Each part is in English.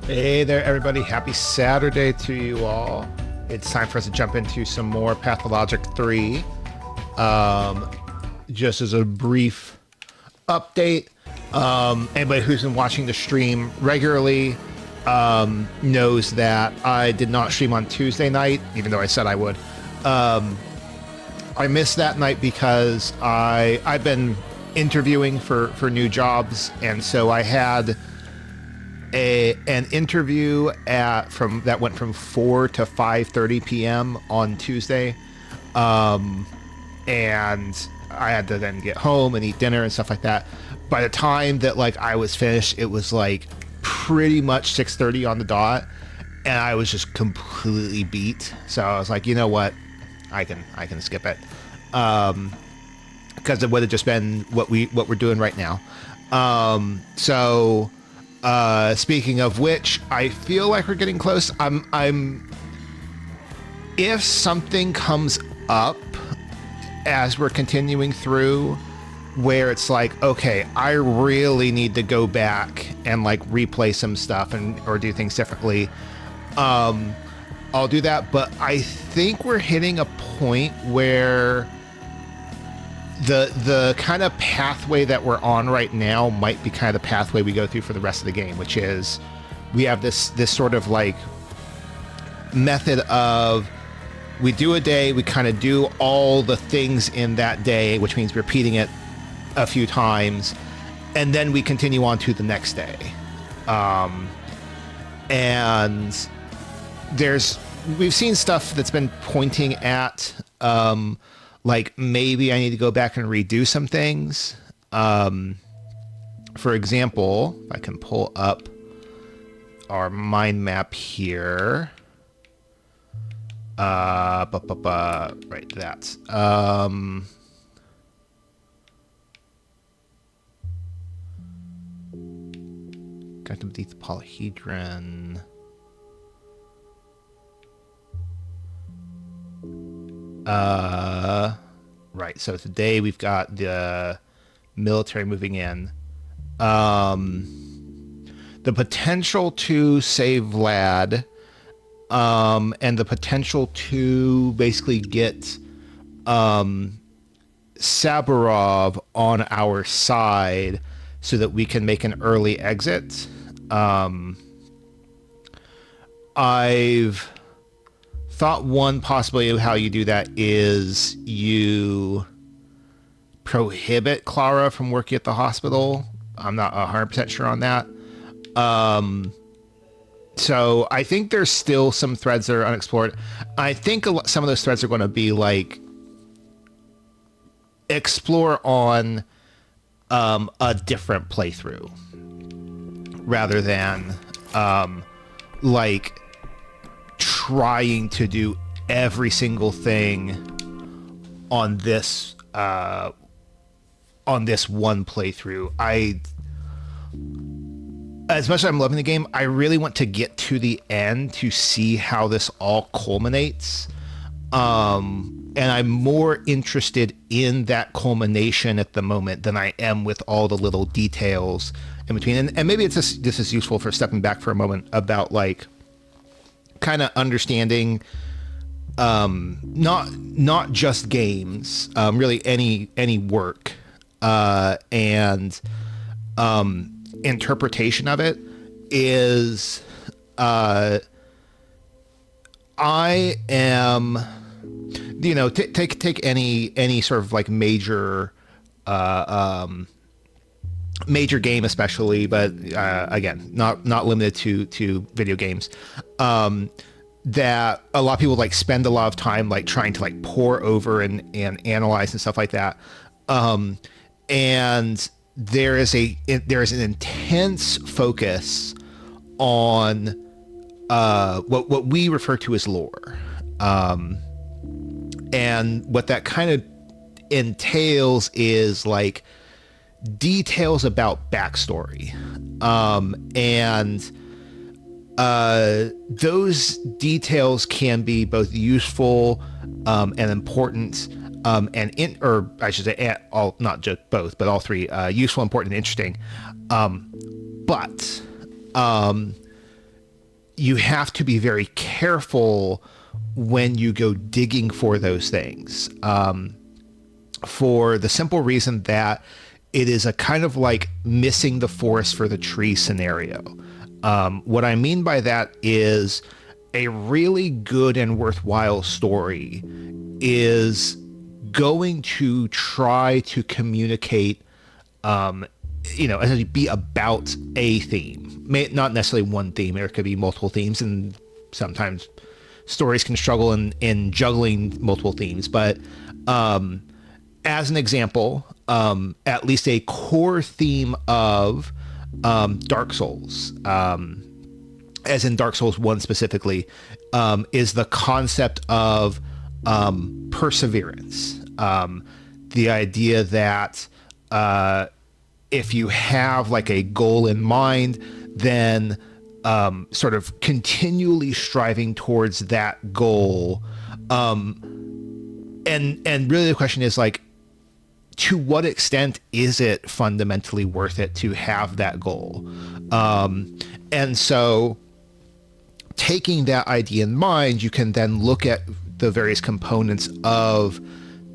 Hey there, everybody. Happy Saturday to you all. It's time for us to jump into some more Pathologic 3. Um, just as a brief update, anybody who's been watching the stream regularly knows that I did not stream on Tuesday night, even though I said I would. I missed that night because I've been interviewing for new jobs, and so I had an interview that went from 4 to 5:30 p.m. on Tuesday, and I had to then get home and eat dinner and stuff like that. By the time that I was finished, it was pretty much 6:30 on the dot, and I was just completely beat. So I was like, you know what, I can skip it, because it would have just been what we're doing right now. Speaking of which, I feel like we're getting close. If something comes up as we're continuing through where it's like, okay, I really need to go back and replay some stuff or do things differently, I'll do that. But I think we're hitting a point where the kind of pathway that we're on right now might be kind of the pathway we go through for the rest of the game, which is we have this sort of method of, we do a day, we kind of do all the things in that day, which means repeating it a few times, and then we continue on to the next day. And we've seen stuff that's been pointing at maybe I need to go back and redo some things. For example, if I can pull up our mind map here. Right, that. Got to beat the polyhedron. Right, so today we've got the military moving in. The potential to save Vlad, and the potential to basically get Saburov on our side so that we can make an early exit. I've thought one possibility of how you do that is you prohibit Clara from working at the hospital. I'm not 100% sure on that. So I think there's still some threads that are unexplored. I think some of those threads are going to be explore on a different playthrough rather than trying to do every single thing on this one playthrough. As much as I'm loving the game, I really want to get to the end to see how this all culminates. And I'm more interested in that culmination at the moment than I am with all the little details in between. And maybe this is useful for stepping back for a moment about kind of understanding not just games, really any work, and interpretation of it is, I am, take any sort of major major game especially, but again, not limited to video games, that a lot of people spend a lot of time trying to pore over and analyze and stuff like that, and there is an intense focus on what we refer to as lore, and what that kind of entails is details about backstory, and those details can be both useful and important, or I should say, all, not just both, but all three, useful, important, and interesting. But you have to be very careful when you go digging for those things, for the simple reason that it is a kind of like missing the forest for the tree scenario. What I mean by that is a really good and worthwhile story is going to try to communicate, essentially be about a theme. Not necessarily one theme. There could be multiple themes, and sometimes stories can struggle in juggling multiple themes. But as an example, at least a core theme of Dark Souls, as in Dark Souls 1 specifically, is the concept of perseverance. The idea that if you have like a goal in mind, then sort of continually striving towards that goal. And really the question is like, to what extent is it fundamentally worth it to have that goal? And so taking that idea in mind, you can then look at the various components of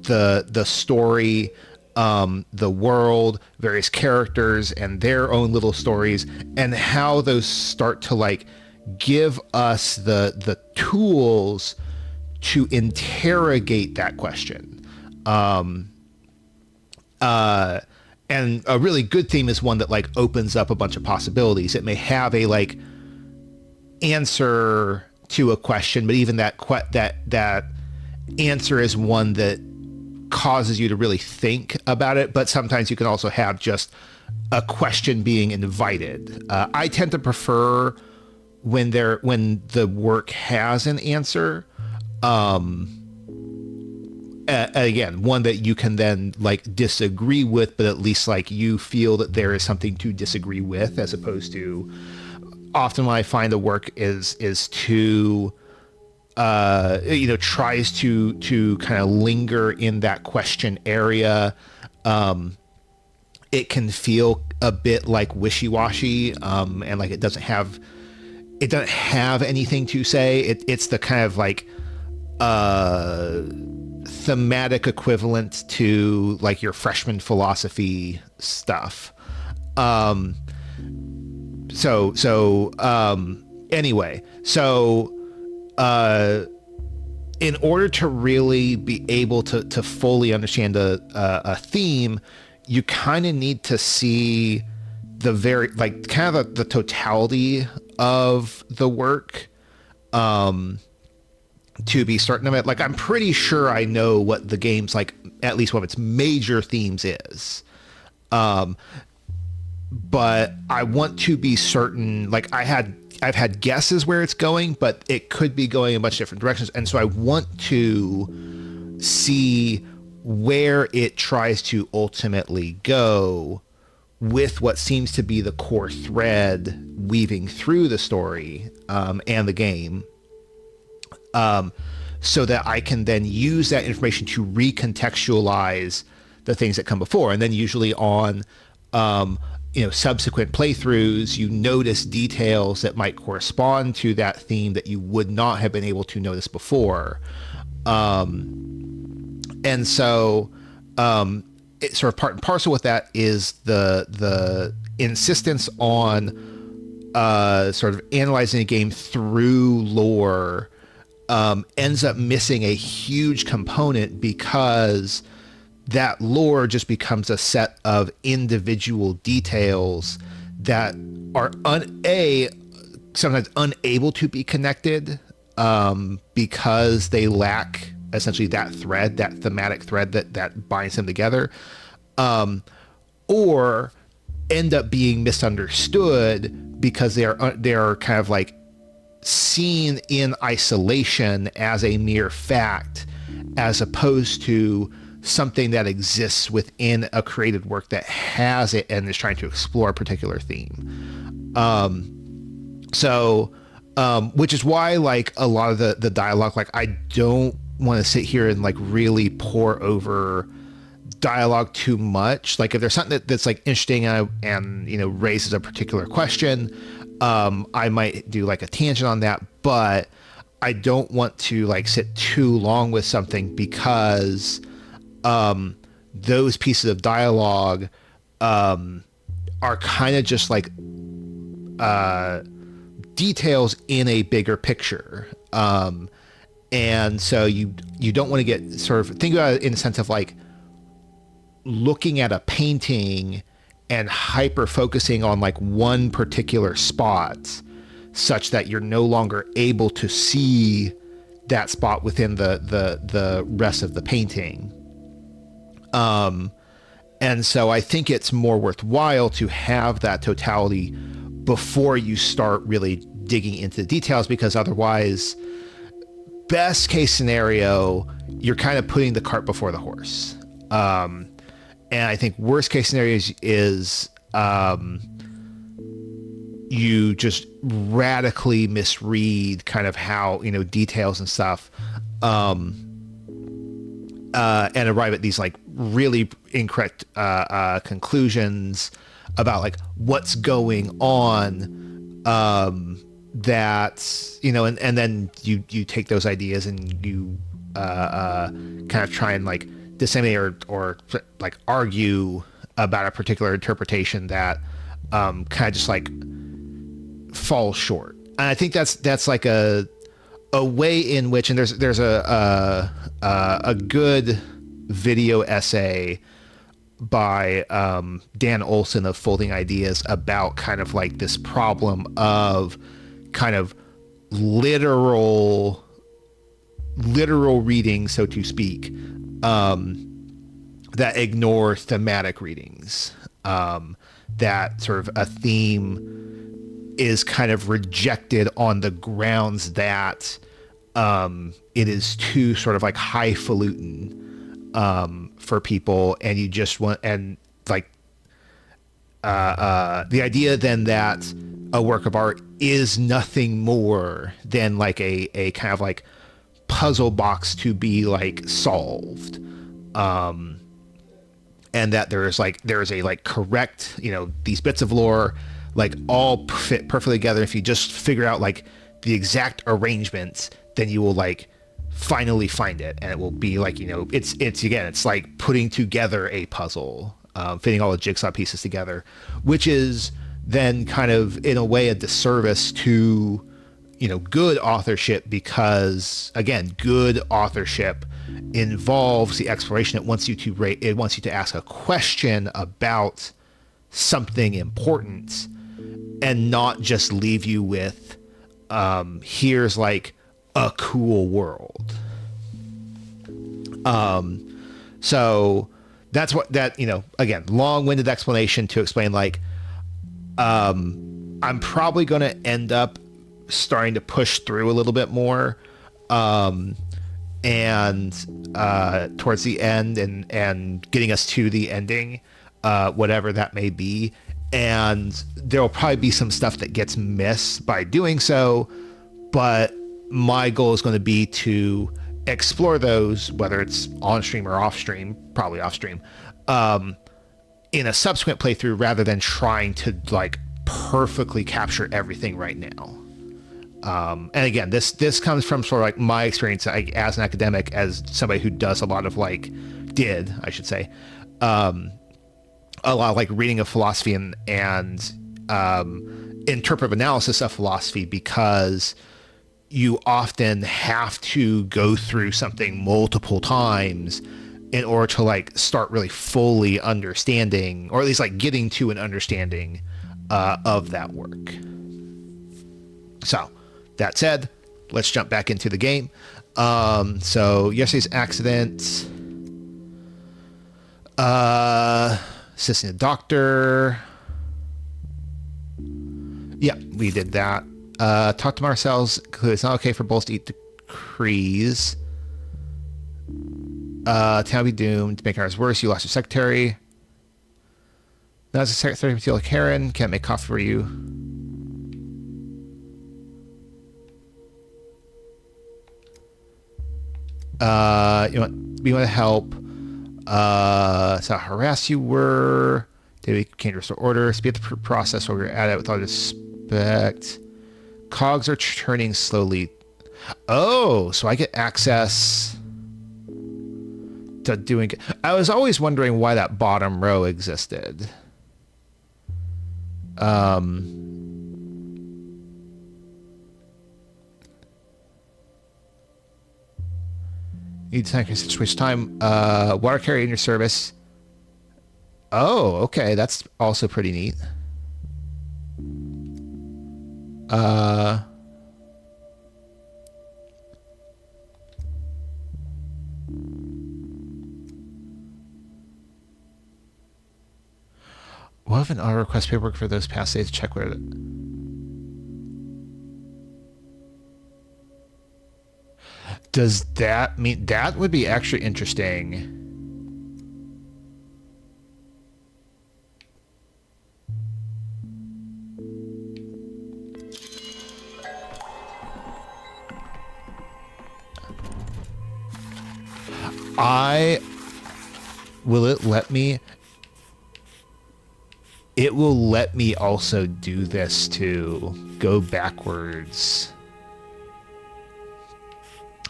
the story, the world, various characters and their own little stories, and how those start to like give us the tools to interrogate that question. And a really good theme is one that like opens up a bunch of possibilities. It may have a like answer to a question, but even that answer is one that causes you to really think about it. But sometimes you can also have just a question being invited. I tend to prefer when the work has an answer. Again, one that you can then like disagree with, but at least like you feel that there is something to disagree with, as opposed to often when I find the work is too tries to kind of linger in that question area. It can feel a bit like wishy-washy, and like it doesn't have anything to say. It's the kind of like thematic equivalent to like your freshman philosophy stuff. Anyway, in order to really be able to fully understand a theme, you kind of need to see the very like kind of the totality of the work, to be certain of it. Like, I'm pretty sure I know what the game's like, at least one of its major themes is. But I want to be certain, like I've had guesses where it's going, but it could be going in much different directions. And so I want to see where it tries to ultimately go with what seems to be the core thread weaving through the story, and the game. So that I can then use that information to recontextualize the things that come before. And then usually on, subsequent playthroughs, you notice details that might correspond to that theme that you would not have been able to notice before. And so, it sort of part and parcel with that is the insistence on, sort of analyzing a game through lore, ends up missing a huge component, because that lore just becomes a set of individual details that are sometimes unable to be connected, because they lack essentially that thread, that thematic thread that binds them together, or end up being misunderstood because they are kind of like seen in isolation as a mere fact, as opposed to something that exists within a created work that has it and is trying to explore a particular theme. Which is why like a lot of the dialogue, like I don't want to sit here and like really pour over dialogue too much. Like if there's something that's like interesting and raises a particular question, I might do like a tangent on that, but I don't want to like sit too long with something because those pieces of dialogue are kind of just like details in a bigger picture. And so you don't want to get sort of think about it in the sense of like looking at a painting and hyper focusing on like one particular spot such that you're no longer able to see that spot within the rest of the painting. And so I think it's more worthwhile to have that totality before you start really digging into the details, because otherwise, best case scenario, you're kind of putting the cart before the horse. And I think worst case scenario is you just radically misread kind of how, details and stuff, and arrive at these like really incorrect conclusions about like what's going on, that, and then you take those ideas and you kind of try and like disseminate or like argue about a particular interpretation that kind of just like falls short. And I think that's like a way in which, and there's a good video essay by Dan Olson of Folding Ideas about kind of like this problem of kind of literal reading, so to speak, that ignore thematic readings, that sort of a theme is kind of rejected on the grounds that it is too sort of like highfalutin for people, and you just want, and like the idea then that a work of art is nothing more than like a kind of like puzzle box to be like solved, and that there is a like correct, these bits of lore like all fit perfectly together. If you just figure out like the exact arrangements, then you will like finally find it, and it will be like, it's like putting together a puzzle, fitting all the jigsaw pieces together, which is then kind of in a way a disservice to good authorship, because again, good authorship involves the exploration. It wants you to ask a question about something important, and not just leave you with here's like a cool world. So that's what that, again, long-winded explanation to explain like I'm probably going to end up starting to push through a little bit more, and towards the end, and getting us to the ending, whatever that may be. And there will probably be some stuff that gets missed by doing so, but my goal is going to be to explore those, whether it's on stream or off stream, probably off stream, in a subsequent playthrough, rather than trying to like perfectly capture everything right now. And again, this comes from sort of like my experience as an academic, as somebody who does a lot of like, I should say, a lot of like reading of philosophy and interpretive analysis of philosophy, because you often have to go through something multiple times in order to like start really fully understanding, or at least like getting to an understanding of that work. So that said, let's jump back into the game. So yesterday's accident, assisting a doctor. Yeah, we did that. Talk to Marcel's. It's not okay for bulls to eat decrees. Town be doomed. To make ours worse, you lost your secretary. Now as a secretary, Matilda Karen can't make coffee for you. We want to help. So how harassed you were. Did we can't restore order? Speed the process while we were at it with all this Expect. Cogs are turning slowly. Oh, so I get access to doing... I was always wondering why that bottom row existed. Need to switch time. Water carrier in your service. Oh, okay. That's also pretty neat. What if an auto request paperwork for those past days? Check where... Does that mean... That would be actually interesting. Will it let me... It will let me also do this too. Go backwards.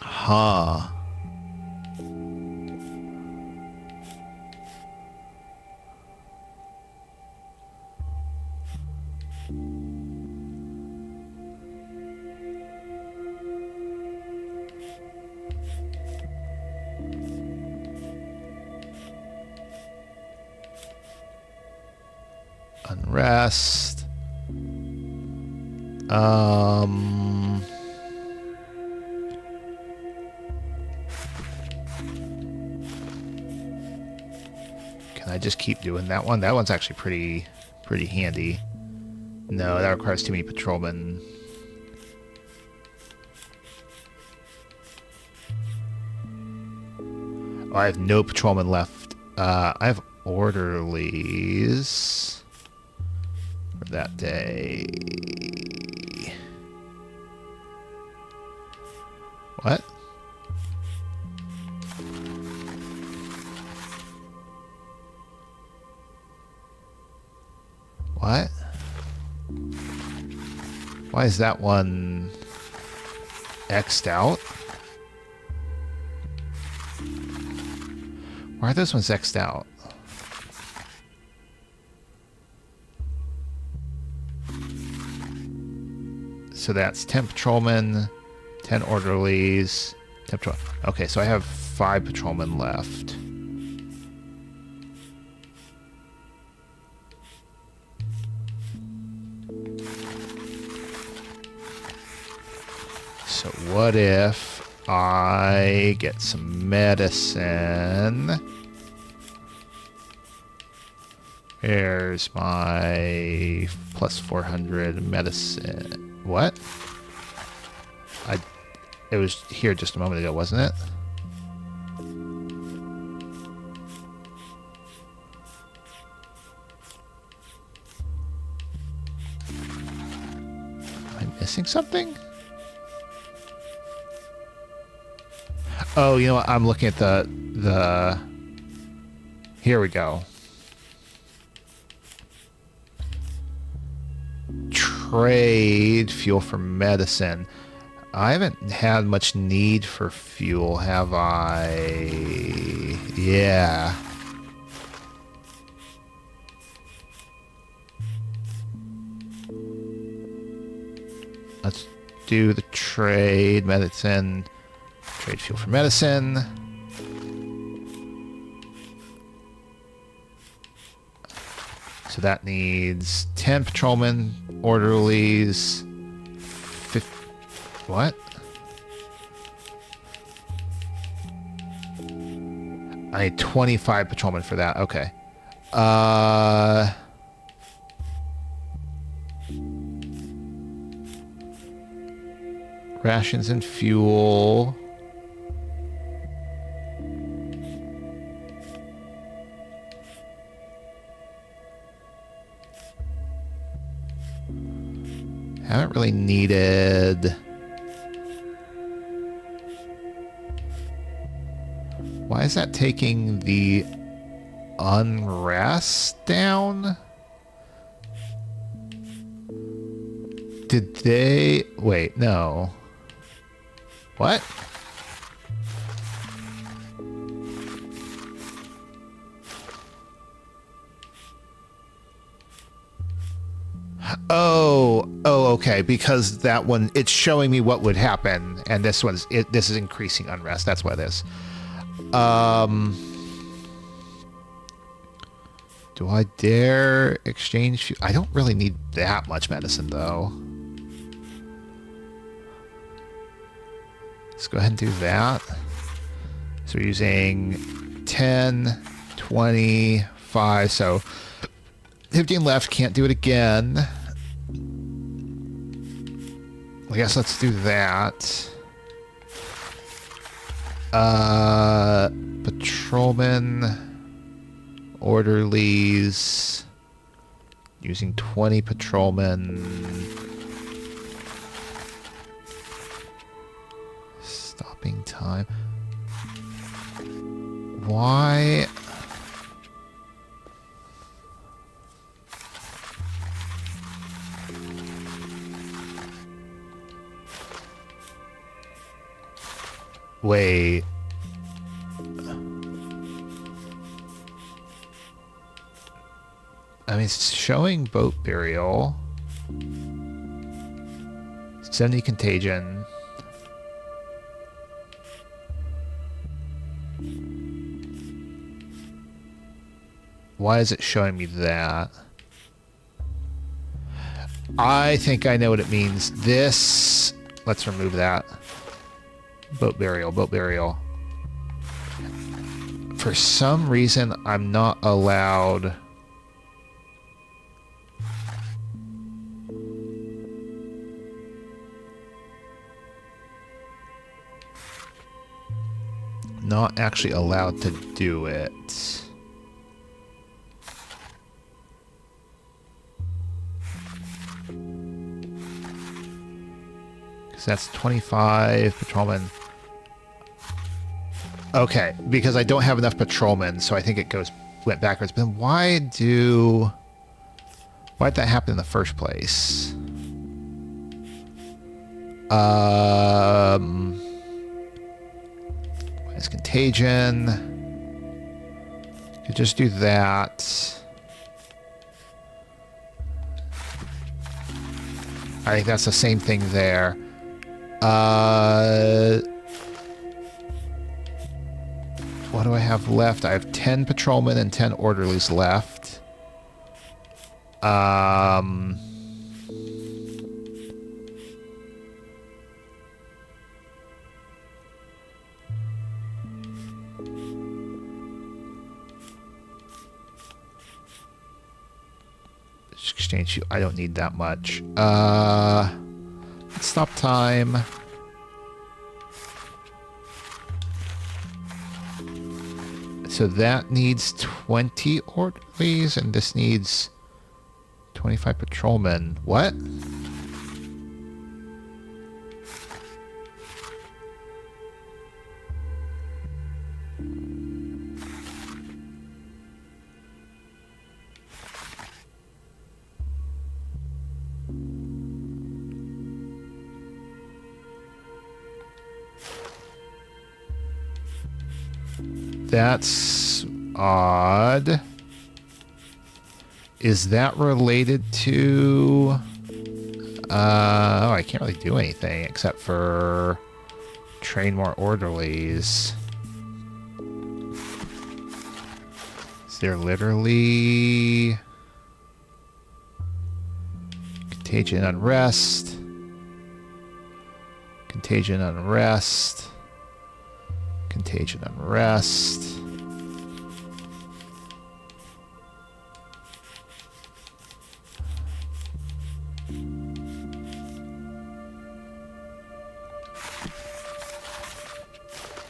Huh. Unrest. Can I just keep doing that one? That one's actually pretty handy. No, that requires too many patrolmen. Oh, I have no patrolmen left. I have orderlies for that day. What? What? Why is that one X'd out? Why are those ones X'd out? So that's 10 patrolmen, 10 orderlies, 10 patrol. Okay, so I have 5 patrolmen left. So what if I get some medicine? Here's my plus 400 medicine. What? It was here just a moment ago, wasn't it? Am I missing something? Oh, you know what? I'm looking at the... Here we go. Trade fuel for medicine. I haven't had much need for fuel, have I? Yeah. Let's do the trade medicine. Trade fuel for medicine. So that needs 10 patrolmen, orderlies, what? I need 25 patrolmen for that. Okay. Rations and fuel. Haven't really needed... Why is that taking the unrest down? did they... Wait, no. What? Oh, okay. Because that one, it's showing me what would happen, and this one's this is increasing unrest. That's what it is. Do I dare exchange? I don't really need that much medicine, though. Let's go ahead and do that. So we're using 10, 25, so 15 left, can't do it again. I guess let's do that. Patrolmen, orderlies, using 20 patrolmen. Stopping time. Why? Wait. I mean, it's showing boat burial. 70 contagion. Why is it showing me that? I think I know what it means. This... Let's remove that. Boat burial, boat burial. For some reason, I'm not allowed... Not actually allowed to do it. Because that's 25 patrolmen. Okay, because I don't have enough patrolmen, so I think it went backwards. But then why'd that happen in the first place? It's contagion. Could just do that. I think that's the same thing there. What do I have left? I have 10 patrolmen and 10 orderlies left. Exchange you. I don't need that much. Let's stop time. So that needs 20 orderlies, and this needs 25 patrolmen. What? That's odd. Is that related to... oh, I can't really do anything except for train more orderlies. Is there literally... Contagion unrest. Contagion unrest. Contagion unrest.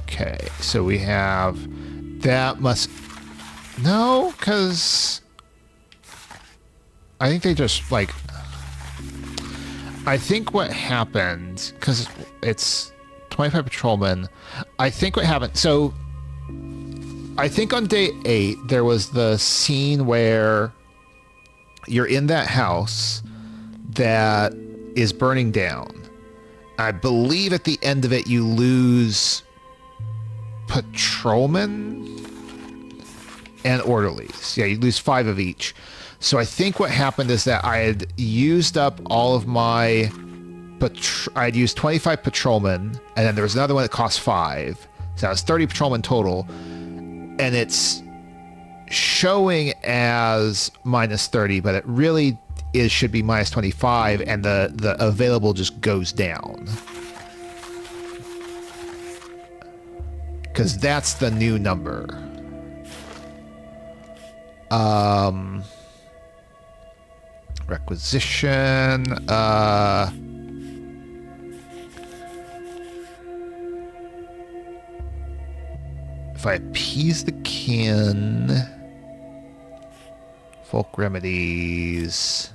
Okay, so we have that must... No, because I think they just like... I think what happened, because it's 25 patrolmen, I think what happened, so I think on day 8 there was the scene where you're in that house that is burning down. I believe at the end of it you lose patrolmen and orderlies. Yeah, you lose 5 of each. So I think what happened is that I had used up all of my... I'd used 25 patrolmen, and then there was another one that cost 5. So that was 30 patrolmen total. And it's showing as minus 30, but it really should be minus 25, and the available just goes down. Because that's the new number. Requisition. If I appease the kin, folk remedies,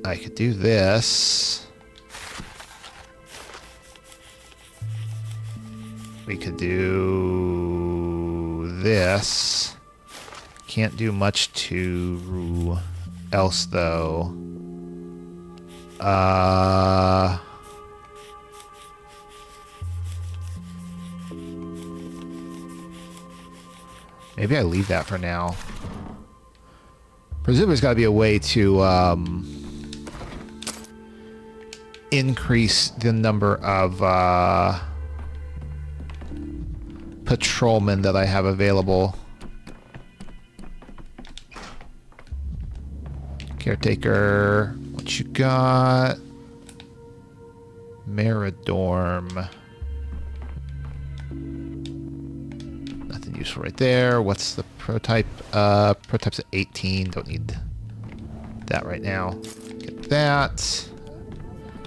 I could do this. We could do this. Can't do much to else though. Maybe I leave that for now. Presumably there's got to be a way to increase the number of patrolmen that I have available. Caretaker, what you got? Meridorm. Nothing useful right there. What's the prototype? Prototype's at 18. Don't need that right now. Get that.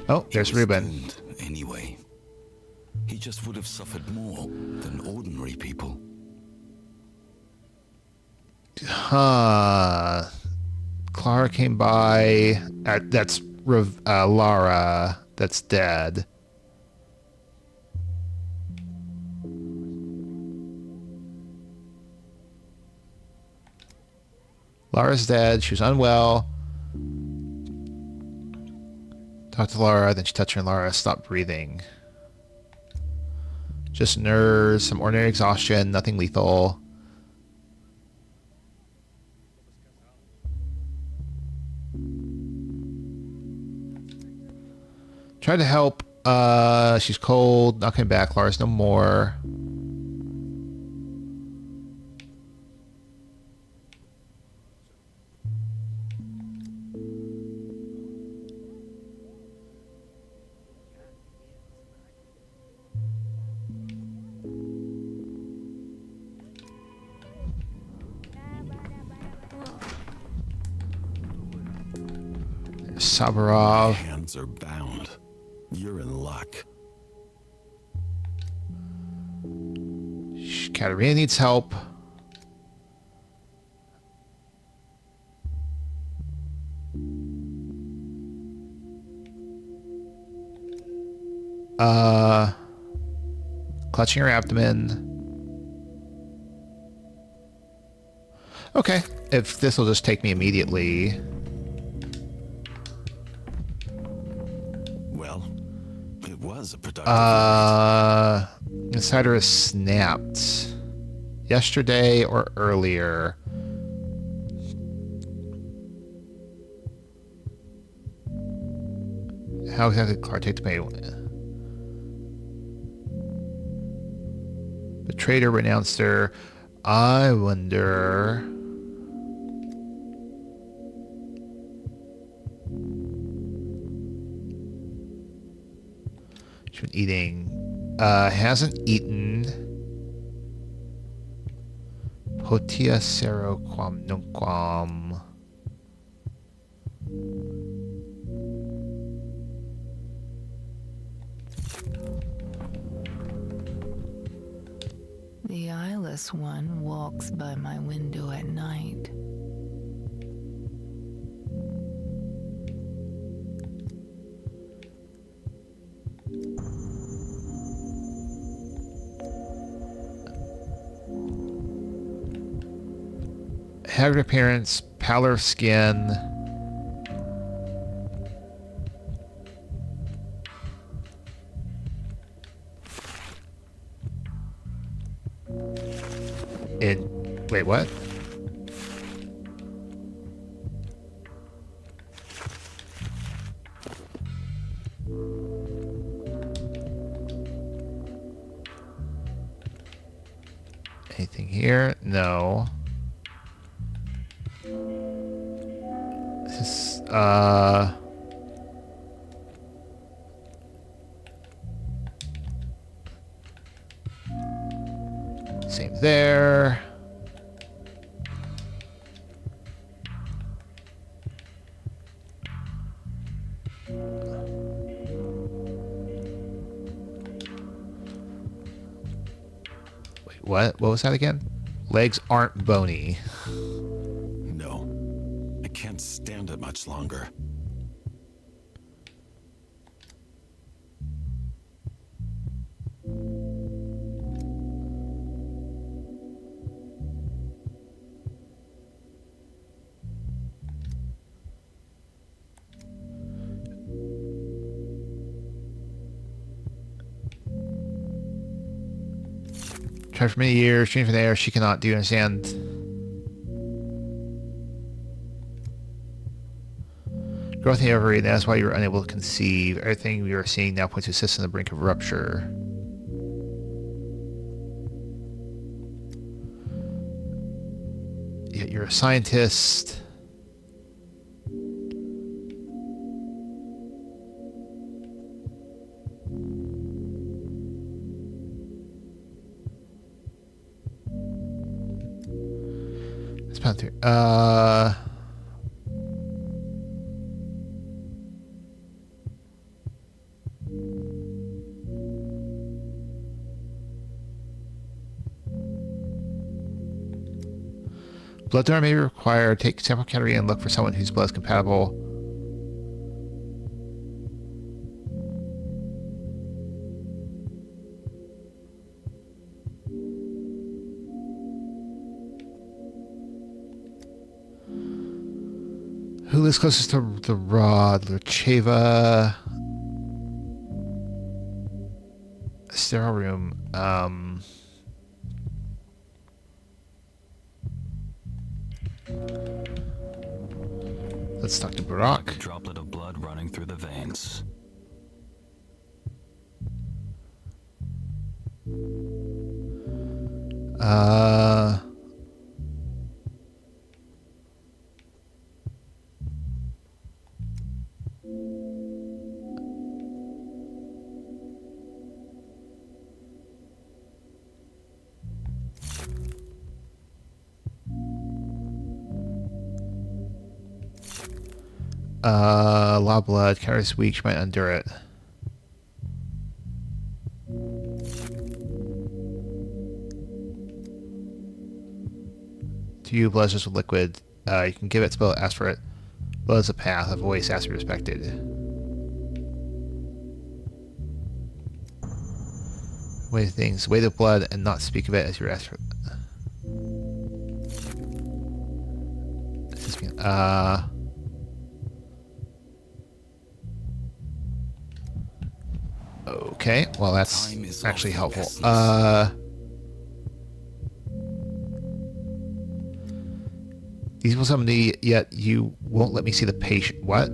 Oh, there's Ruben. Anyway, he just would have suffered more than ordinary people. Huh. Clara came by. That's Lara. That's dead. Lara's dead. She was unwell. Talked to Lara, then she touched her and Lara stopped breathing. Just nerves, some ordinary exhaustion, nothing lethal. Tried to help. She's cold, not coming back. Lara's no more. Sabarov. Hands are bound. You're in luck. Katerina needs help. Clutching her abdomen. Okay, if this will just take me immediately. Well, it was a productive Insider is snapped. Yesterday or earlier. How exactly did Clark take to pay? The trader renounced her. I wonder. She's been eating. Hasn't eaten. Potia sero quam nunquam. The eyeless one walks by my window at night. Haggard appearance, pallor of skin. Wait, what? Anything here? No. This is, same there. Wait, what? What was that again? Legs aren't bony. No. I can't stand it much longer. Tried for many years, trained for the air, she cannot do understand. Growth in the ovary, and that's why you were unable to conceive. Everything we are seeing now points to a cyst on the brink of rupture. Yet you're a scientist. It's about through. Blood donor may be required. Take sample category and look for someone whose blood is compatible. Who lives closest to the rod? Lucheva. Sterile room. Let's talk to A Barack. droplet of blood running through the veins. A lot of blood. Carries weak. She might endure it. To you, blood is just a liquid. You can give it, spell it, ask for it. Blood is a path. A voice has to be respected. Weigh things. Weigh the blood and not speak of it as you ask for. Okay, well that's actually helpful. These people somebody, yet you won't let me see the patient. What?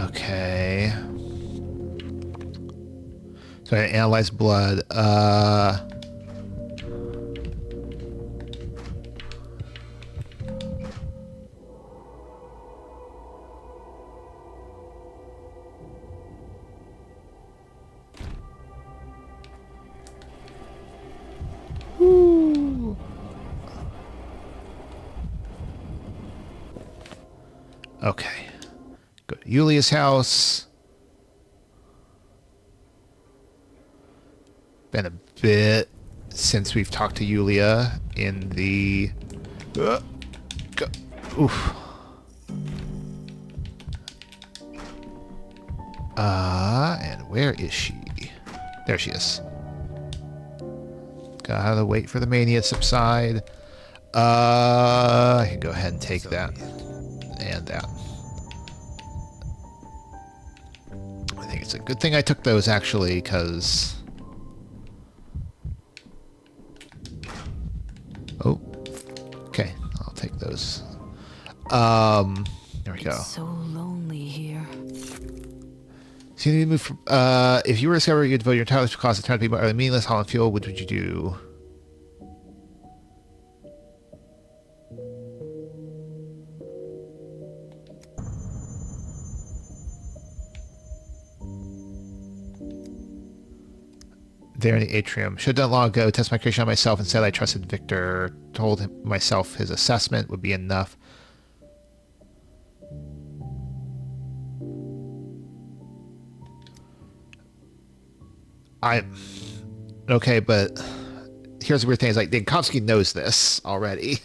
Okay. So I analyze blood. Woo. Okay. Go to Yulia's house. Been a bit since we've talked to Yulia in the... Oof. And where is she? There she is. Gotta wait for the mania to subside. I can go ahead and take that. And that. I think it's a good thing I took those, actually, because... Oh. Okay, I'll take those. There we go. It's so lonely here. So you move from, if you were to discover you devote your entire life to cause the turn to be utterly meaningless, hollow and fuel, what would you do? There in the atrium. Should have done long ago. Test my creation on myself. Instead, I trusted Victor. Told him myself his assessment would be enough. Okay, but here's the weird thing: is like Dankovsky knows this already.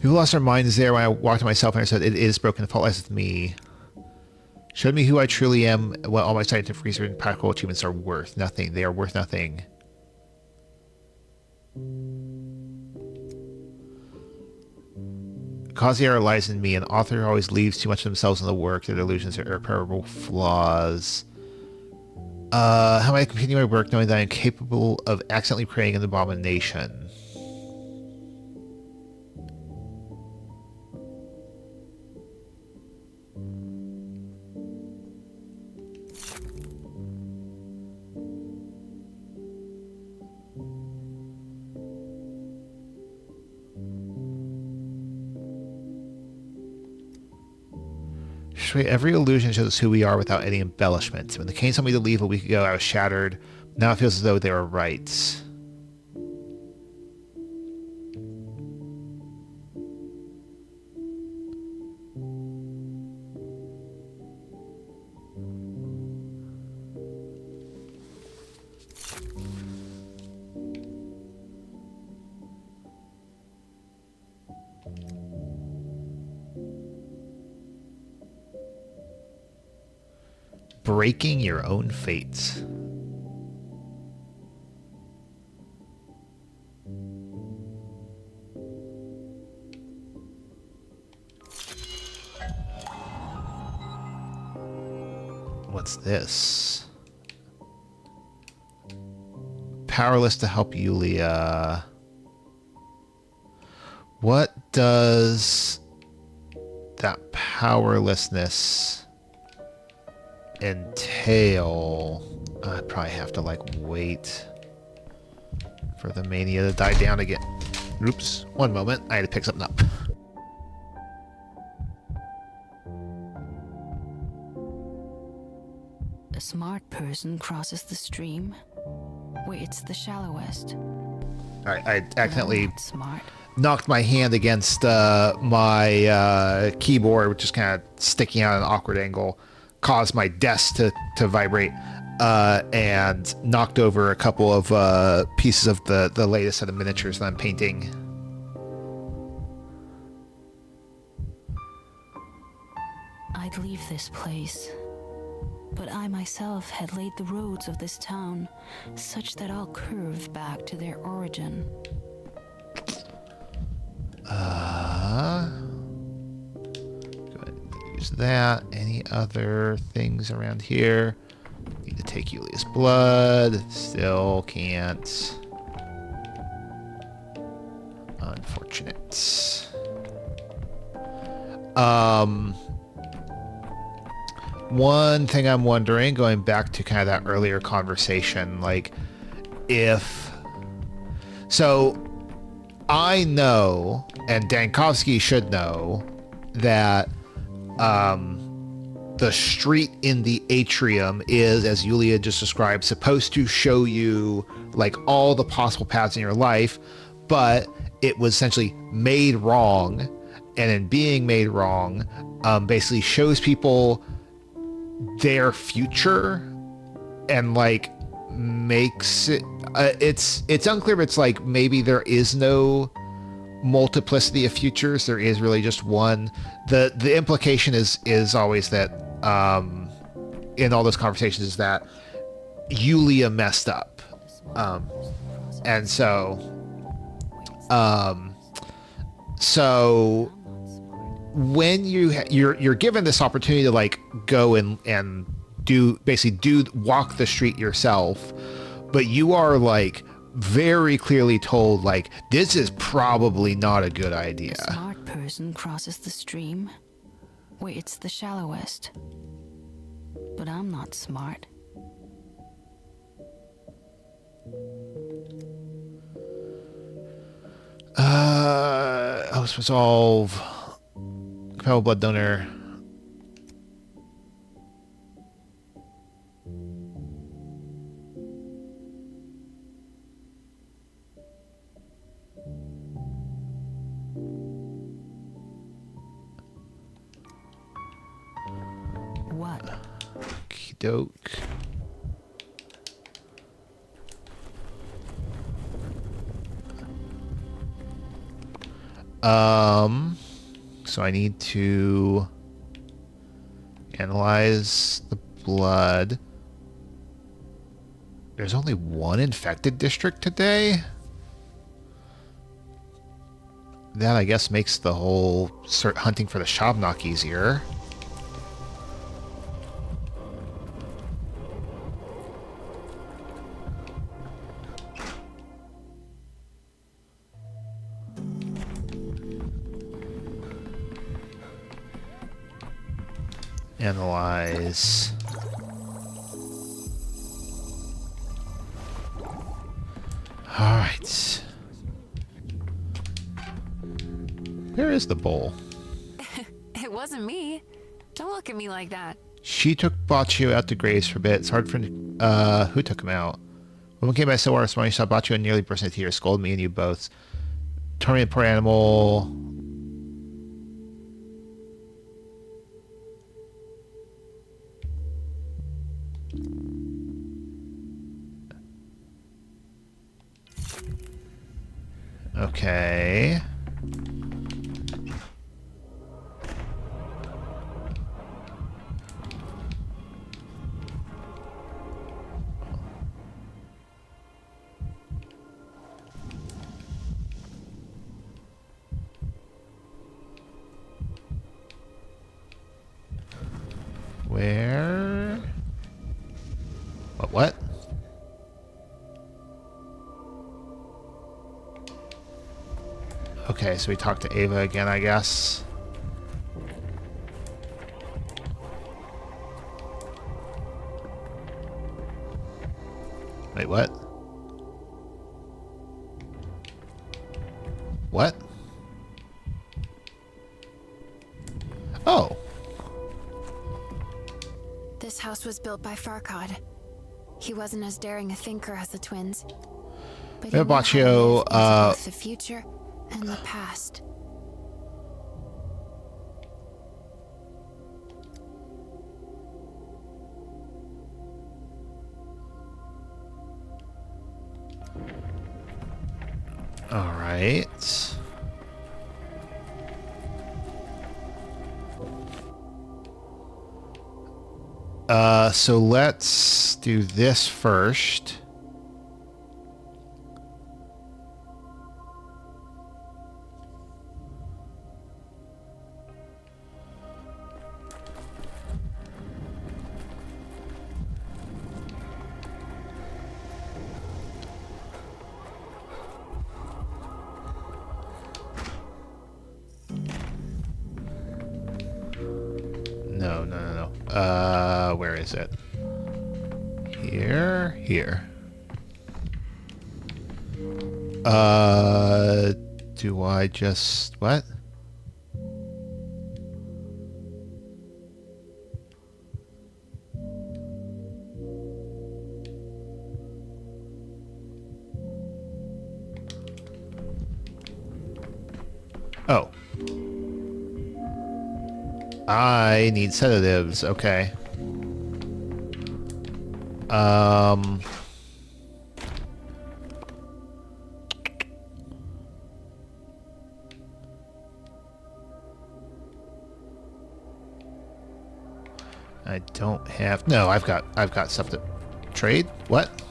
People lost their minds there when I walked to myself and I said, it is broken. The fault lies with me. Showed me who I truly am, what all my scientific research and practical achievements are worth. Nothing. They are worth nothing. Cause the error lies in me. An author always leaves too much of themselves in the work. Their delusions are irreparable flaws. How am I continuing my work knowing that I am capable of accidentally creating an abomination? Every illusion shows us who we are without any embellishments. When the Canes told me to leave a week ago, I was shattered. Now it feels as though they were right. Breaking your own fate. What's this? Powerless to help Yulia. What does that powerlessness entail? I probably have to like wait for the mania to die down again. Oops, one moment, I had to pick something up. A smart person crosses the stream where it's the shallowest. Alright, I accidentally Smart. knocked my hand against my keyboard, which is kind of sticking out at an awkward angle. Caused my desk to vibrate, and knocked over a couple of pieces of the latest set of miniatures that I'm painting. I'd leave this place, but I myself had laid the roads of this town such that I'll curve back to their origin. Go ahead and use that. Any other things around here? Need to take Yulia's blood. Still can't. Unfortunate. One thing I'm wondering, going back to kind of that earlier conversation, like if... So, I know, and Dankovsky should know, that the street in the atrium is, as Yulia just described, supposed to show you like all the possible paths in your life, but it was essentially made wrong, and in being made wrong, basically shows people their future and like makes it it's unclear if it's like maybe there is no multiplicity of futures. There is really just one. The implication is always that in all those conversations is that Yulia messed up, and so when you're given this opportunity to like go and walk the street yourself, but you are like very clearly told like this is probably not a good idea. A smart person crosses the stream where it's the shallowest. But I'm not smart. Host resolve. Compatible blood donor. What? Okey-doke. So I need to analyze the blood. There's only one infected district today? That, I guess, makes the whole hunting for the Shabnak easier. Analyze. All right. Where is the bowl? It wasn't me. Don't look at me like that. She took Baccio out to graze for a bit. It's hard for who took him out. Woman came by so hard, you saw Baccio and nearly burst into tears. Scolded me and you both. Tormented poor animal. Okay. Where? What? Okay, so we talked to Ava again, I guess. Wait, what? What? Oh. This house was built by Farkad. He wasn't as daring a thinker as the twins. But he knew how to Baccio, live into both the future and the past. All right. So let's do this first. No. Where is it? Here. Do I just... what? Oh. I need sedatives. Okay. I don't have... No, I've got stuff to trade. What?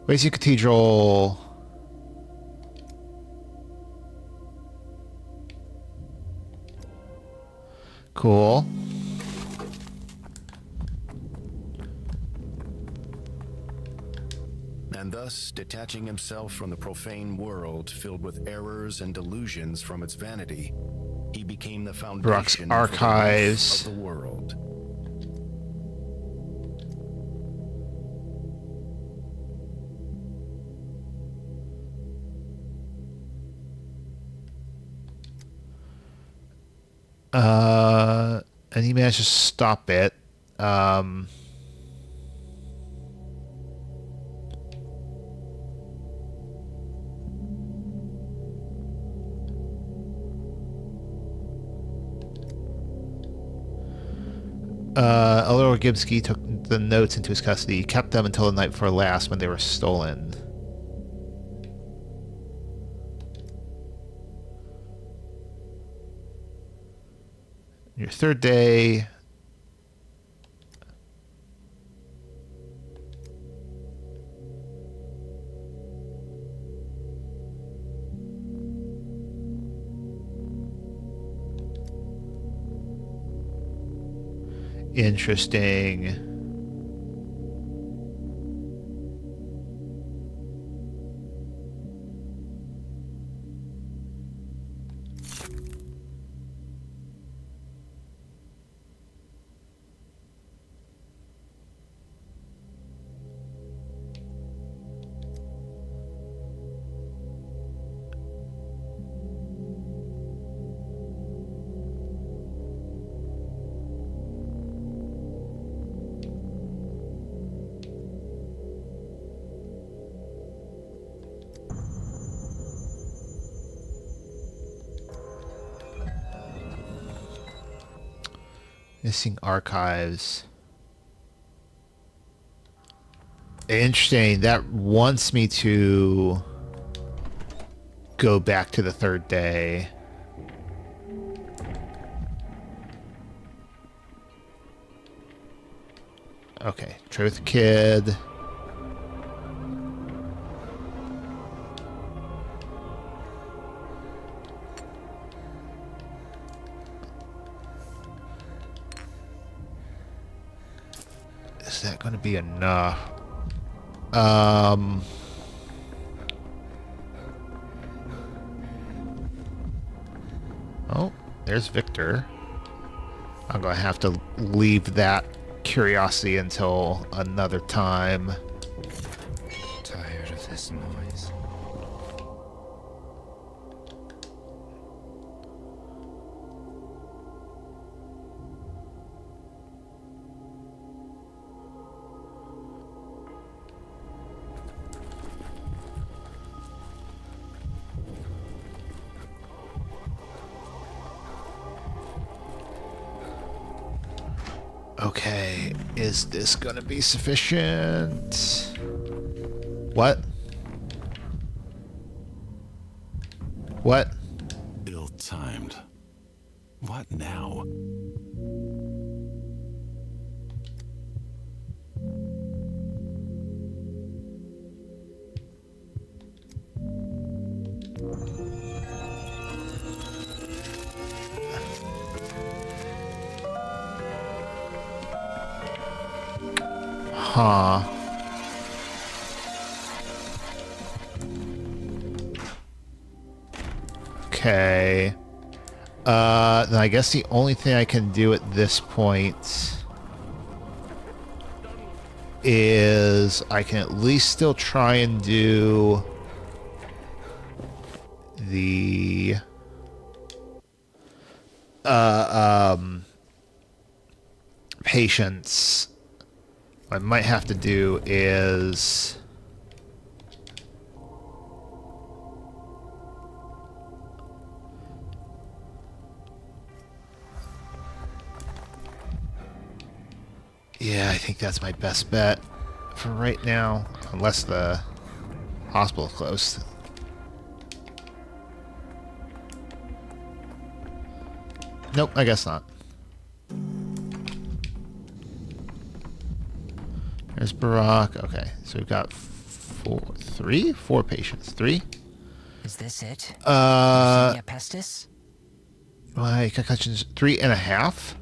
Racing Cathedral... Cool. And thus, detaching himself from the profane world filled with errors and delusions from its vanity, he became the foundation Archives of the world. And he managed to stop it. Elor Gibsky took the notes into his custody. He kept them until the night before last when they were stolen. Your third day... Interesting. Missing archives. Interesting. That wants me to go back to the third day. Okay. Trade with the kid. Is that going to be enough? Oh, there's Victor. I'm going to have to leave that curiosity until another time. Tired of this noise. Okay, is this gonna be sufficient? What? What? Ill-timed. What now? Huh. Okay. Then I guess the only thing I can do at this point is I can at least still try and do the patients. What I might have to do is yeah, I think that's my best bet for right now, unless the hospital's closed. Nope, I guess not. There's Barack. Okay, so we've got four patients. Three? Is this it? Uh, Yersinia pestis? my concussions 3.5.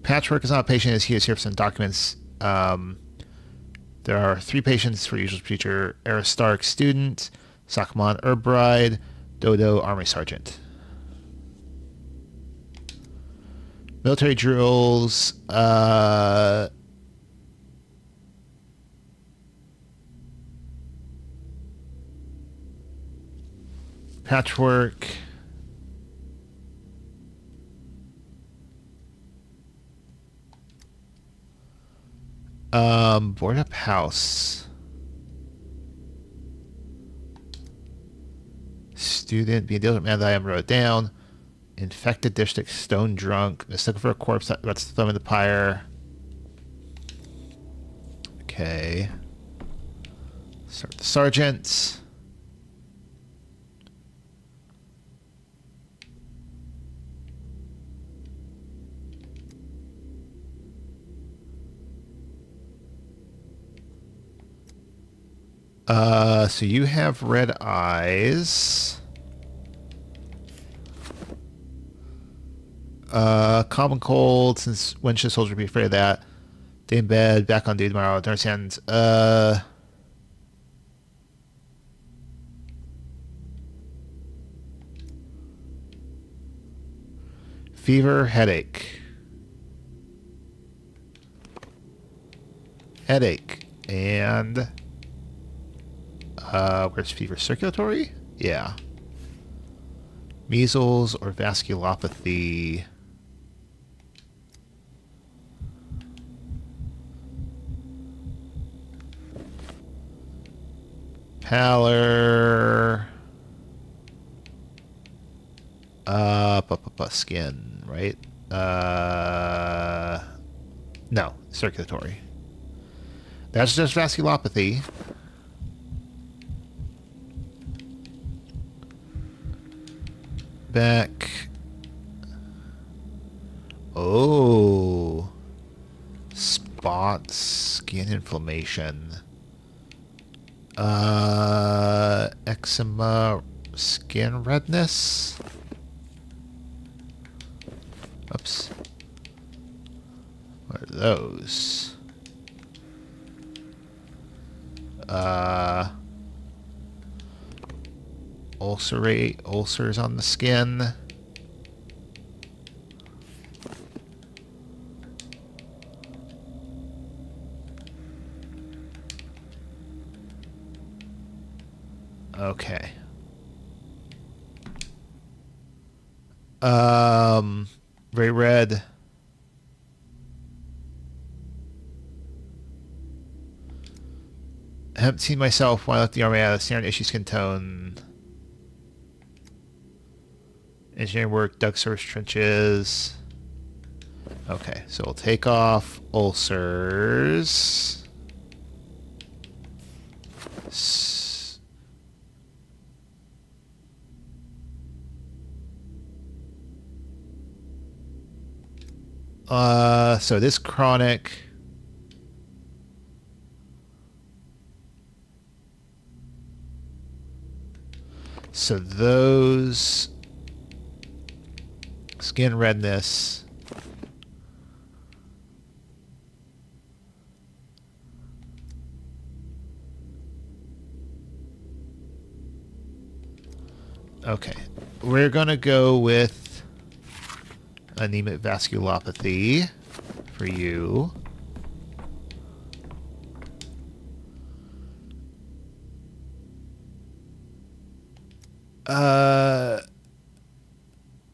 Patchwork is not a patient. He is here for some documents. There are 3 patients for usual procedure. Aristarch, student. Sakman, herb bride. Dodo, army sergeant. Military drills. Patchwork. Board up house. Student, being dealt with man that I am wrote down. Infected district, stone drunk. Mistaken for a corpse that's thrown in the pyre. Okay. Start the sergeant. So you have red eyes. Common cold, since when should a soldier be afraid of that? Day in bed, back on duty tomorrow, don't understand. Fever, headache. Headache. And where's fever? Circulatory? Yeah. Measles or vasculopathy. Pallor. Skin, right? No, circulatory. That's just vasculopathy. Back. Oh. Spots, skin inflammation. Eczema, skin redness. Oops. What are those? Ulcers on the skin. Okay. Very red. I haven't seen myself when I left the army. I had a standard issue skin tone. Engineering work, dug surface trenches. Okay, so we'll take off ulcers. So this chronic. So those skin redness. Okay, we're gonna go with anemic vasculopathy for you.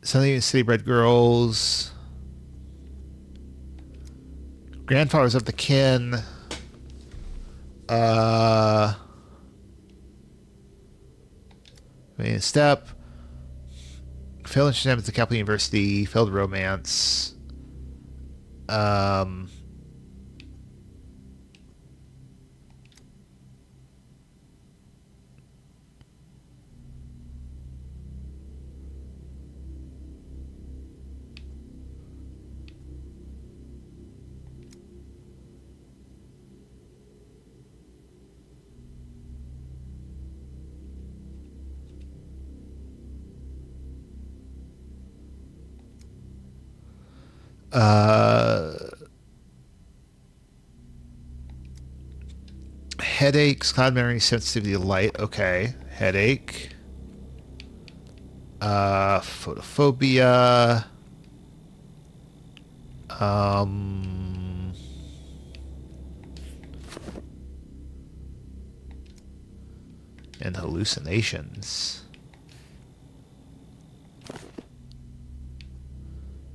Something in City Bred Girls. Grandfathers of the Kin. Main step. Failed entrance at the Capital University. Failed romance. Headaches, cloud memory, sensitivity to light. Okay. Headache. Photophobia. And hallucinations.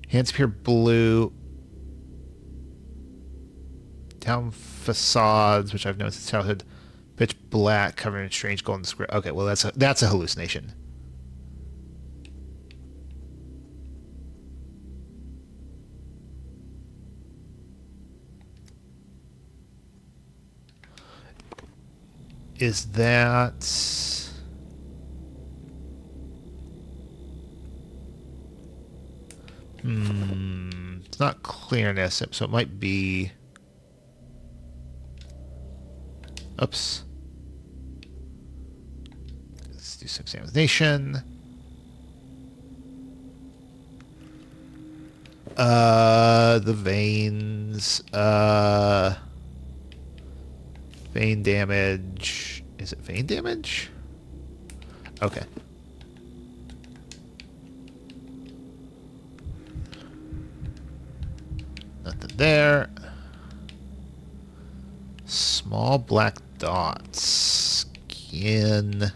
Hands appear blue. Town facades, which I've known since childhood, pitch black, covered in strange golden square. Okay, well that's a hallucination. Is that? It's not clearness, so it might be. Oops. Let's do some examination. The veins. Vein damage. Is it vein damage? Okay. Nothing there. Small black dots. Skin.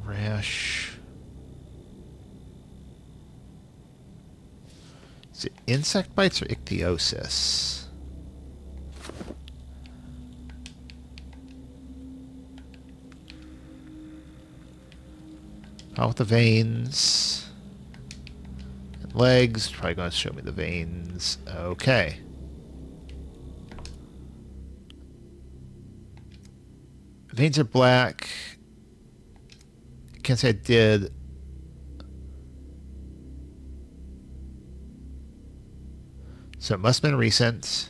Rash. Is it insect bites or ichthyosis? Out with the veins. And legs. Probably going to show me the veins. Okay. Veins are black. Can't say I did. So it must have been recent.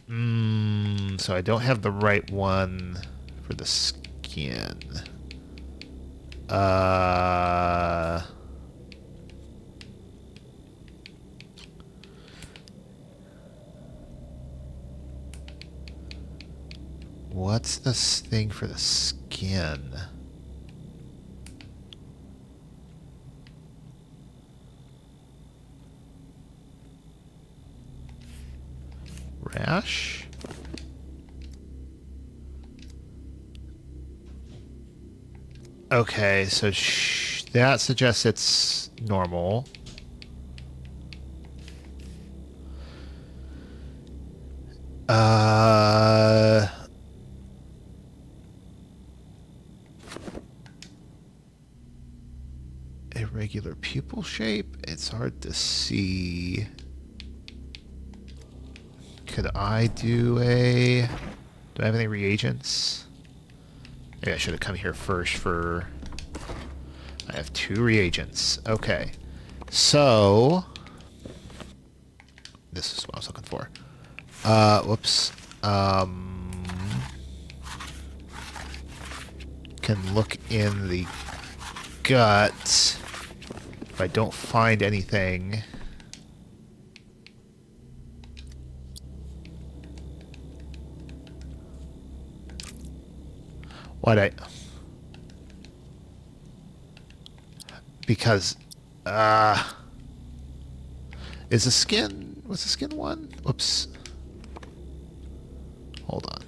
So I don't have the right one for the skin. What's this thing for the skin? Rash? Okay, so that suggests it's normal. Irregular pupil shape. It's hard to see. Could I do I have any reagents? Maybe I should have come here first for... I have 2 reagents. Okay. So... This is what I was looking for. Whoops. Can look in the gut. If I don't find anything... Because, is the skin, was the skin one? Whoops. Hold on.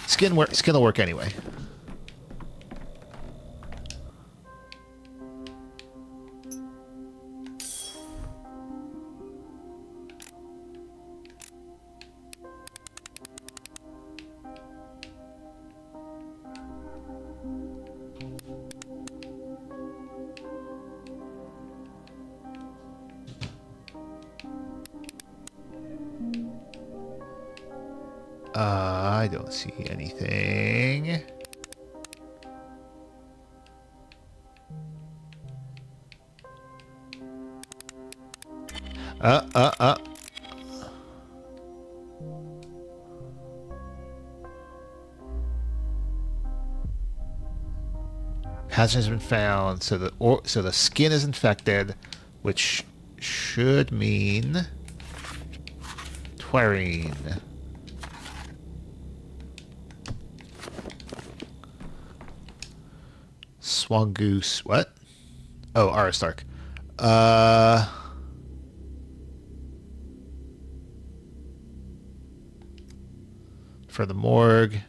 Skin will work anyway. I don't see anything. Pathogen has been found, so the skin is infected, which should mean Twerine. Swangoose. What? Oh, Aristark. For the morgue.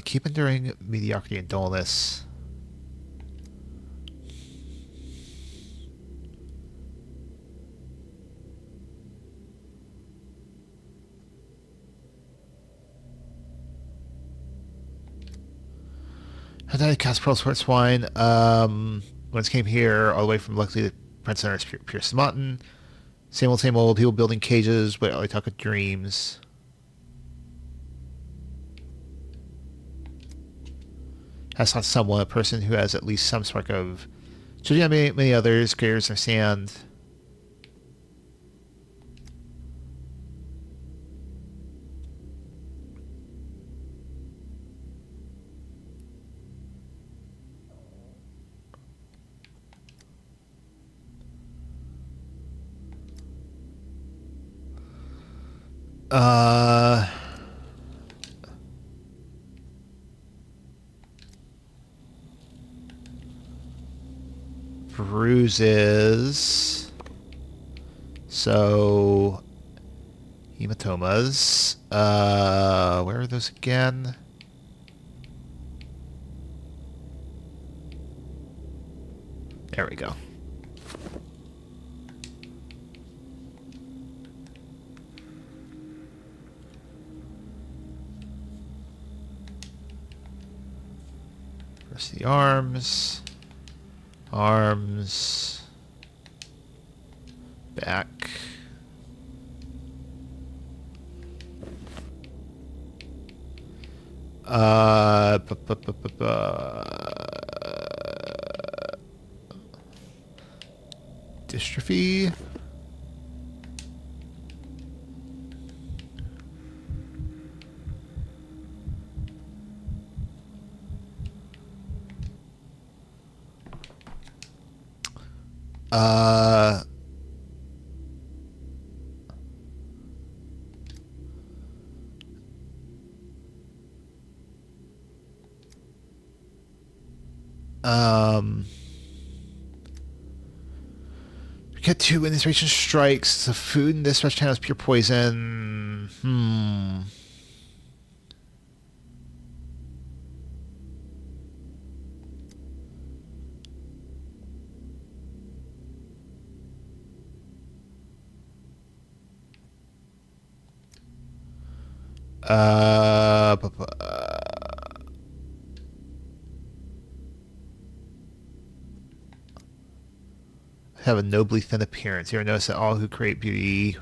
Keep enduring mediocrity and dullness. How did I cast Pearl Sword Swine? Once came here, all the way from luckily the Prince Center's Pierce Mountain. Same old, people building cages, but I talk of dreams. That's not someone, a person who has at least some spark of... Should you have many others, creators of sand? Bruises. So, hematomas. Where are those again? There we go. Press the arms. Arms. Back. Dystrophy. Uh, we get two when this region strikes. The food in this restaurant is pure poison. Have a nobly thin appearance. You ever notice that all who create beauty,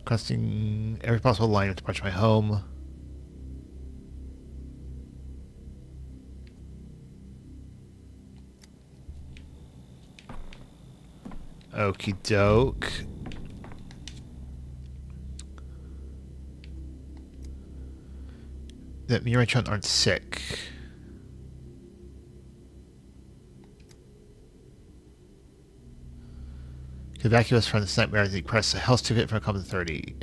crossing every possible line to approach my home. Okie doke. That me and my children aren't sick. To evacuate us from this nightmare, I think press a health ticket from a common authority.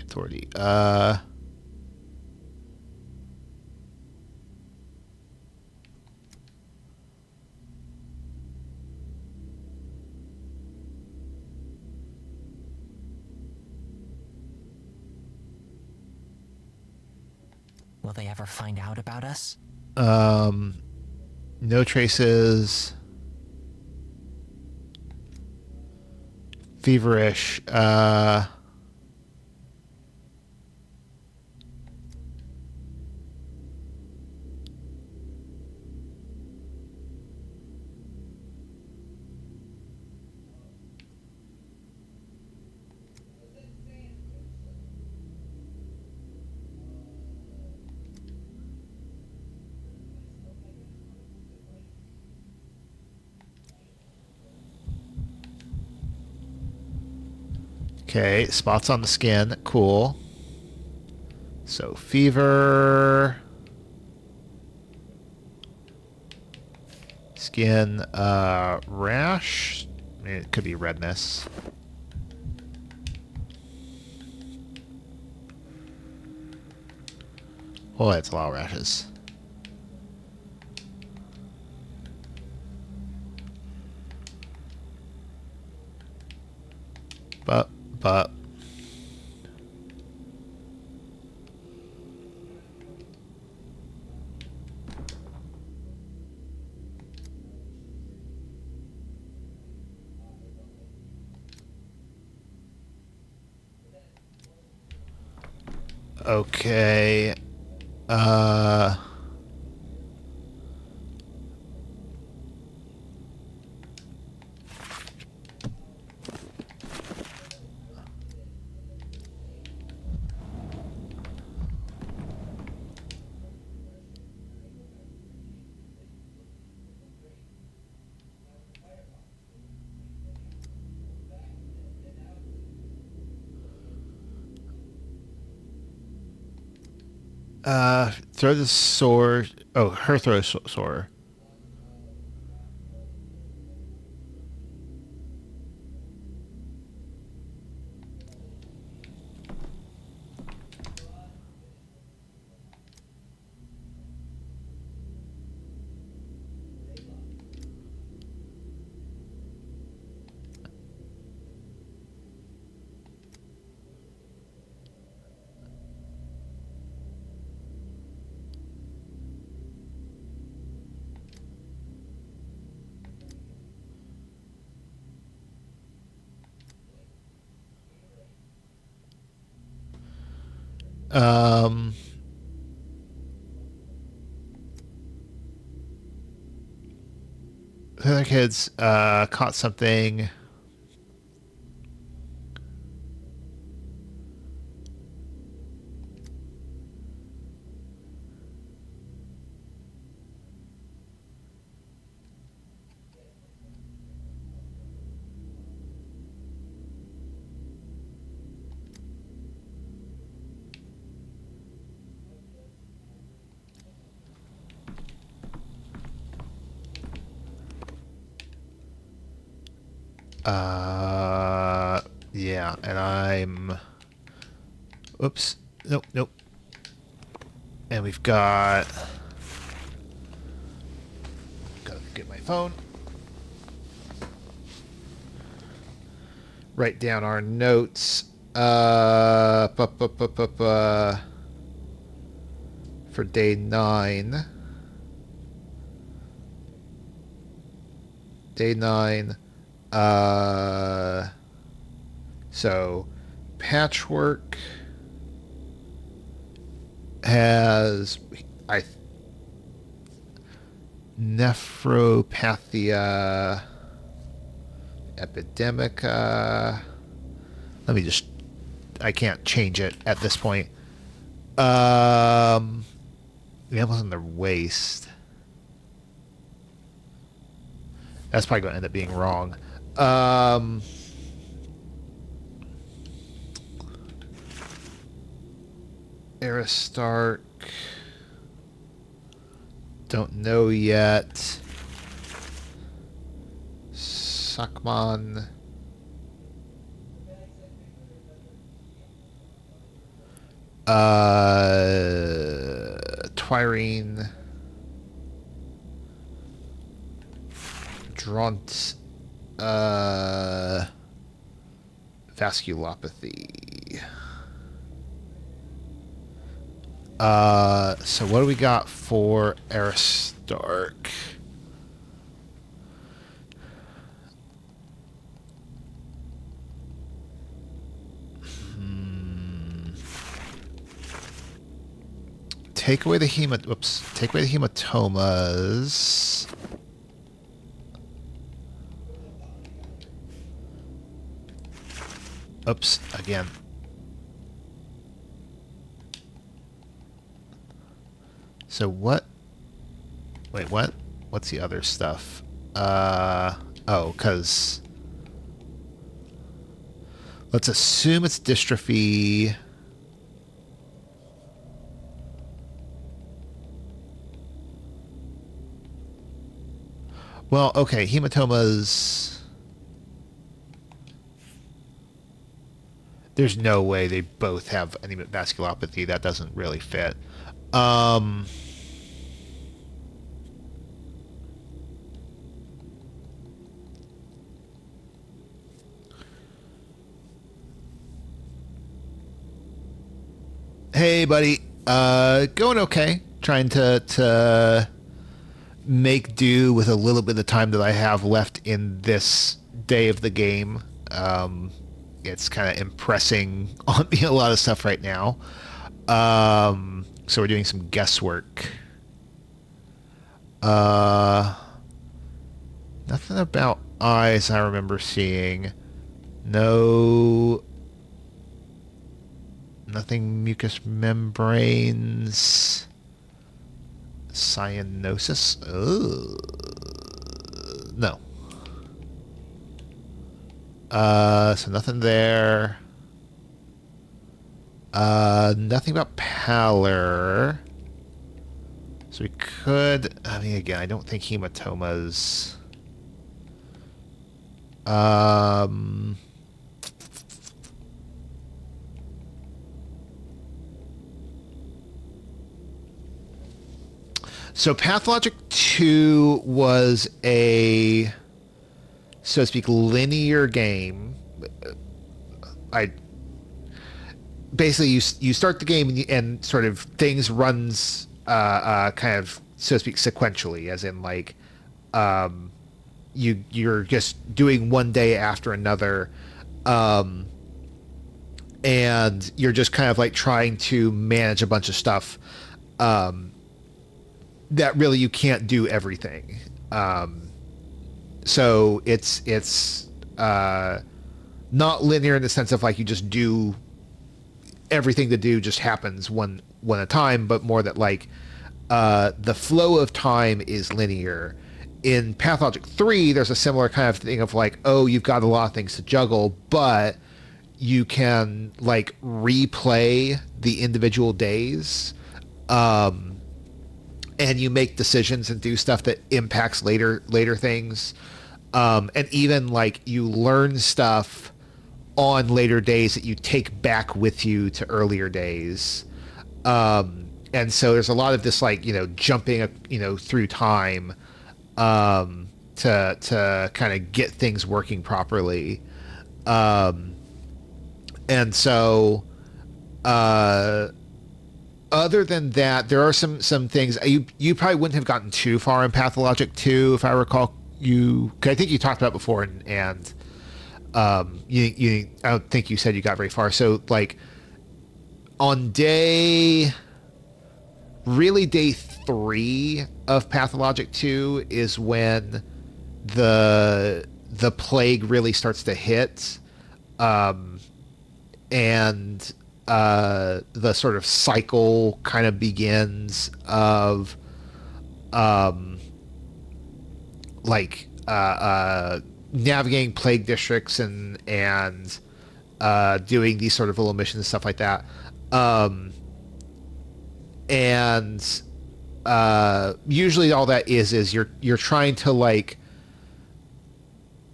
Will they ever find out about us? No traces. Feverish. Okay, spots on the skin. Cool. So, fever. Skin, rash. I mean, it could be redness. Oh, that's a lot of rashes. But. Okay. Throw the sword. Oh, her throw sword. Um, the other kids caught something. Yeah, and I'm. Oops. Nope. And we've got. Gotta get my phone. Write down our notes. For day 9. Day 9. So, Patchwork has nephropathia epidemica. Let me just. I can't change it at this point. The apples in their waist. That's probably going to end up being wrong. Aristarch. Don't know yet. Sakman. Twirine. Drunt. Vasculopathy. So what do we got for Aristarch? take away the take away the hematomas. Oops, again. So what? Wait, what? What's the other stuff? Oh, because... Let's assume it's dystrophy. Well, okay, hematomas... There's no way they both have anemic vasculopathy. That doesn't really fit. Hey, buddy. Going okay. Trying to make do with a little bit of time that I have left in this day of the game. It's kind of impressing on me a lot of stuff right now. So we're doing some guesswork. Nothing about eyes I remember seeing. No... Nothing mucous membranes. Cyanosis? Ugh. No. So nothing there. Nothing about pallor. So we could... I mean, again, I don't think hematomas... So Pathologic 2 was a, so to speak, linear game. Basically you start the game and sort of things runs kind of, so to speak, sequentially, as in like you're just doing one day after another, and you're just kind of like trying to manage a bunch of stuff. That really you can't do everything. So it's not linear in the sense of like you just do everything to do just happens one at a time, but more that like the flow of time is linear. In Pathologic 3, there's a similar kind of thing of like, oh, you've got a lot of things to juggle, but you can like replay the individual days. And you make decisions and do stuff that impacts later things. And even like you learn stuff on later days that you take back with you to earlier days. And so there's a lot of this like, jumping, through time to kind of get things working properly. And so other than that, there are some things you probably wouldn't have gotten too far in Pathologic 2, if I recall. I think you talked about before, and I don't think you said you got very far. So like on day 3 of Pathologic 2 is when the plague really starts to hit, and the sort of cycle kind begins of navigating plague districts and doing these sort of little missions and stuff like that. And usually all that is you're trying to like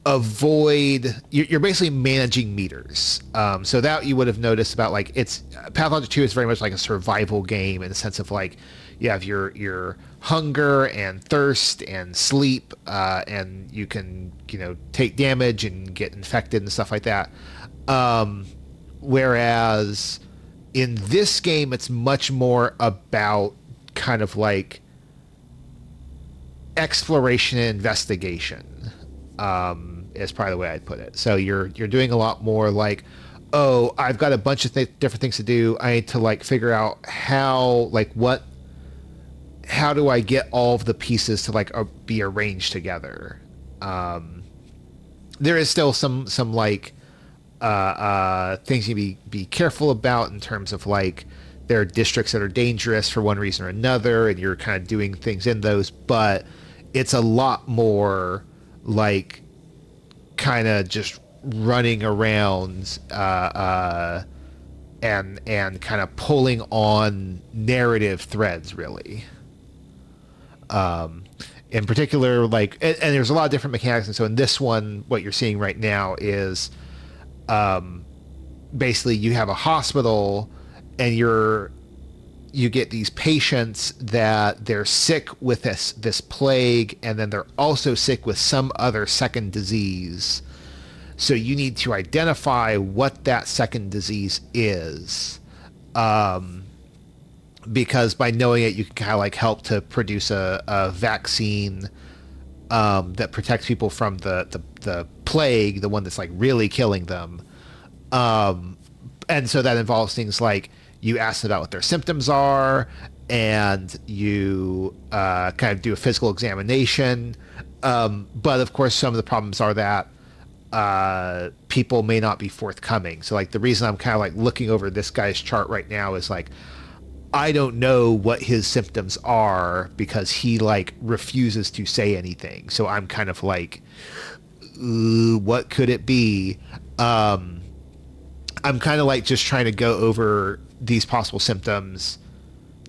avoid, you're basically managing meters. So that you would have noticed about like, it's Pathologic 2 is very much like a survival game in the sense of like you have your hunger and thirst and sleep, and you can take damage and get infected and stuff like that. Whereas in this game it's much more about kind of like exploration and investigation. Is probably the way I'd put it. So you're doing a lot more like, oh, I've got a bunch of different things to do. I need to like figure out how, like what how do I get all of the pieces to like be arranged together? There is still some like things you be careful about in terms of like there are districts that are dangerous for one reason or another, and you're kind of doing things in those, but it's a lot more like kind of just running around and kind of pulling on narrative threads, really. In particular, like, and there's a lot of different mechanics, and so in this one, what you're seeing right now is basically you have a hospital, and you get these patients that they're sick with this plague, and then they're also sick with some other second disease. So you need to identify what that second disease is, because by knowing it, you can kind of like help to produce a vaccine that protects people from the plague, the one that's like really killing them. And so that involves things like you ask about what their symptoms are, and you kind of do a physical examination. But of course, some of the problems are that people may not be forthcoming. So like the reason I'm kind of like looking over this guy's chart right now is like, I don't know what his symptoms are because he like refuses to say anything. So I'm kind of like, what could it be? I'm kind of like just trying to go over these possible symptoms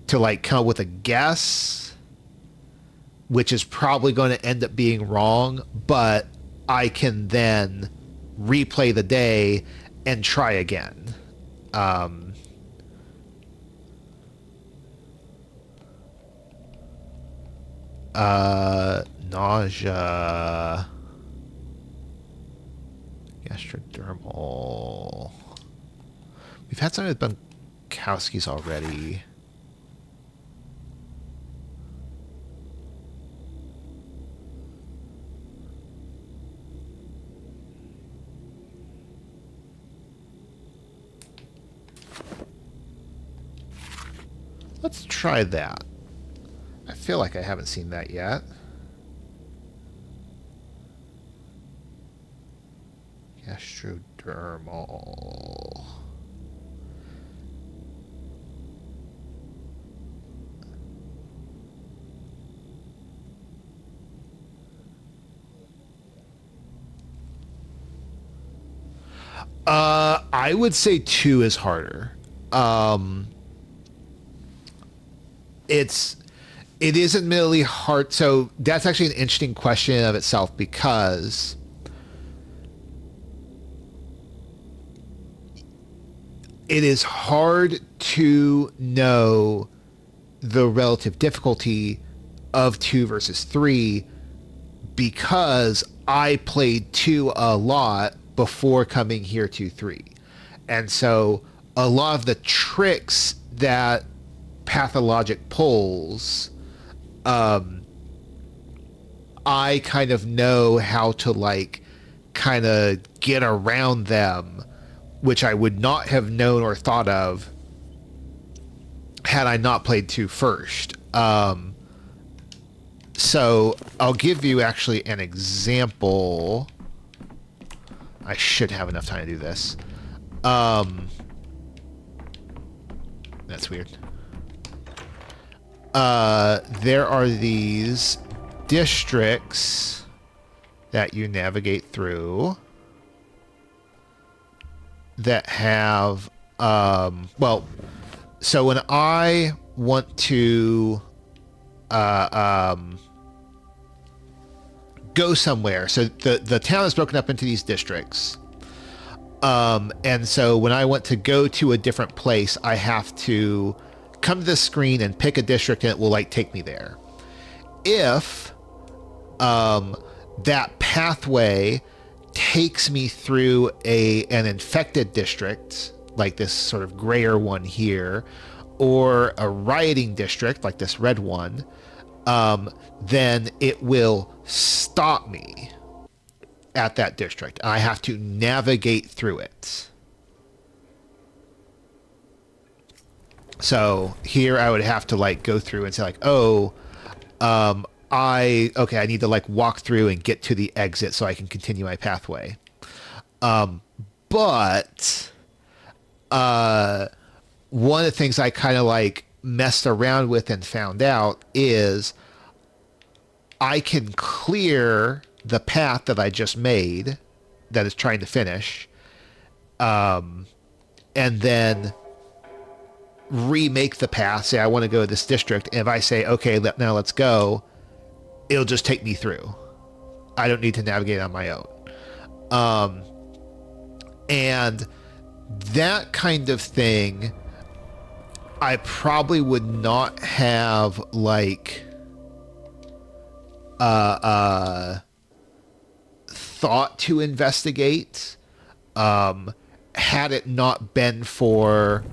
to like come up with a guess, which is probably going to end up being wrong, but I can then replay the day and try again. Nausea, gastrodermal. We've had some of the Bunkowskis already. Let's try that. I feel like I haven't seen that yet. Gastrodermal. I would say 2 is harder. It is admittedly hard. So that's actually an interesting question of itself, because it is hard to know the relative difficulty of 2 versus 3, because I played 2 a lot before coming here to 3. And so a lot of the tricks that Pathologic pulls, I kind of know how to like kind of get around them, which I would not have known or thought of had I not played 2 first. So I'll give you actually an example. I should have enough time to do this. That's weird. There are these districts that you navigate through that have, well, so when I want to go somewhere, so the town is broken up into these districts, and so when I want to go to a different place, I have to come to this screen and pick a district, and it will like take me there. If that pathway takes me through an infected district, like this sort of grayer one here, or a rioting district like this red one, then it will stop me at that district. I have to navigate through it. So here I would have to like go through and say like, oh, I need to like walk through and get to the exit so I can continue my pathway. But one of the things I kind of like messed around with and found out is I can clear the path that I just made that is trying to finish, and then remake the path. Say I want to go to this district, and if I say, okay, now let's go, it'll just take me through. I don't need to navigate on my own. And that kind of thing, I probably would not have like thought to investigate had it not been for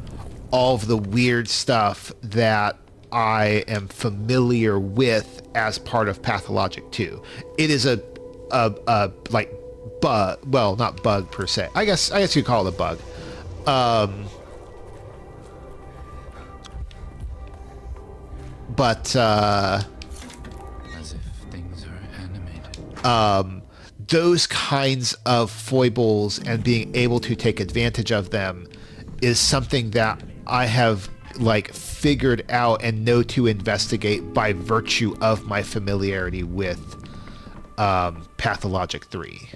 all of the weird stuff that I am familiar with as part of Pathologic 2. It is a like bug, well, not bug per se. I guess you'd call it a bug. But As if things are animated. those kinds of foibles and being able to take advantage of them is something that I have like figured out and know to investigate by virtue of my familiarity with Pathologic 3.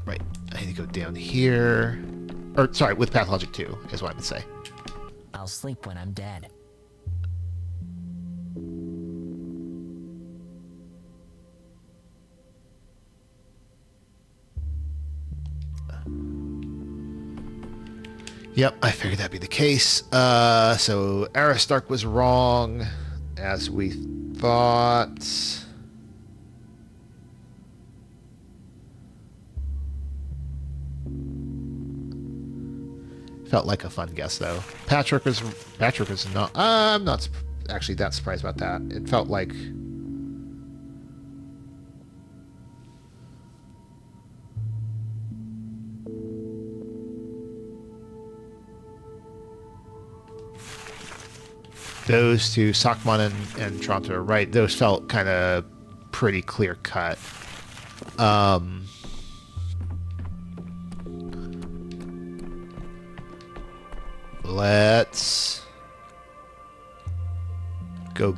Right, I need to go down here. Or, sorry, with Pathologic 2 is what I would say. I'll sleep when I'm dead. Yep, I figured that'd be the case. So Aristarch was wrong, as we thought. Felt like a fun guess, though. Patrick was not. I'm not actually that surprised about that. It felt like. Those two, Sakman and Toronto, are right. Those felt kind of pretty clear cut. Let's go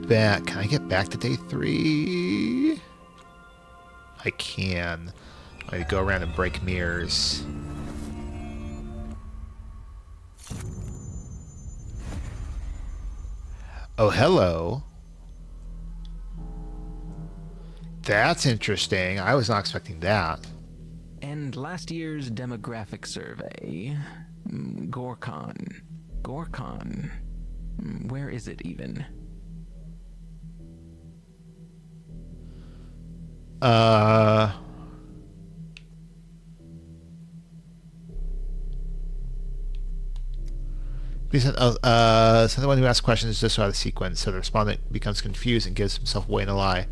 back. Can I get back to day 3? I can. I go around and break mirrors. Oh, hello. That's interesting. I was not expecting that. And last year's demographic survey. Gorkon. Gorkon. Where is it even? So the one who asks questions is just out of sequence, so the respondent becomes confused and gives himself away in a lie.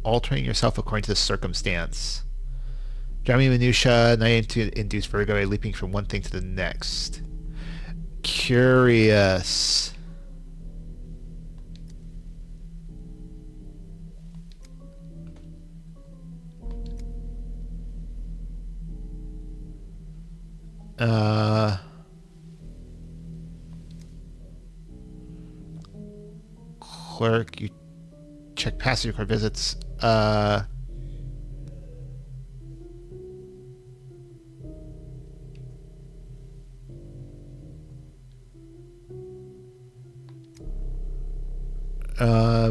Altering yourself according to the circumstance. Drowning minutia, not to induce vertigo, leaping from one thing to the next. Curious. Clerk, you check passenger car visits.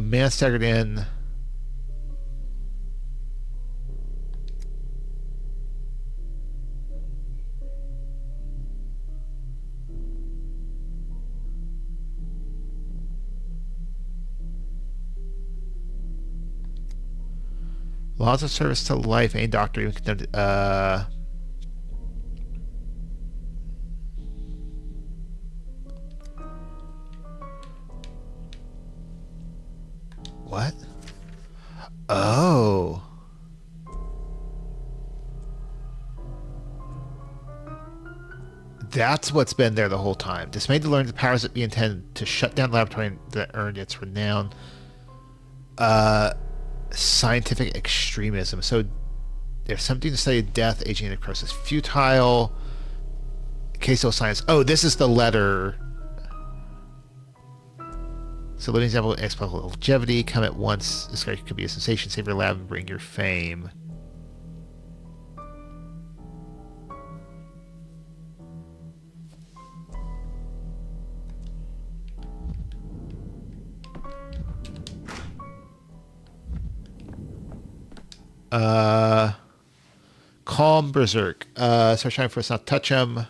Man staggered in. Laws of service to life. Any doctor even condemned. What? Oh. That's what's been there the whole time. Dismayed to learn the powers that be intended to shut down the laboratory that earned its renown. Scientific extremism. So there's something to study death, aging, and necrosis. Futile. Case of science. Oh, this is the letter. So living example of exponential longevity. Come at once. This guy could be a sensation. Save your lab and bring your fame. Calm Berserk. Start trying for us not to touch him.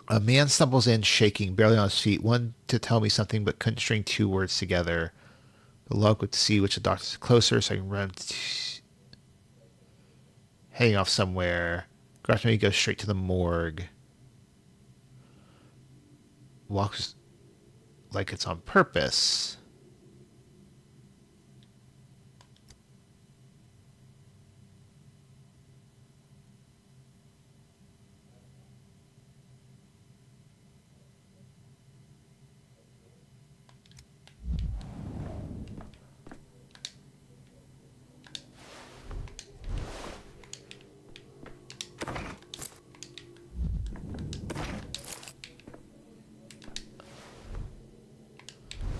A man stumbles in, shaking, barely on his feet. Wanted to tell me something, but couldn't string two words together. The luck would see which of the doctors is closer, so I can run. Heading off somewhere. Grafton me go straight to the morgue. Walks like it's on purpose.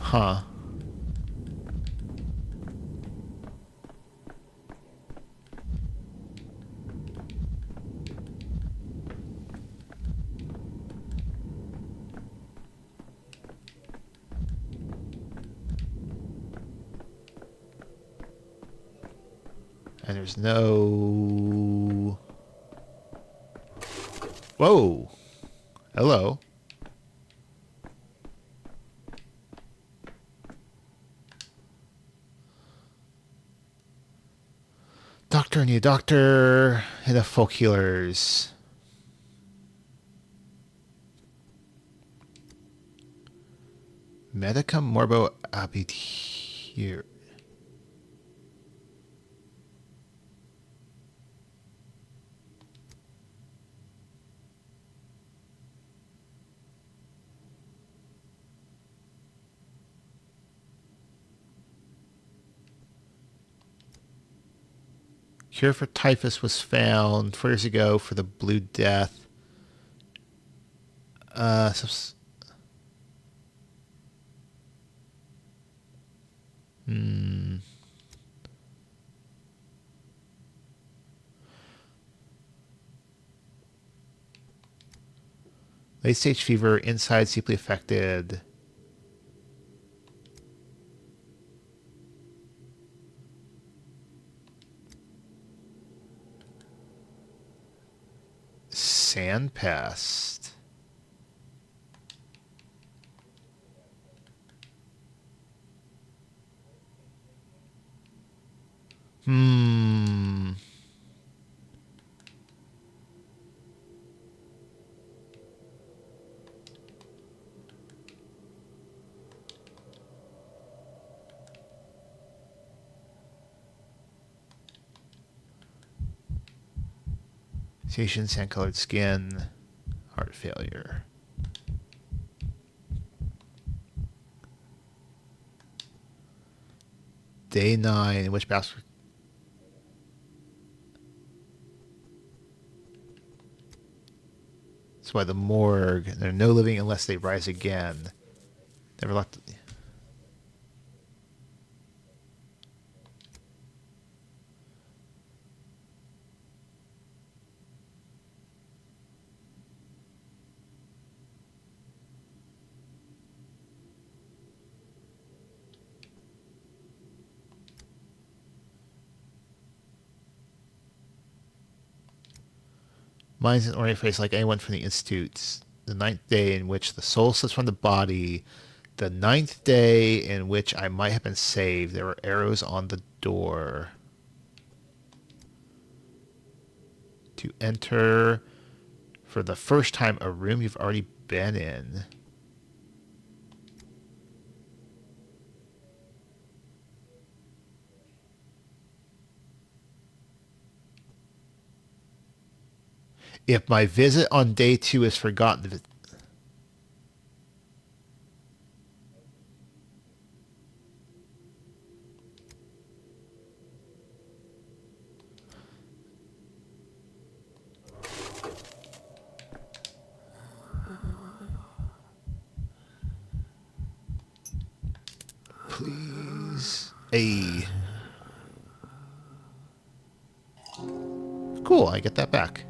Huh. And there's no... Whoa. Hello. Doctor, I need a doctor. And the folk healers. Medicum morbo abitur. Cure for typhus was found 4 years ago for the Blue Death. Late stage fever, inside deeply affected. Sand pest. Mutation, sand-colored skin, heart failure. Day 9, in which bastard... That's why the morgue. There are no living unless they rise again. Never left... Mine's an ordinary face like anyone from the Institutes. The 9th day in which the soul slips from the body. The 9th day in which I might have been saved. There were arrows on the door. To enter for the first time a room you've already been in. If my visit on day 2 is forgotten... Please. A. Cool, I get that back.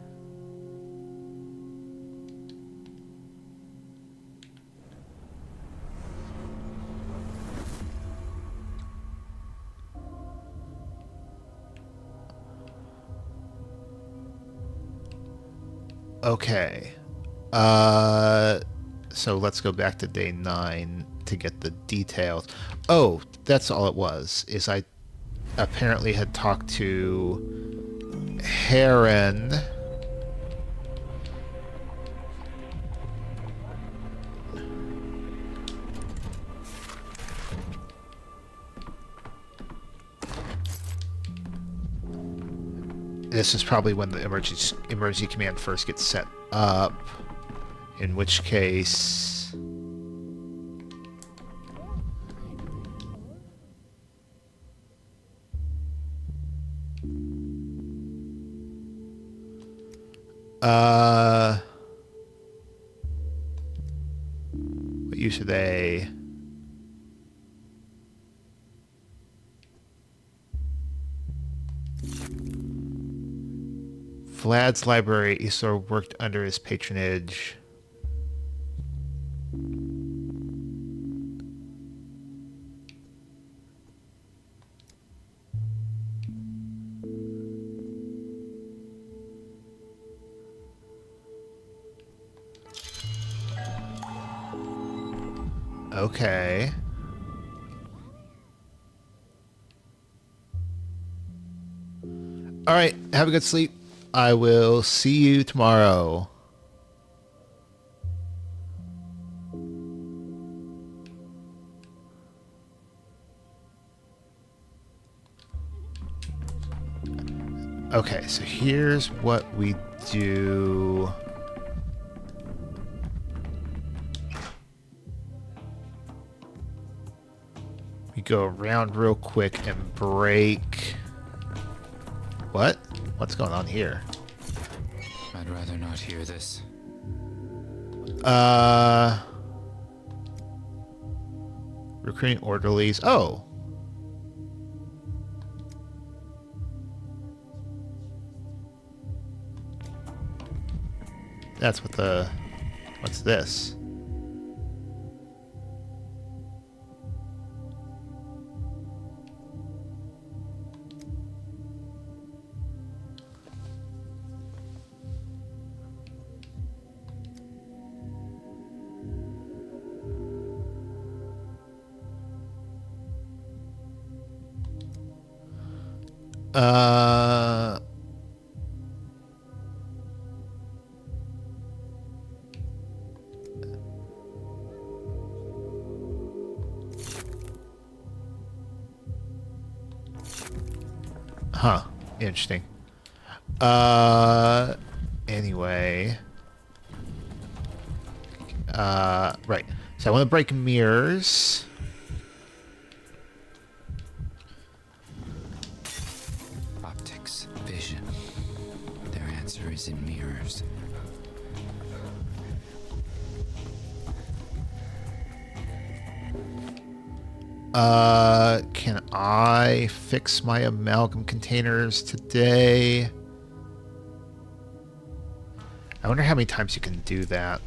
Okay. So let's go back to day 9 to get the details. Oh, that's all it was. Is I apparently had talked to Heron. This is probably when the emergency command first gets set up. In which case... what use are they? Vlad's library, Isor worked under his patronage. Okay. All right, have a good sleep. I will see you tomorrow. Okay, so here's what we do. We go around real quick and break. What? What's going on here? I'd rather not hear this. Recruiting orderlies. Oh. That's what the... What's this? Huh. Interesting. Anyway. Right. So I want to break mirrors. Optics, vision. Their answer is in mirrors. Can I fix my amalgam containers today? I wonder how many times you can do that.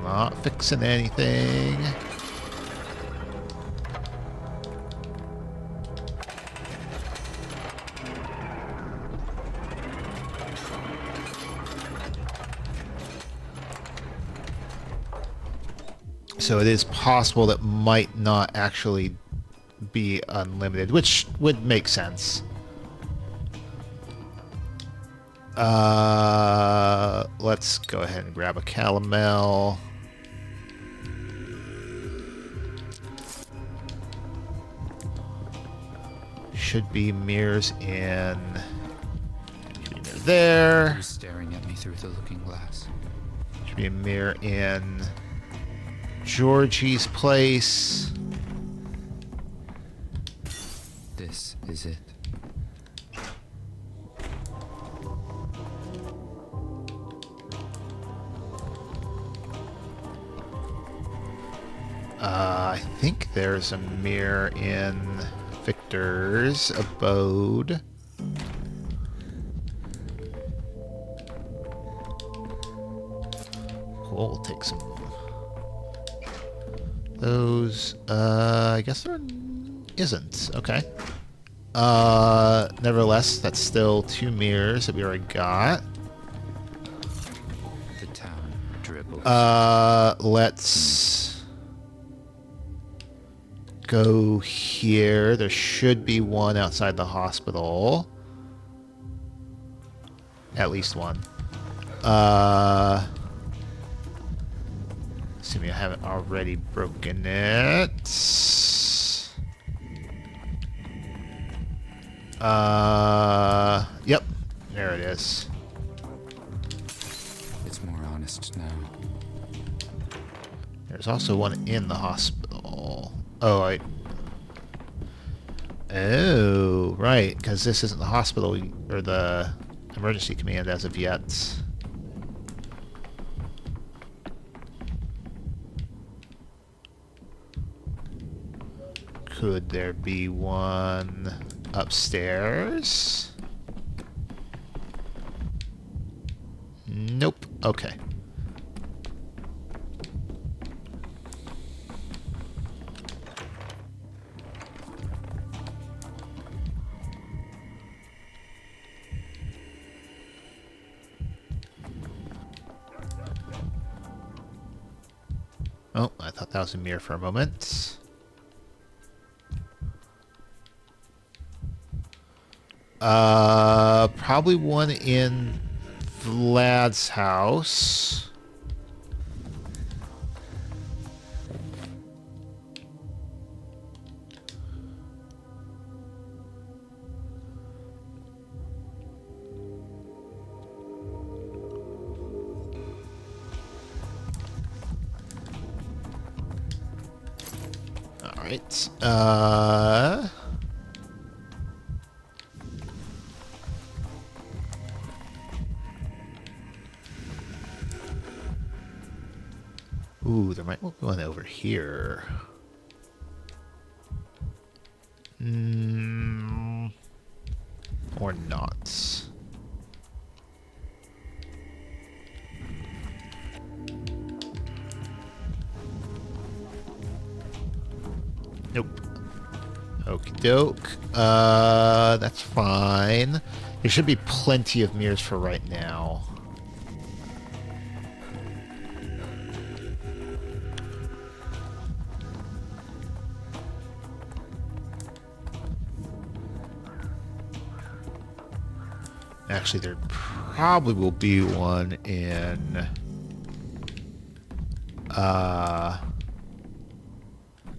Not fixing anything. So it is possible that might not actually be unlimited, which would make sense. Let's go ahead and grab a calomel. Should be mirrors in. Should be a mirror there. Who's staring at me through the looking glass? Should be a mirror in Georgie's place. This is it. I think there's a mirror in Victor's abode. Cool, we'll take some those. I guess there isn't. Okay. Nevertheless, that's still 2 mirrors that we already got. The town dribbles. Let's go here. There should be one outside the hospital. At least one. Assuming I haven't already broken it. Yep. There it is. It's more honest now. There's also one in the hospital. Oh, oh, right, because this isn't the hospital or the emergency command as of yet. Could there be one upstairs? Nope. Okay. Oh, I thought that was a mirror for a moment. Probably one in Vlad's house. All right. Ooh, there might be one over here. Or not. Nope. Okie doke. That's fine. There should be plenty of mirrors for right now. Actually, there probably will be one in...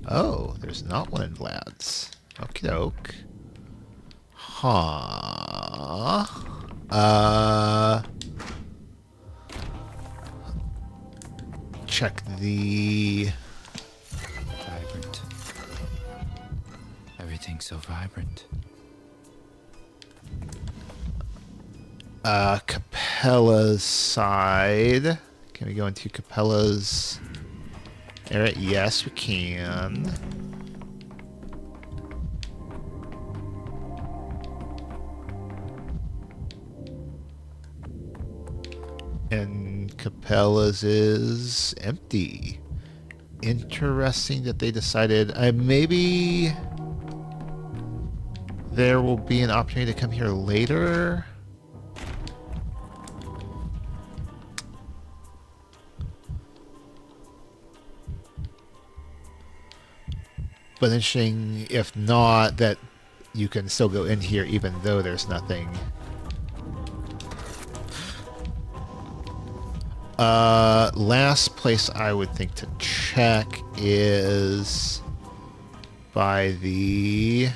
Oh, there's not one in Vlad's. Okie doke. Huh. Check the... Vibrant. Everything's so vibrant. Capella's side. Can we go into Capella's area? Yes, we can. And Capella's is empty. Interesting that they decided maybe there will be an opportunity to come here later. But interesting, if not, that you can still go in here even though there's nothing. Last place I would think to check is by the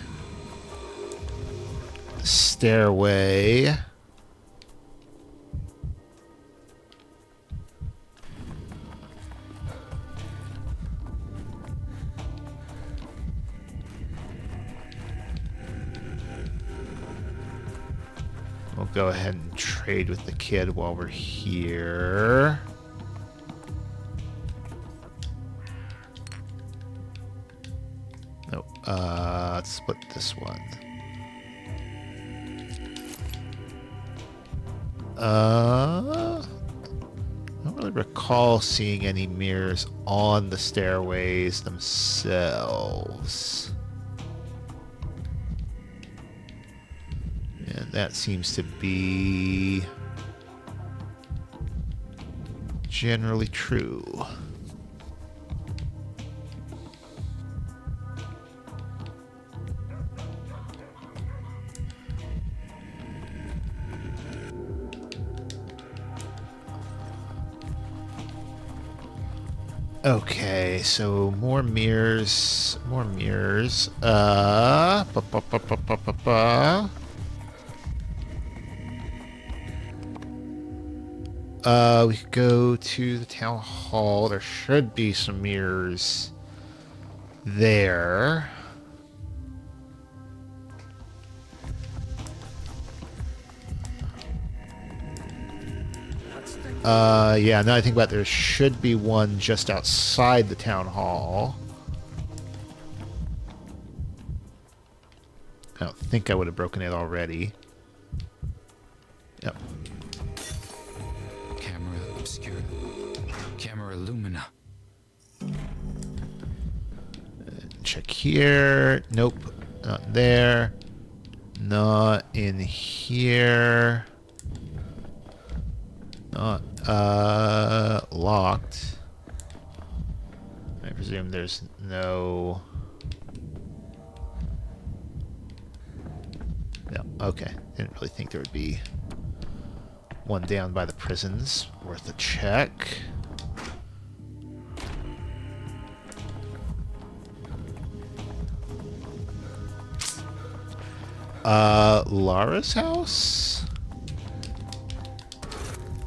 stairway. We'll go ahead and trade with the kid while we're here. Nope. Let's split this one. I don't really recall seeing any mirrors on the stairways themselves. And that seems to be generally true. Okay, so more mirrors, more mirrors. We could go to the town hall. There should be some mirrors there. Yeah, now I think about it, there should be one just outside the town hall. I don't think I would have broken it already. Yep. Camera obscura. Camera lumina. Check here. Nope. Not there. Not in here. Not, locked. I presume there's no... No, okay. Didn't really think there would be one down by the prisons. Worth a check. Lara's house?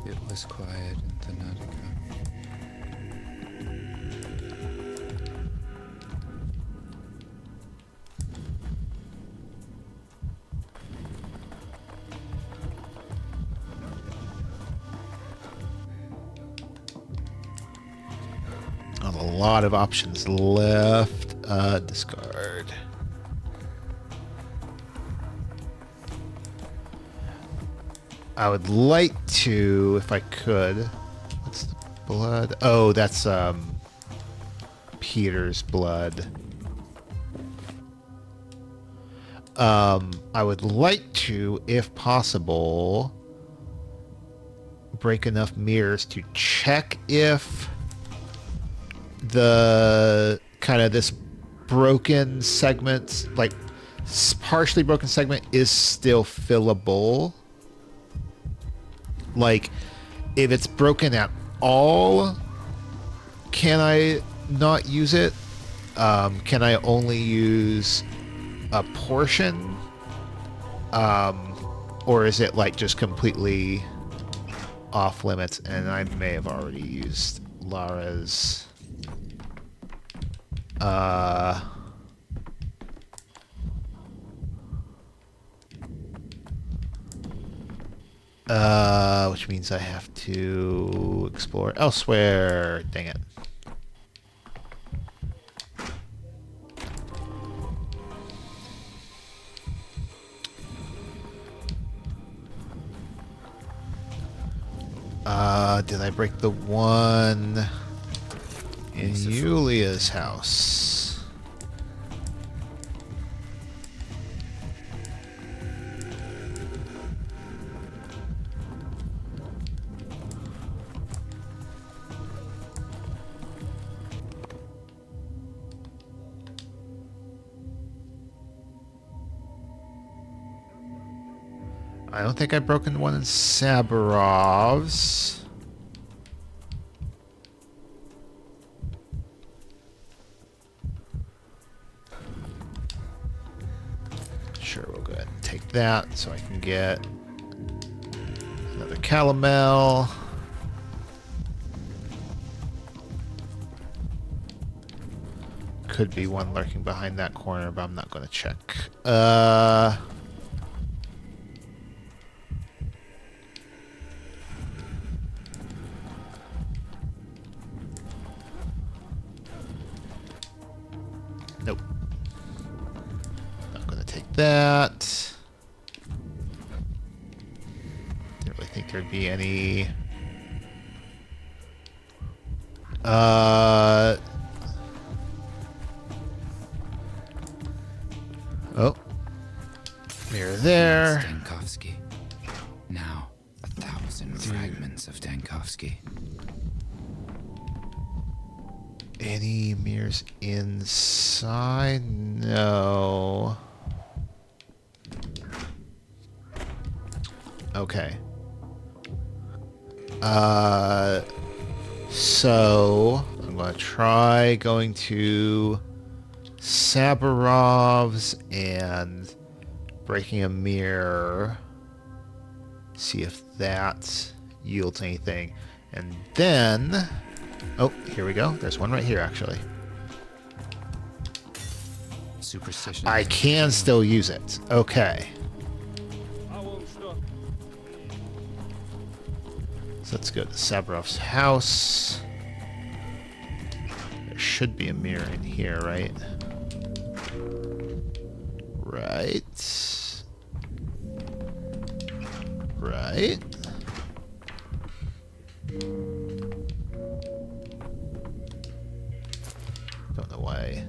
It was quiet in Thanatica. A lot of options left. Discard. I would like to, if I could. What's the blood? Oh, that's Peter's blood. I would like to, if possible, break enough mirrors to check if the kind of this broken segment, like partially broken segment, is still fillable. Like, if it's broken at all, can I not use it? Can I only use a portion? Or is it like just completely off limits? And I may have already used Lara's which means I have to explore elsewhere. Dang it. Did I break the one in Yulia's house? I don't think I've broken one in Sabarov's. Sure, we'll go ahead and take that so I can get another calomel. Could be one lurking behind that corner, but I'm not going to check. Nope. Not going to take that. Didn't really think there'd be any. Oh. Mirror there. Dankovsky. Now, 1,000 fragments of Dankovsky. Any mirrors inside? No. Okay. So I'm going to try going to Sabarov's and breaking a mirror. See if that yields anything. And then... Oh, here we go. There's one right here, actually. Superstition. I can still use it. Okay. So let's go to Sabarov's house. There should be a mirror in here, right? Right. Right. Don't know why.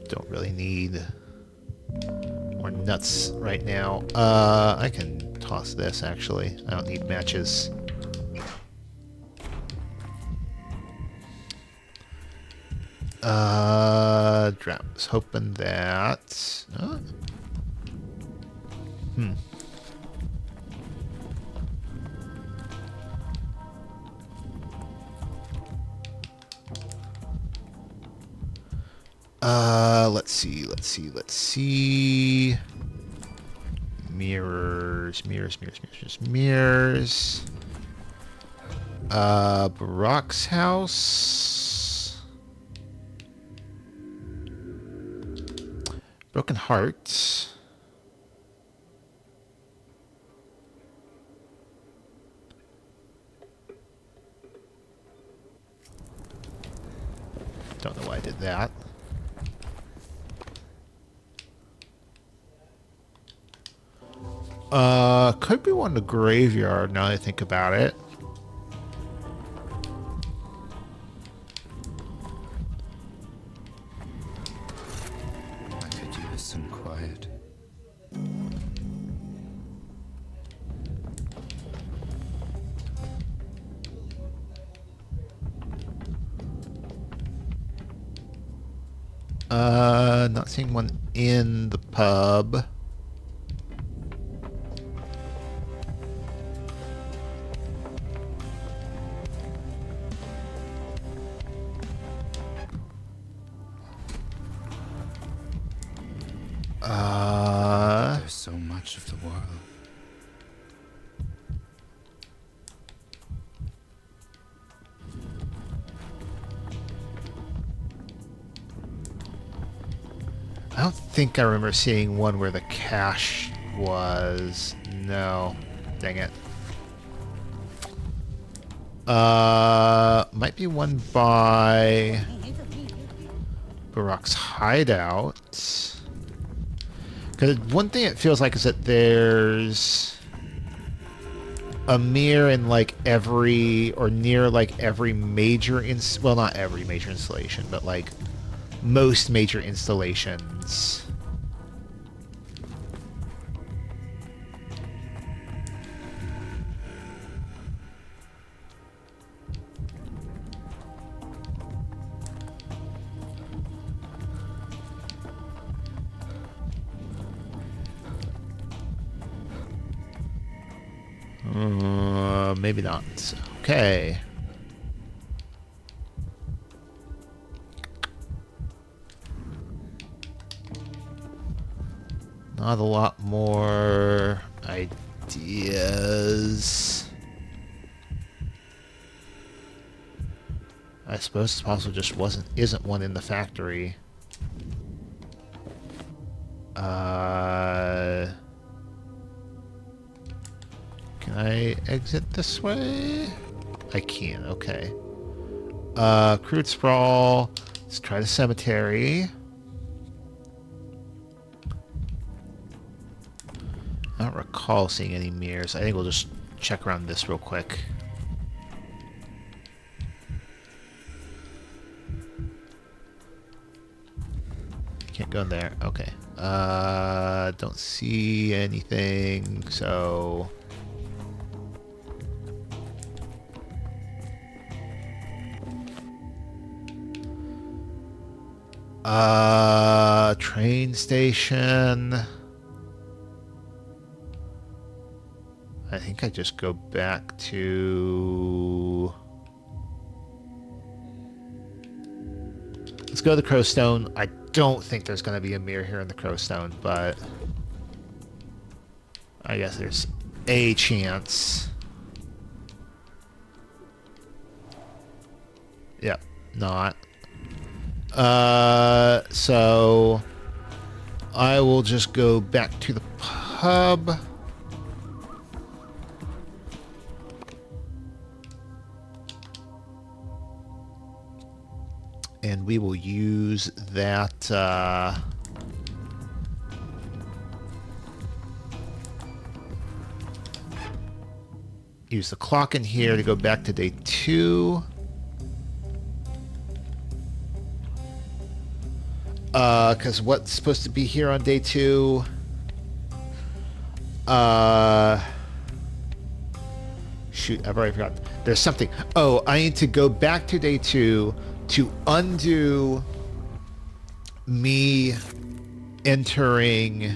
Don't really need more nuts right now. I can toss this, actually. I don't need matches. Drop. Was hoping that... Let's see. Mirrors. Barack's house. Broken Hearts. Don't know why I did that. Could be one in the graveyard now that I think about it. I could use some quiet. Not seeing one in the pub. There's so much of the world. I don't think I remember seeing one where the cache was. No. Dang it. Might be one by Barack's hideout. Because one thing it feels like is that there's a mirror in like every, or near like every major, well, not every major installation, but like most major installations. maybe not. Okay. Not a lot more ideas. I suppose it's possible just isn't one in the factory. Can I exit this way? I can, okay. Crude sprawl. Let's try the cemetery. I don't recall seeing any mirrors. I think we'll just check around this real quick. Can't go in there. Okay. Don't see anything, so... train station. I think I just go back to... Let's go to the Crowstone. I don't think there's going to be a mirror here in the Crowstone, but I guess there's a chance. Yep, not. So I will just go back to the pub. And we will use that, use the clock in here to go back to day 2. Because what's supposed to be here on day 2? Shoot, I've already forgotten. There's something. Oh, I need to go back to day 2 to undo me entering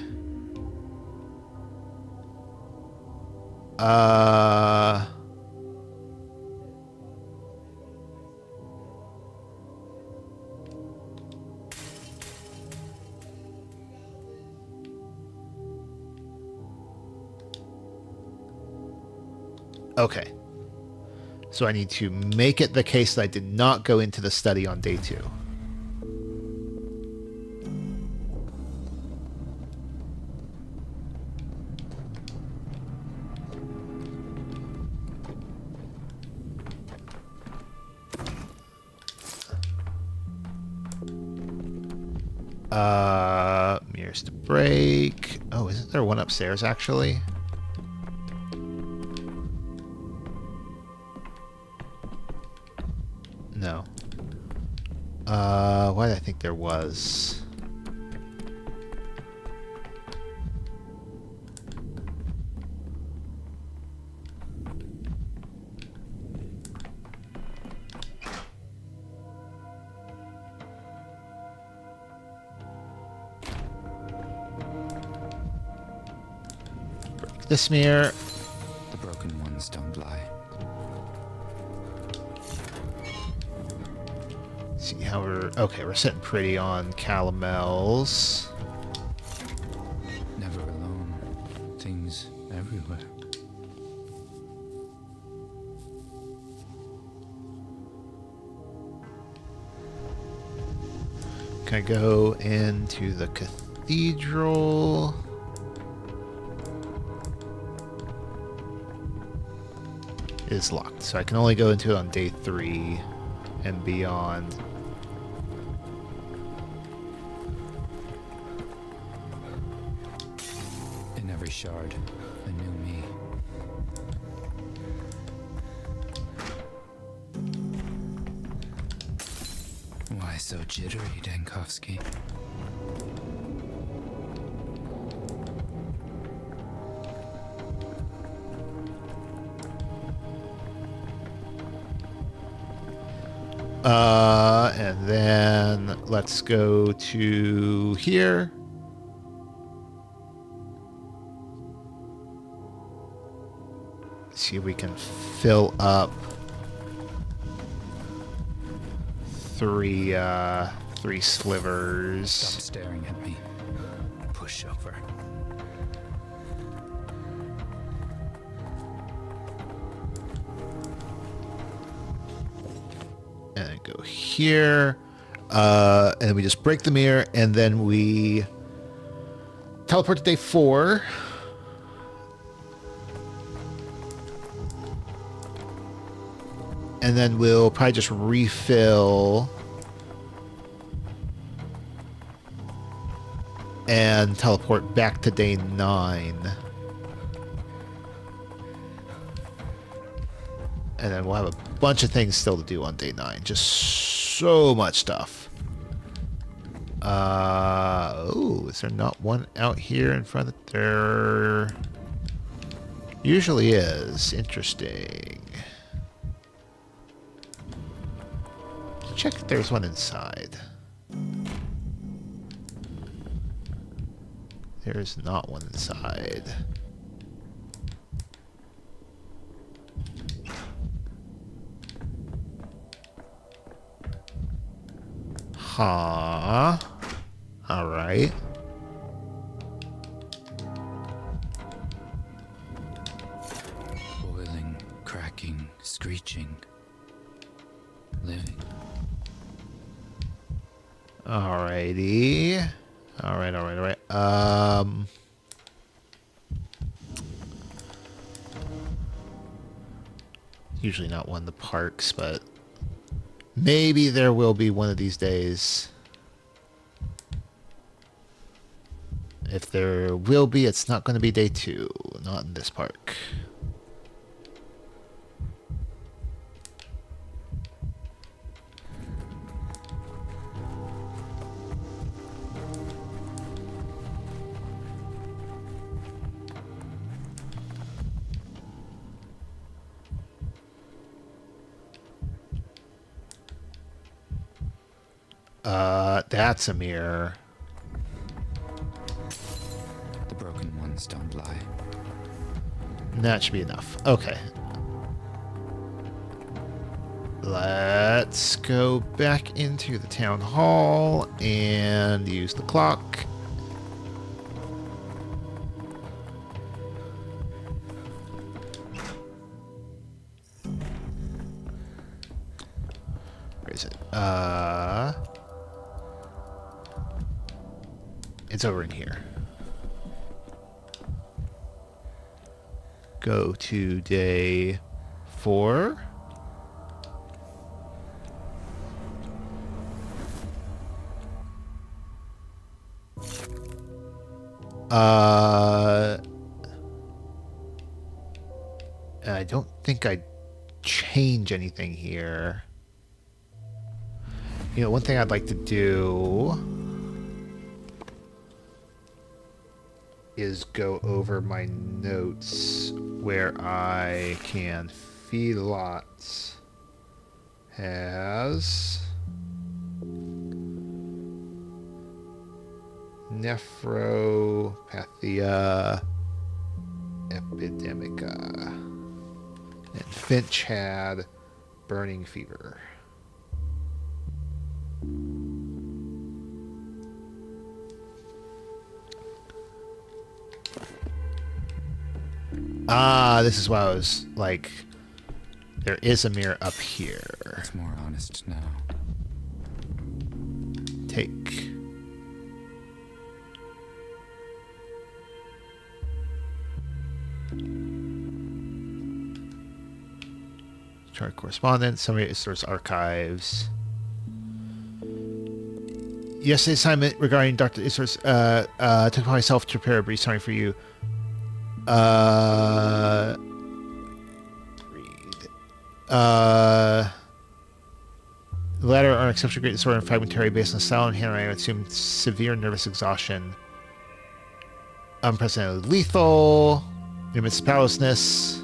okay. So I need to make it the case that I did not go into the study on day 2. Mirrors to break. Oh, isn't there one upstairs actually? No. Why did I think there was? Break this mirror. The broken ones don't lie. See how we're... Okay, we're sitting pretty on Calomel's. Never alone. Things everywhere. Can I go into the cathedral? It is locked, so I can only go into it on day 3 and beyond. In every shard, a new me. Why so jittery, Denkovsky? And then let's go to here. see if we can fill up three slivers. Stop staring at me. Push over. And then go here. And then we just break the mirror, and then we teleport to day 4. And then we'll probably just refill and teleport back to day 9. And then we'll have a bunch of things still to do on day 9. Just so much stuff. Oh, is there not one out here in front of there? Usually is. Interesting. Check if there's one inside. There's not one inside. Huh. Alright. Boiling, cracking, screeching. Living. Alrighty. Alright. Usually not one of the parks, but maybe there will be one of these days. If there will be, it's not going to be day 2. Not in this park. That's a mirror. The broken ones don't lie. That should be enough. Okay. Let's go back into the town hall and use the clock. Where is it? It's over in here. Go to day 4. I don't think I change anything here. You know, one thing I'd like to do is go over my notes where I can feedlots has Nephropathia epidemica, and Finch had burning fever. This is why I was like, there is a mirror up here. It's more honest now. Take. Chart correspondence, summary source archives. Yesterday's assignment regarding Dr. Isser's took upon myself to prepare a brief summary for you. Read. The latter are exceptionally great disorder and fragmentary based on style and handwriting. I would assume severe nervous exhaustion. Unprecedented lethal. Immense powerlessness.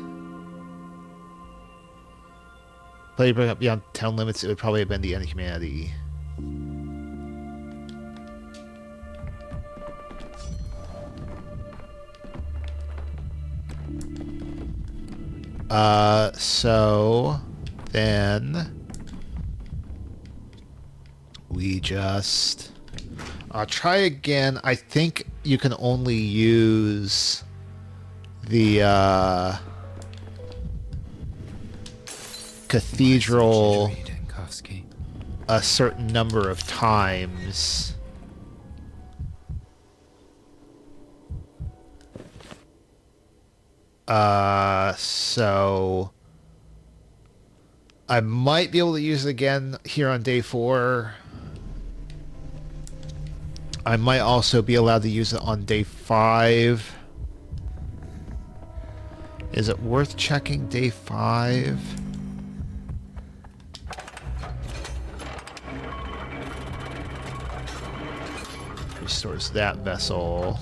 Play bring up beyond town limits, it would probably have been the end of humanity. So then we just... I'll try again. I think you can only use the cathedral a certain number of times. So I might be able to use it again here on day 4. I might also be allowed to use it on day 5. Is it worth checking day 5? Restores that vessel.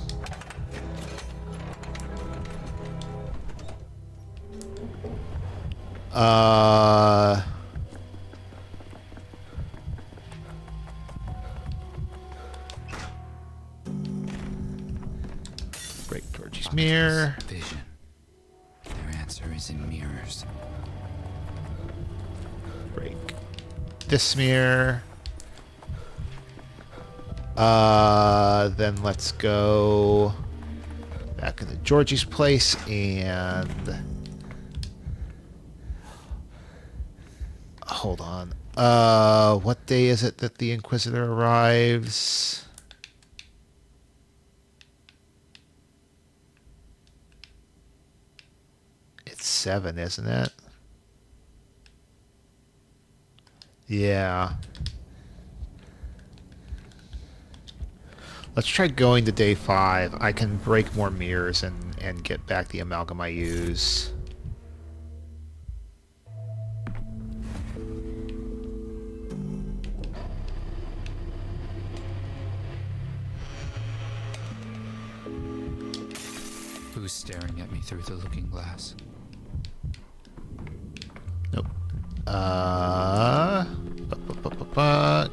Break Georgie's mirror. Vision. Their answer is in mirrors. Break this mirror. Then let's go back into Georgie's place and hold on. What day is it that the Inquisitor arrives? It's 7, isn't it? Yeah. Let's try going to day 5. I can break more mirrors and get back the amalgam I use. Who's staring at me through the looking glass? Nope.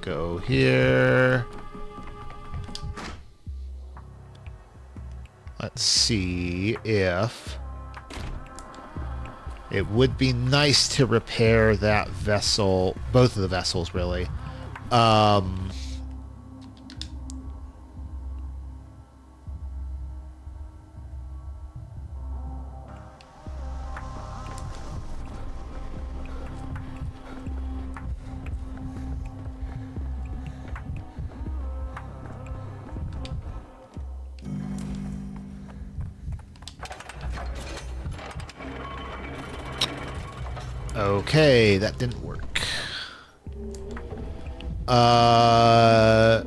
Go here. Let's see if it would be nice to repair that vessel, both of the vessels really. Okay, that didn't work. I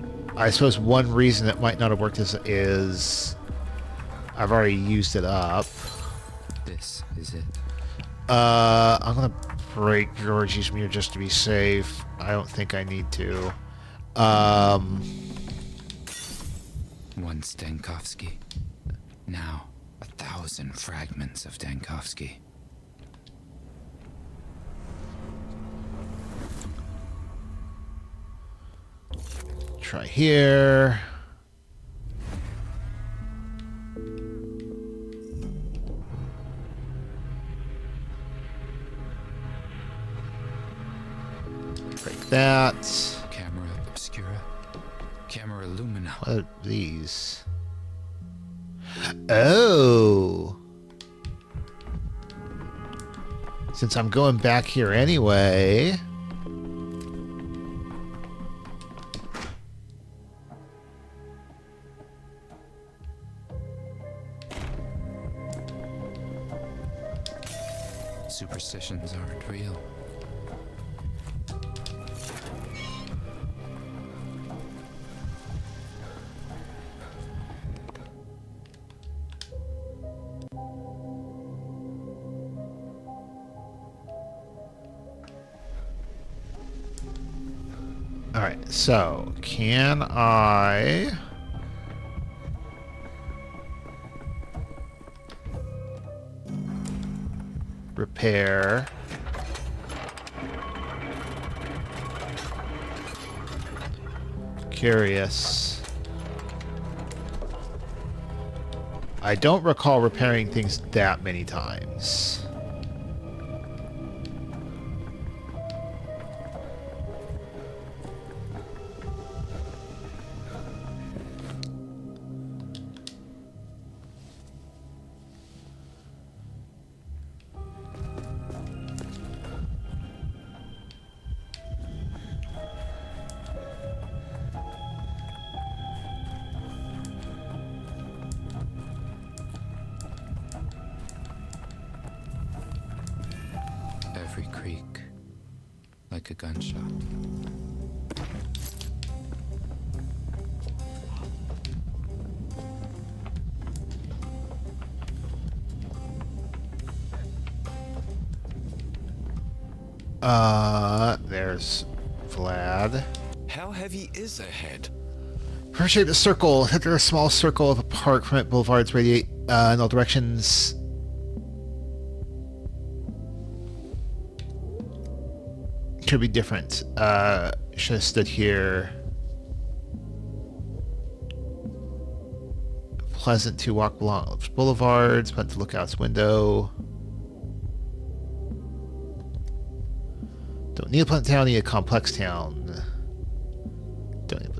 suppose one reason it might not have worked is I've already used it up. This is it. I'm gonna break Georgie's mirror just to be safe. I don't think I need to. Once Dankovsky. Now 1,000 fragments of Dankovsky. Try here. Break that. Camera obscura. Camera lumina. What are these? Oh. Since I'm going back here anyway. Superstitions aren't real. Alright, so can I repair curious. I don't recall repairing things that many times. creak like a gunshot. There's Vlad. How heavy is ahead? Appreciate the circle. Enter a small circle of a park from it. Boulevards radiate in all directions. Could be different. Should have stood here. Pleasant to walk along boulevards, but to look out its window. Don't need a pleasant town, need a complex town. Don't need,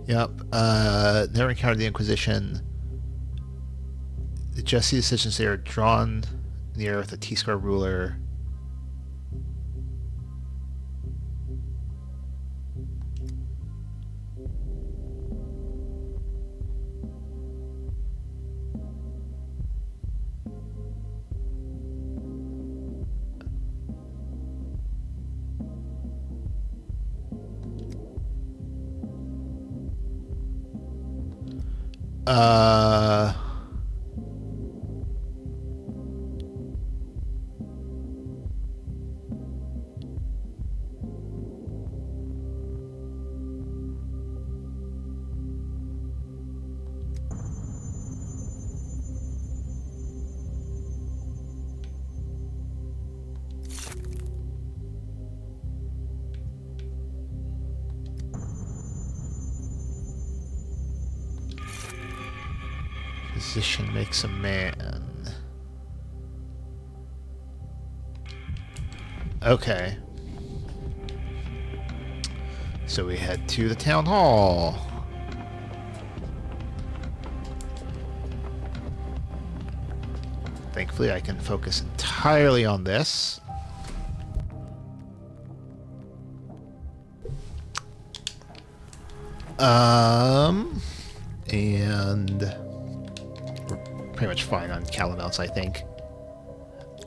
Yep. Never encountered the Inquisition. The just see decisions they are drawn near with a T-square ruler. Uh... Position makes a man. Okay. So we head to the town hall. Thankfully, I can focus entirely on this. And we're pretty much fine on Calamel's, I think.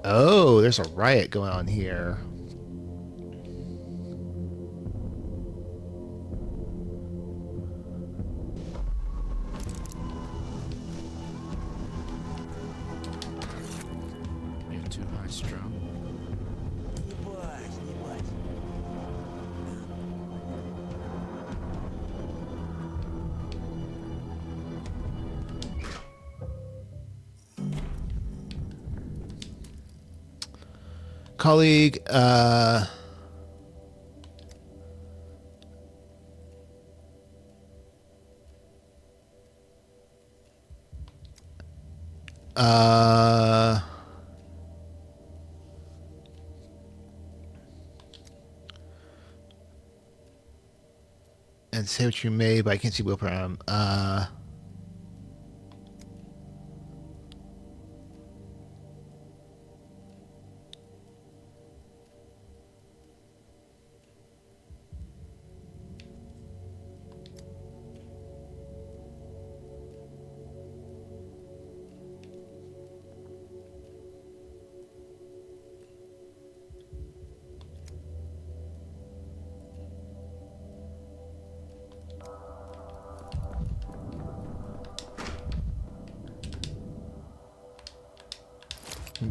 Oh, there's a riot going on here. You're too high strung. Colleague, and say what you may, but I can't see Will Program.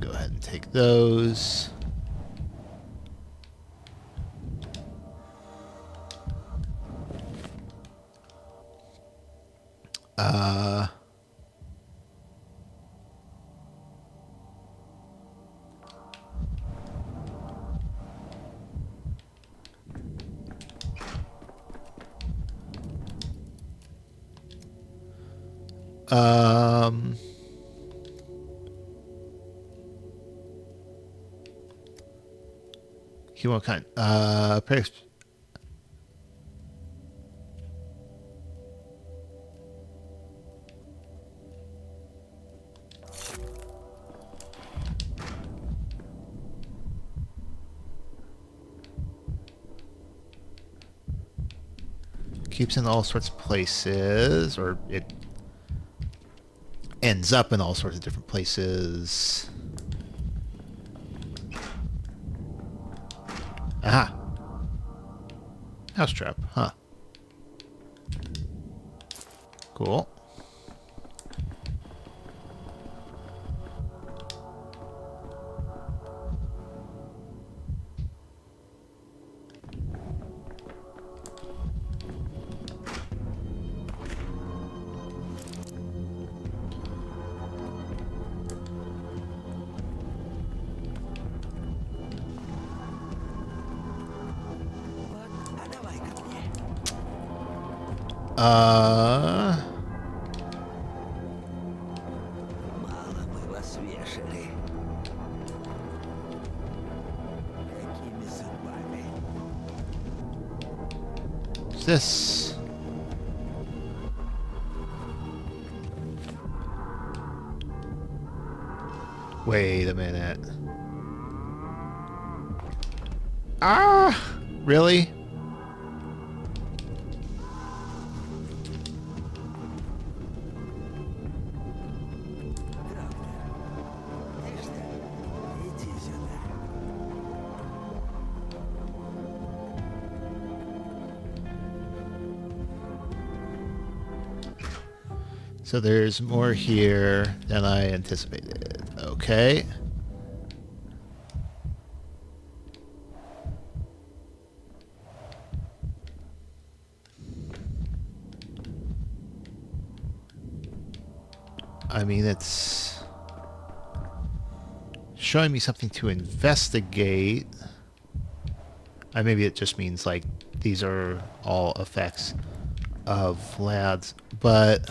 Go ahead and take those. He won't kind. Keeps in all sorts of places, or it ends up in all sorts of different places. Aha. House trap, huh. Cool. What's this? Wait a minute. Ah! Really? So there's more here than I anticipated. Okay. I mean, it's showing me something to investigate. Maybe it just means, like, these are all effects of lads, but...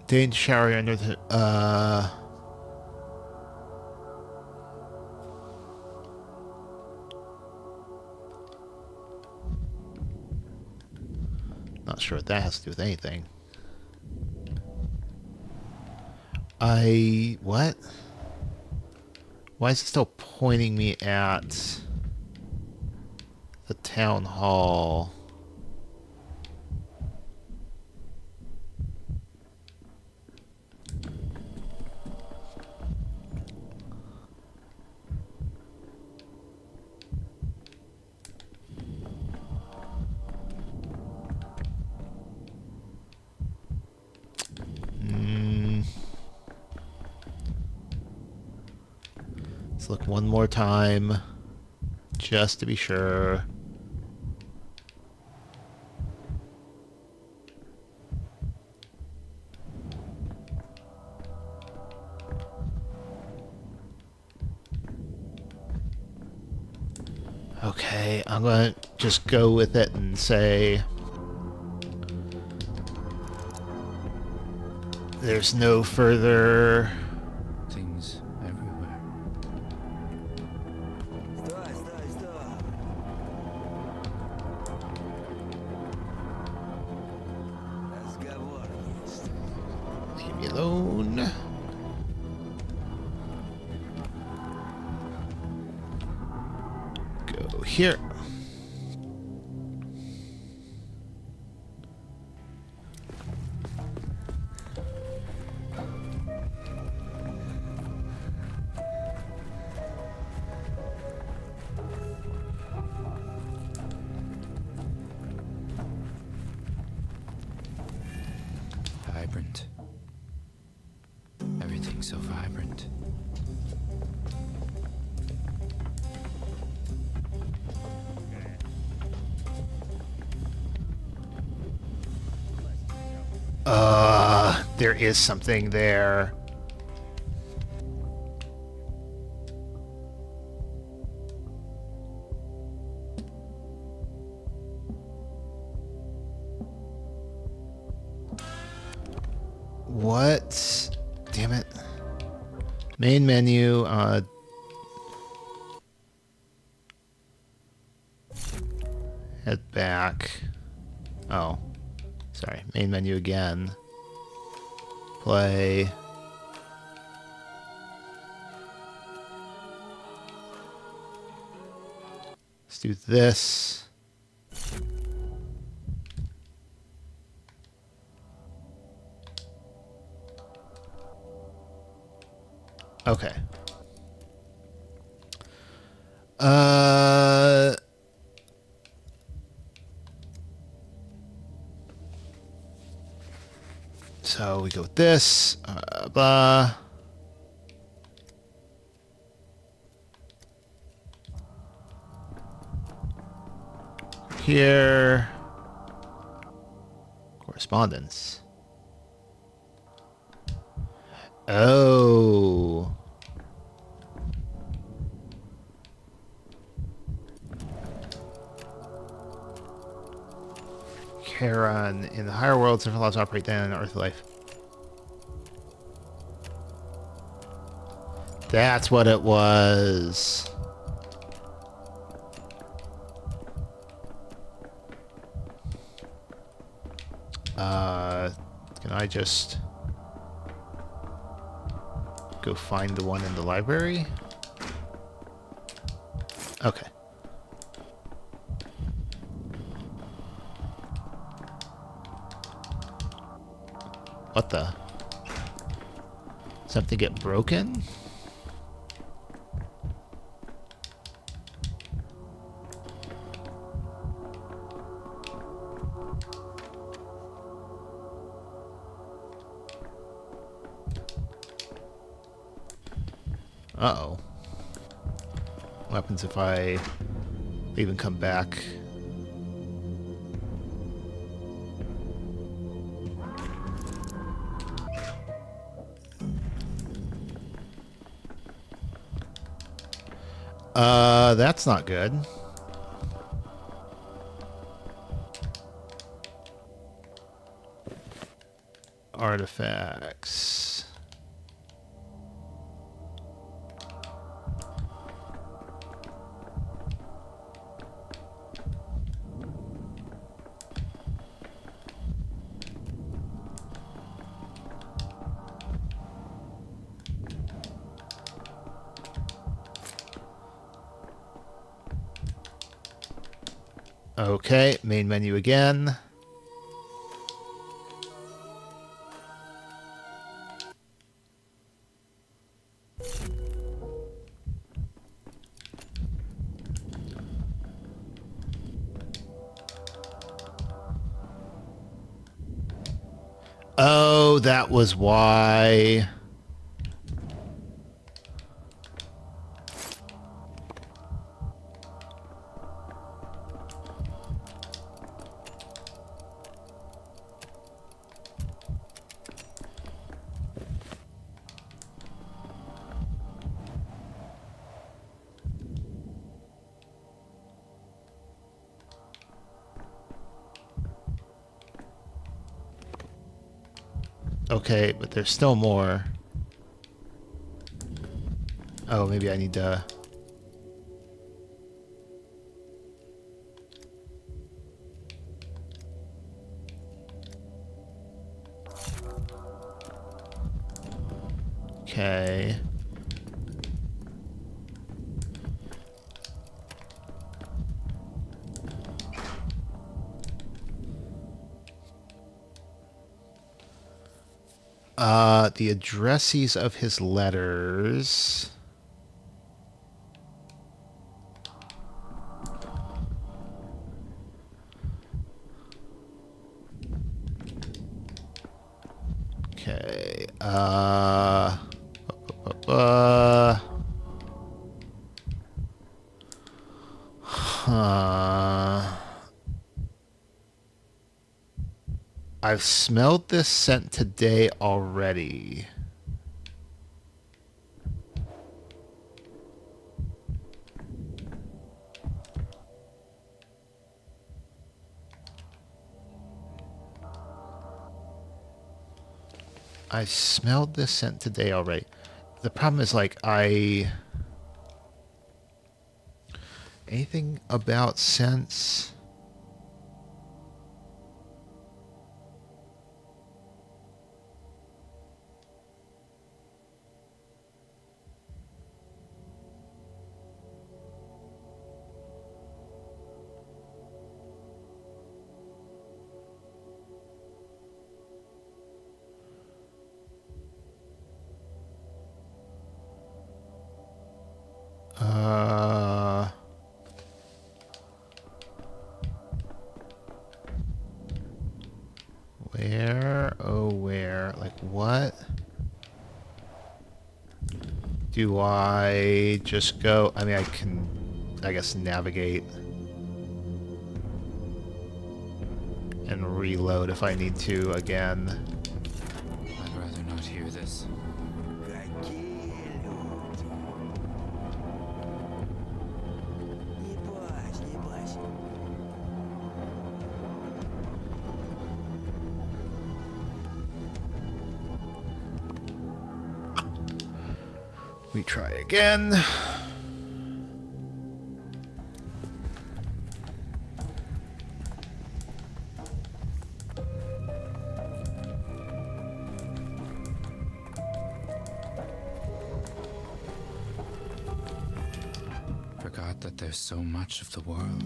Danger shower under the... Not sure what that has to do with anything. What? Why is it still pointing me at the town hall? Let's look one more time, just to be sure. Okay, I'm gonna just go with it and say there's no further... Things everywhere. Leave me alone. Go here. Vibrant. Everything's so vibrant. There is something there. What? Damn it. Main menu. Head back. Oh. Sorry. Main menu again. Play. Let's do this. Okay. So we go with this. Blah. Here. Correspondence. Oh. Charon. In the higher worlds, different laws operate than in Earth life. That's what it was. Can I just go find the one in the library? Okay. What the? Something get broken? Uh-oh. What happens if I leave and come back? That's not good. Artifacts. Okay, main menu again. Oh, that was why. Okay, but there's still more. Oh, maybe I need to... Okay. The addresses of his letters. Okay. I've smelled this scent today already. I smelled this scent today already. The problem is, like, anything about scents? Where? Oh, where? Like, what? Do I just go? I mean, I can, I guess, navigate and reload if I need to again. I'd rather not hear this. We try again. Forgot that there's so much of the world.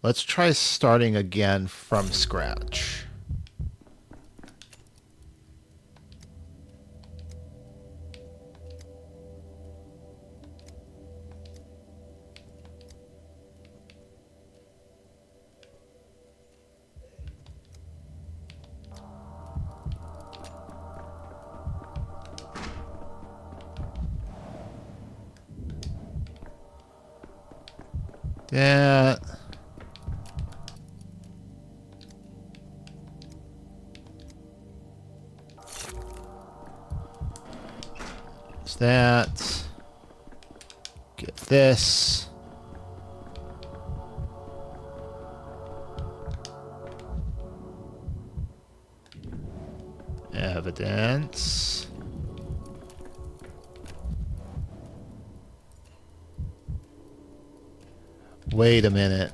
Let's try starting again from scratch. That. Is that. Get this. Evidence. Wait a minute.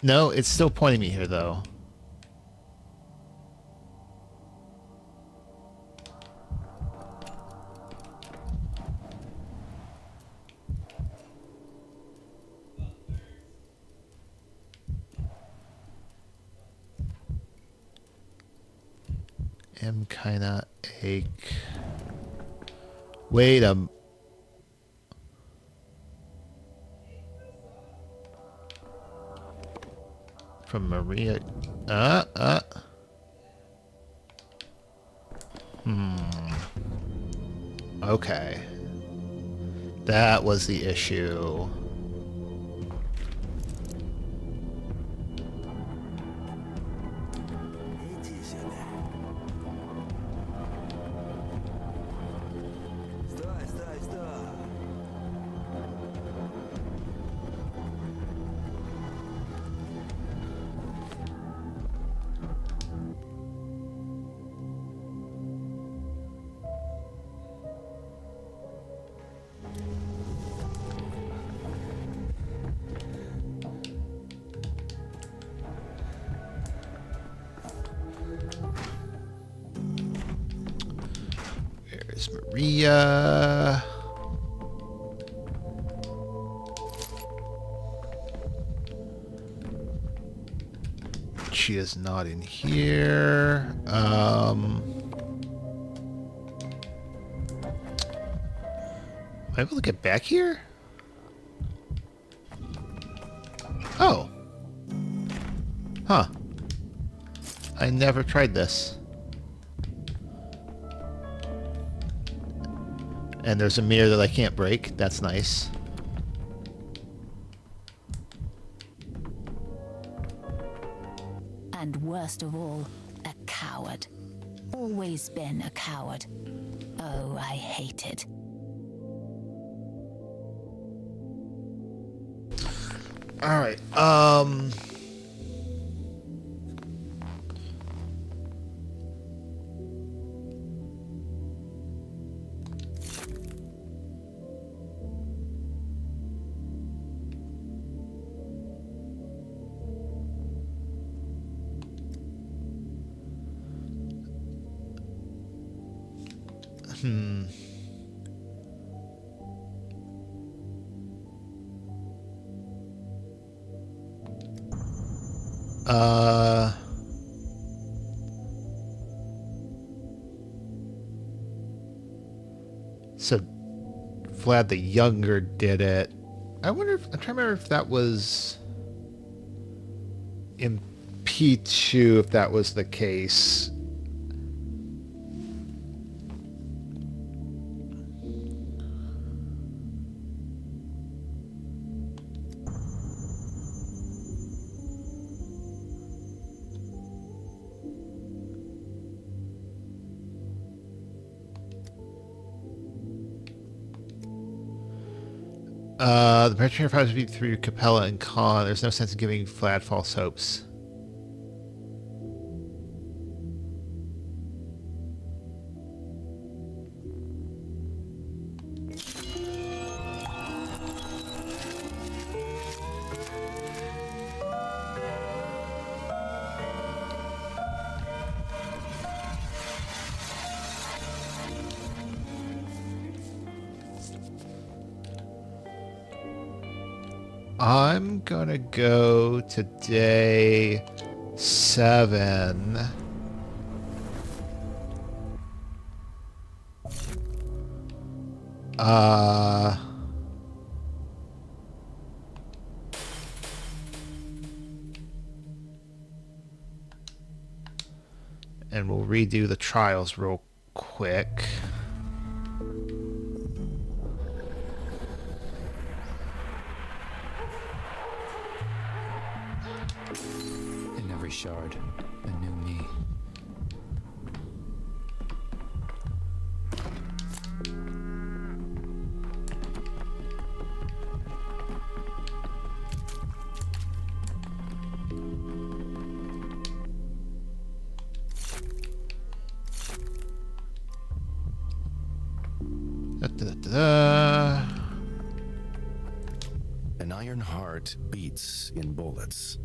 No, it's still pointing me here, though. Am kinda ache. Wait a. From Maria. Okay. That was the issue. Where's Maria? She is not in here. I able to get back here? Oh. Huh. I never tried this. And there's a mirror that I can't break. That's nice. And worst of all, a coward. Always been a coward. Oh, I hate it. All right. So Vlad the Younger did it. I wonder if I'm trying to remember if that was in P2, if that was the case. The Predator files be through Capella and Khan. There's no sense in giving Vlad false hopes. I'm gonna go to day 7. And we'll redo the trials real quick. In every shard, a new me. An iron heart beats in bullets.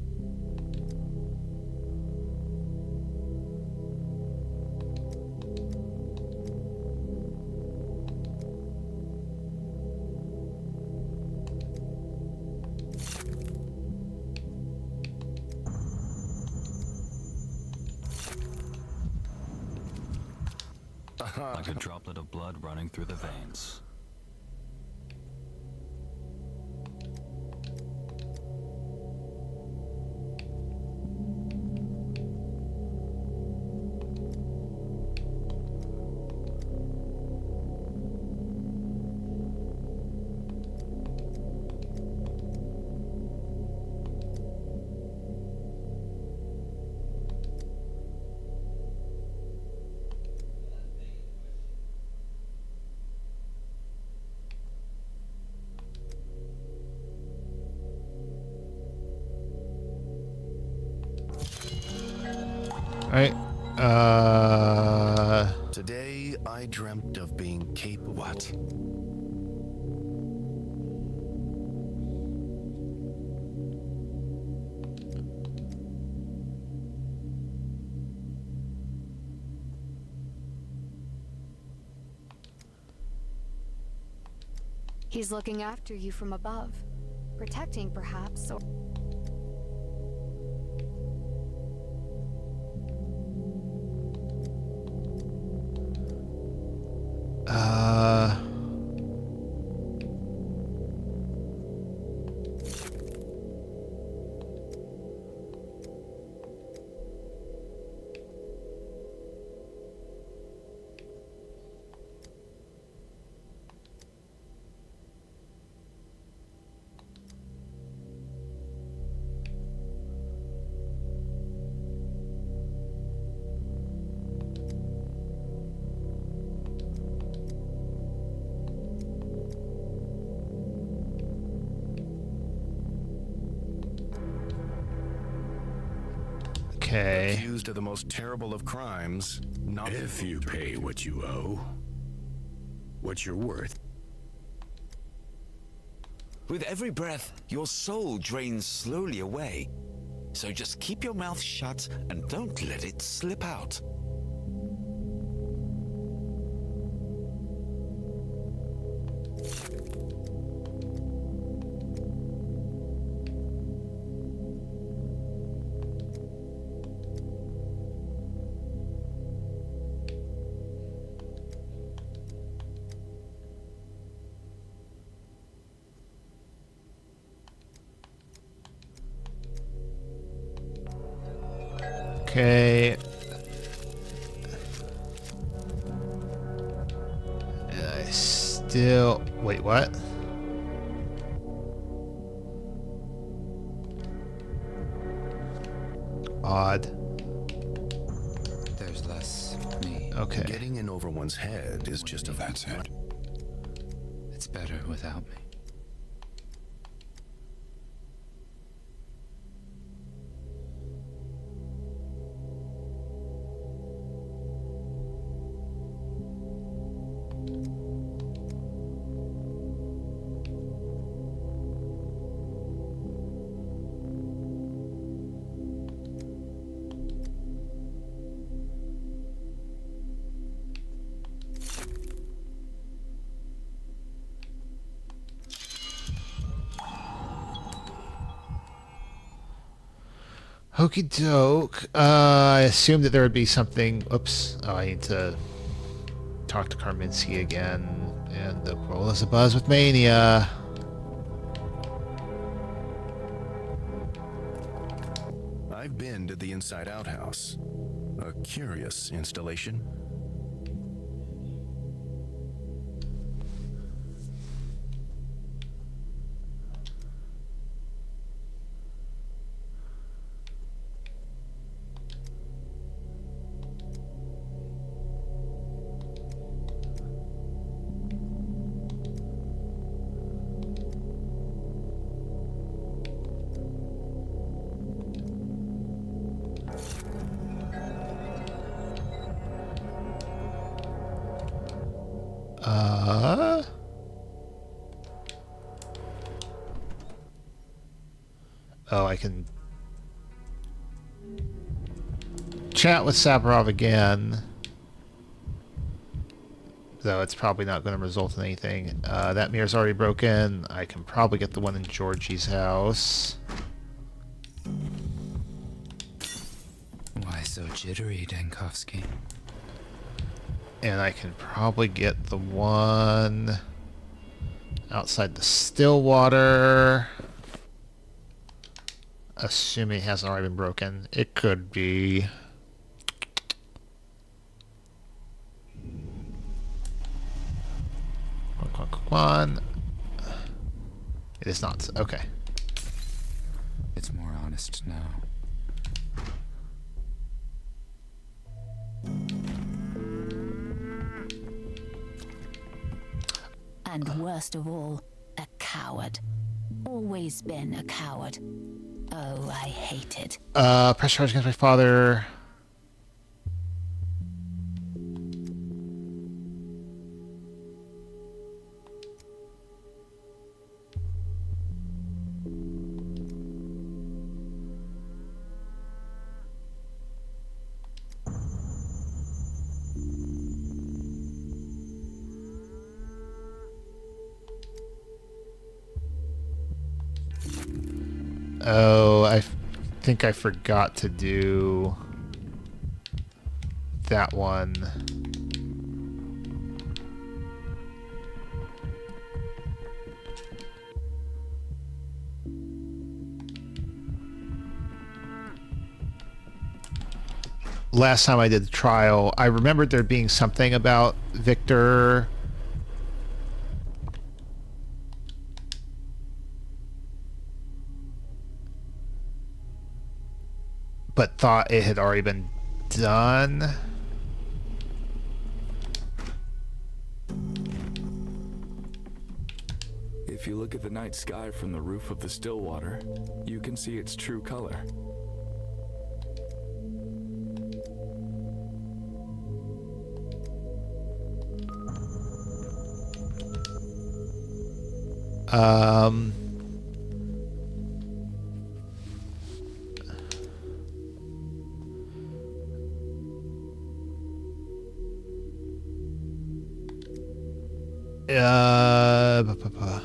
Like a droplet of blood running through the veins. Alright. Today, I dreamt of being capable. What? He's looking after you from above. Protecting, perhaps, or... Okay. Accused of the most terrible of crimes, not If you pay what you owe, what you're worth. With every breath, your soul drains slowly away. So just keep your mouth shut and don't let it slip out. Okay. And I still... Wait, what? Odd. There's less me. Okay. Getting in over one's head is just a That's it. It's better without me. Okie doke. I assumed that there would be something. Oops. Oh, I need to talk to Karminski again. And the world is abuzz with mania. I've been to the Inside Out house. A curious installation. Oh, I can chat with Savarov again. Though it's probably not going to result in anything. That mirror's already broken. I can probably get the one in Georgie's house. Why so jittery, Dankovsky? And I can probably get the one outside the Stillwater. Assuming it hasn't already been broken. It could be. One. It is not. Okay. It's more honest now. And worst of all, a coward. Always been a coward. Oh, I hate it. Press charge against my father. Oh, I think I forgot to do that one. Last time I did the trial, I remembered there being something about Victor. But thought it had already been done. If you look at the night sky from the roof of the Stillwater, you can see its true color. Um, ba, ba, ba.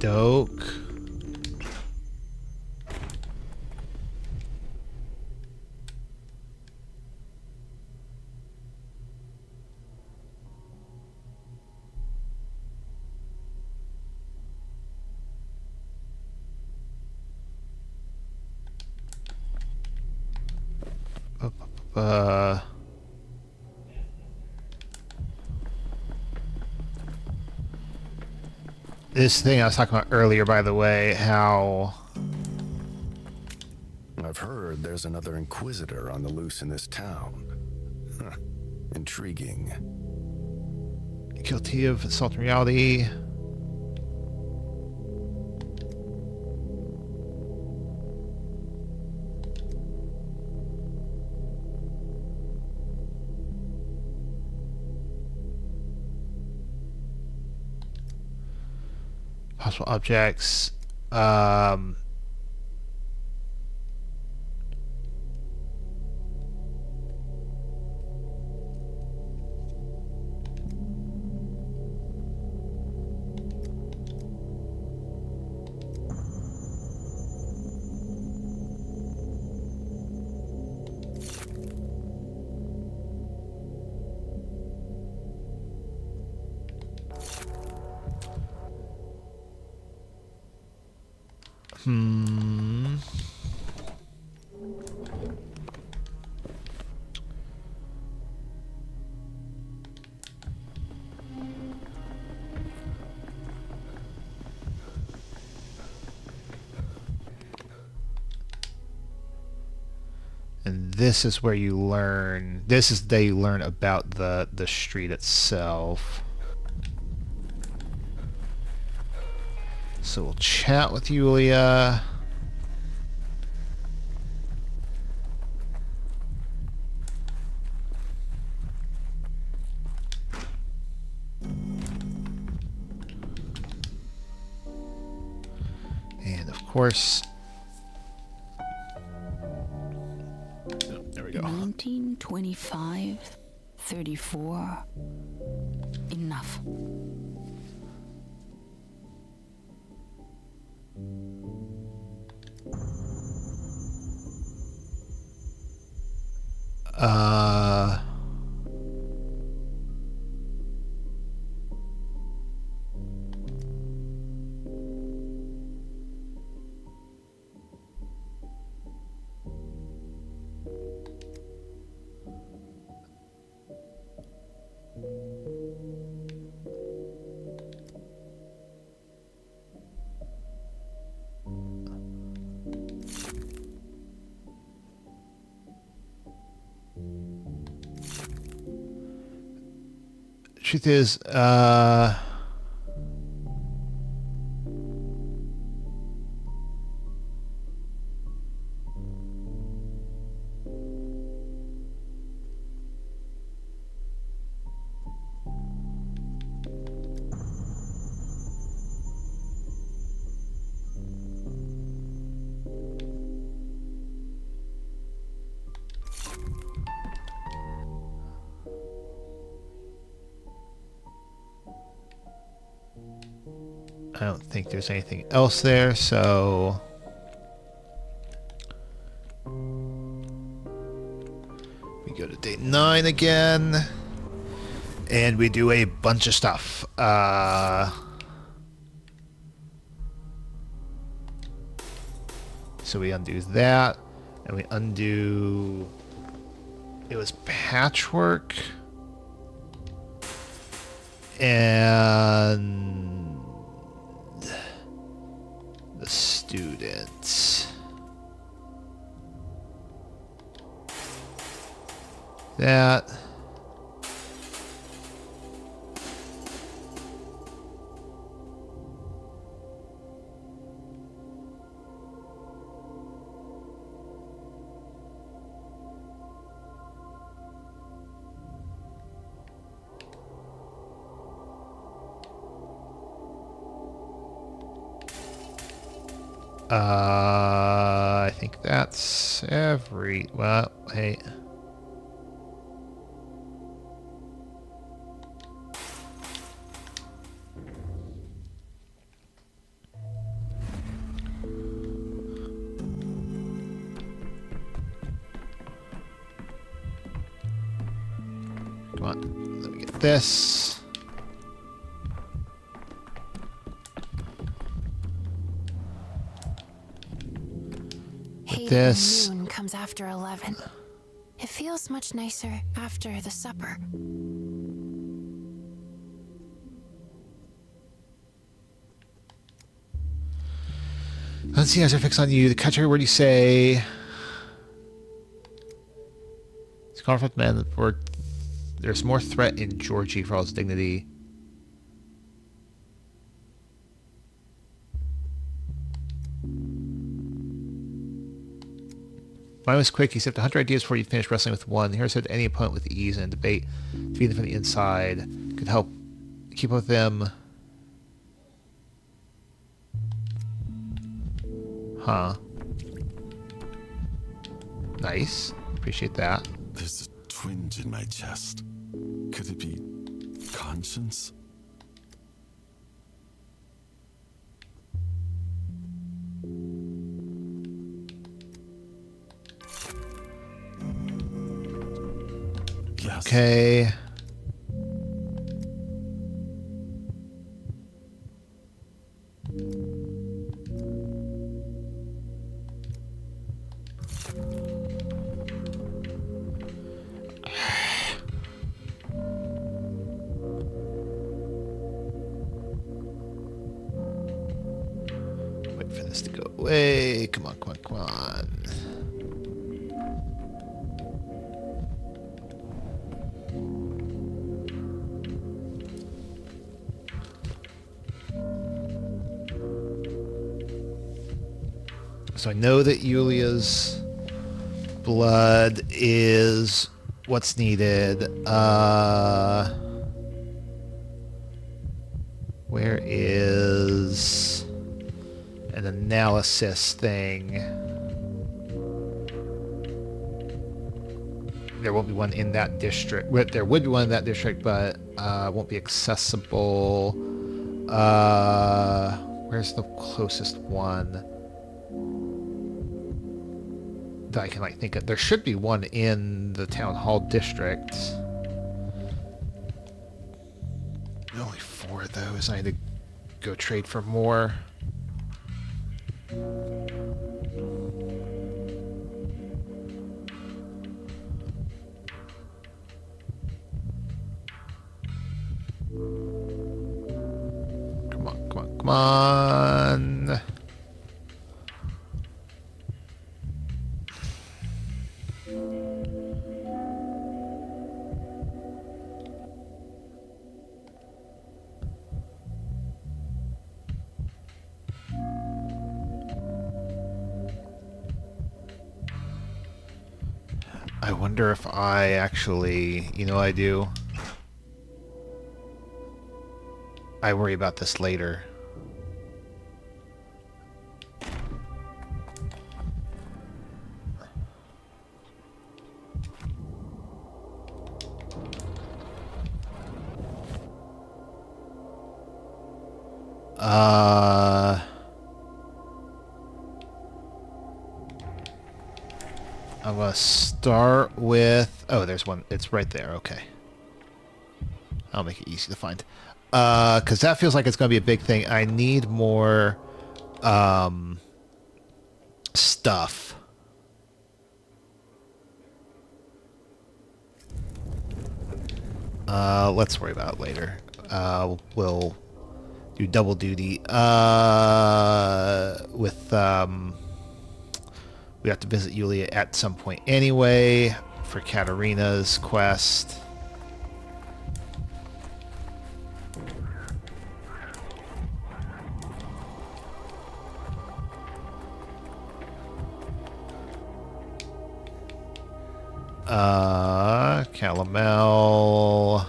Doke. This thing I was talking about earlier, by the way, how I've heard there's another Inquisitor on the loose in this town. Huh. Intriguing. guilty of assault in reality. Possible objects. And this is where you learn. This is they learn about the street itself. So we'll chat with Yulia. And of course, there we go. 1925, 34. Enough. Truth is, I don't think there's anything else there, so we go to day 9 again, and we do a bunch of stuff. So we undo that, and we undo... It was patchwork. And... the students. That... I think that's every... Well, hey. Come on, let me get this. This noon comes after 11. It feels much nicer after the supper. Let's see, as I fix on you. The catch every word you say. It's conflict man for there's more threat in Georgie for all his dignity. Mine was quick. He sipped 100 ideas before you finished wrestling with one. Here said any opponent with ease and debate, defeat them from the inside, could help keep up with them. Huh. Nice. Appreciate that. There's a twinge in my chest. Could it be conscience? Yes. Okay. Wait for this to go away. Come on, come on, come on. So I know that Yulia's blood is what's needed. Where is an analysis thing? There won't be one in that district. There would be one in that district, but won't be accessible. Where's the closest one that I can like think of? There should be one in the town hall district. Only 4 of those. I need to go trade for more. Come on, come on, come on. I wonder if I actually, you know, I do. I worry about this later. I'm gonna start with... Oh, there's one. It's right there. Okay. I'll make it easy to find. Because that feels like it's gonna be a big thing. I need more... stuff. Let's worry about it later. We'll do double duty. We have to visit Yulia at some point anyway for Katarina's quest. Calamel.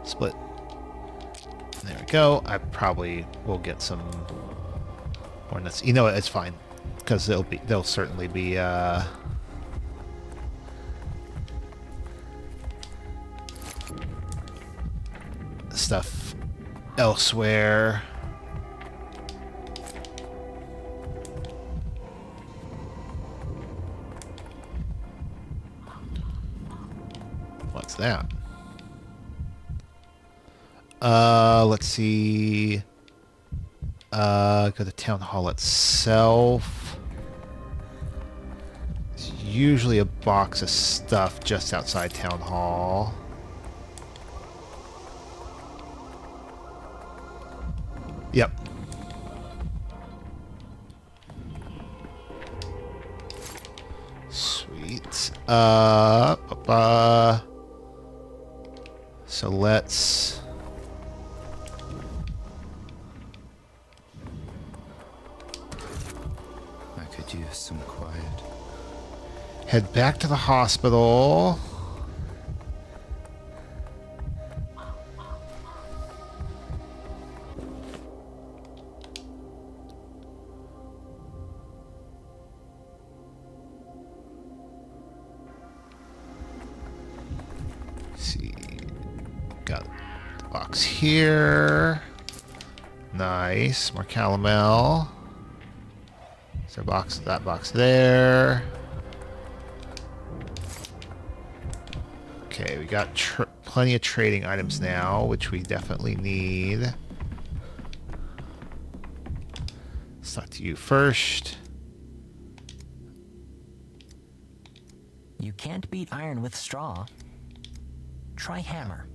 Split. There we go. I probably will get some more nuts. You know what? It's fine, because they'll certainly be stuff elsewhere. What's that? Let's see. Go to town hall itself. It's usually a box of stuff just outside town hall. Yep. Sweet. So let's I could use some quiet. head back to the hospital. Here. Nice. More calomel. Is there a box? That box there. Okay, we got plenty of trading items now, which we definitely need. Let's talk to you first. You can't beat iron with straw. Try hammer.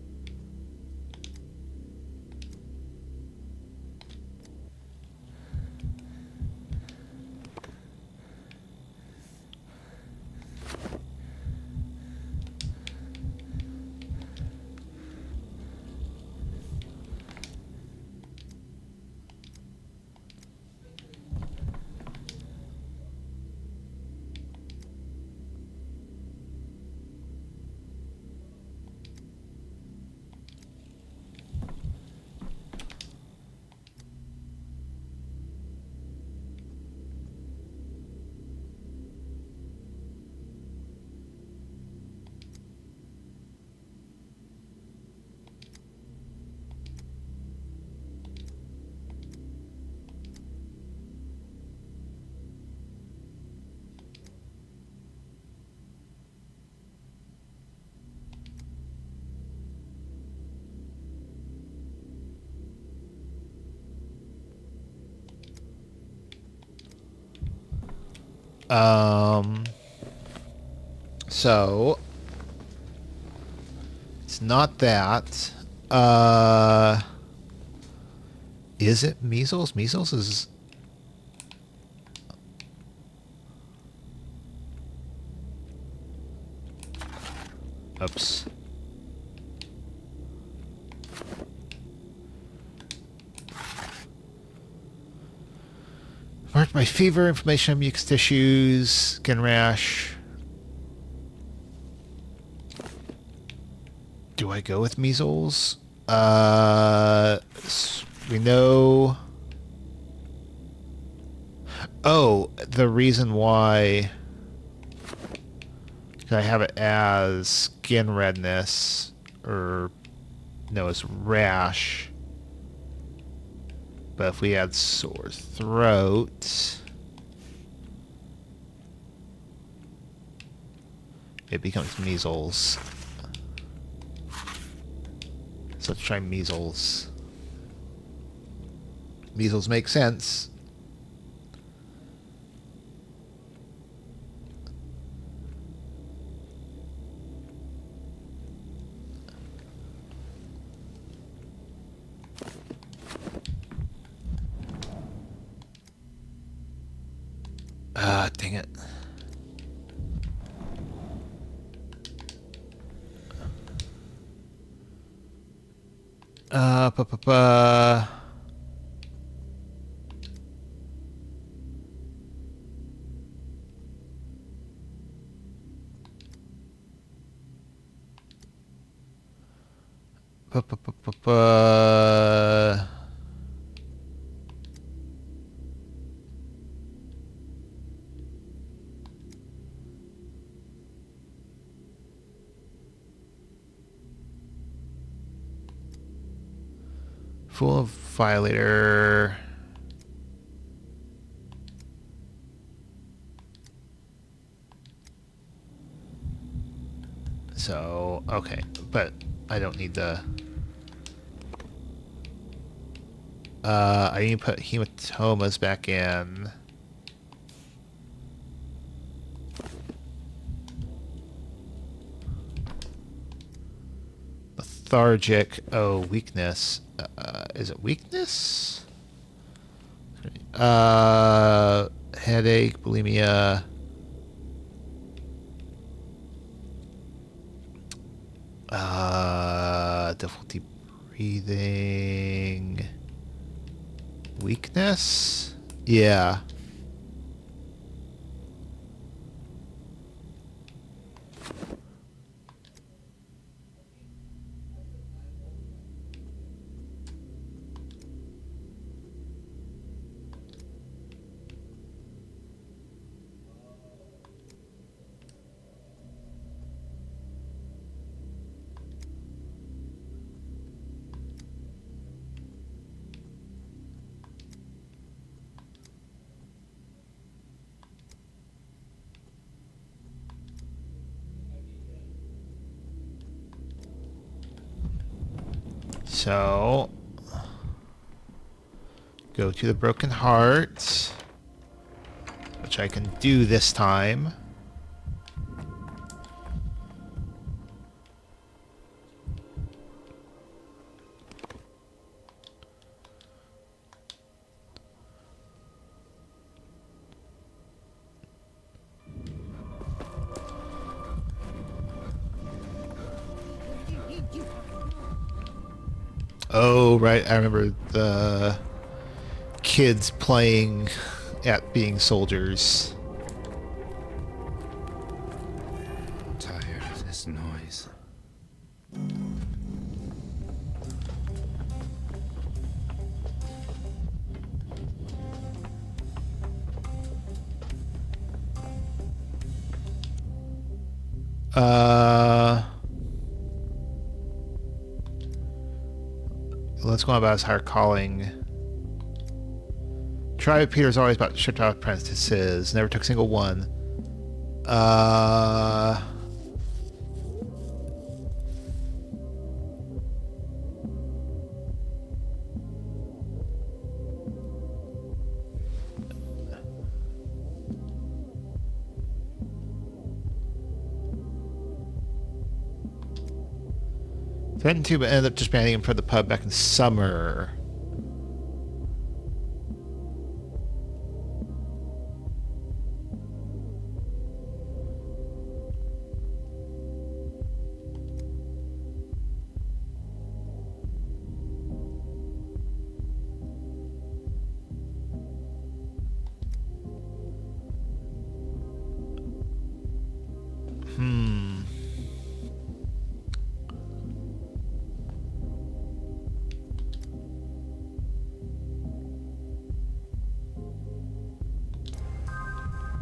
So it's not that. Is it measles? Measles is... Oops. Marked by fever, inflammation, mucus tissues, skin rash. Do I go with measles? We know... Oh, the reason why... I have it as skin redness, or... No, it's rash. But if we had sore throat... it becomes measles. So let's try measles. Measles makes sense. Dang it. Pa pa pa. Pa pa pa pa pa. Full of violator. So, okay, but I don't need the... I need to put hematomas back in. Lethargic. Oh, weakness. Is it weakness? Headache, bulimia. Difficulty breathing. Weakness? Yeah. So, go to the Broken Heart, which I can do this time. Oh, right. I remember the kids playing at being soldiers. Tired of this noise. Let's go about his higher calling. Try Peter's always about shipped out apprentices. Never took a single one. 2, but ended up just banning him from the pub back in summer.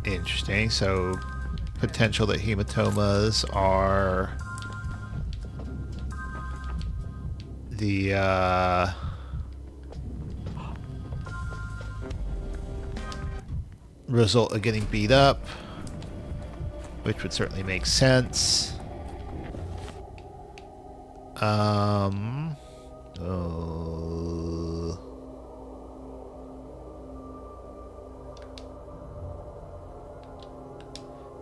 Interesting. So, potential that hematomas are the result of getting beat up, which would certainly make sense. Oh.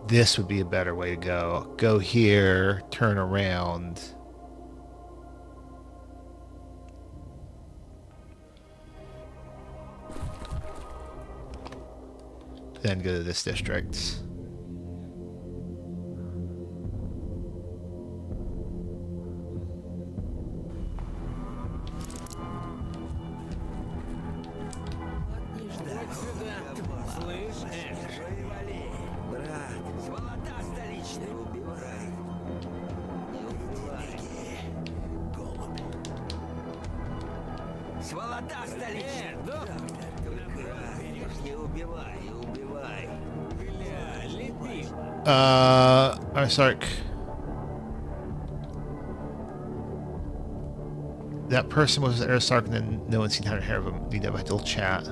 This would be a better way to go. Go here, turn around. Then go to this district. Arsark. That person was Arsark, and then no one's seen how to hear of him. Need to have a little chat.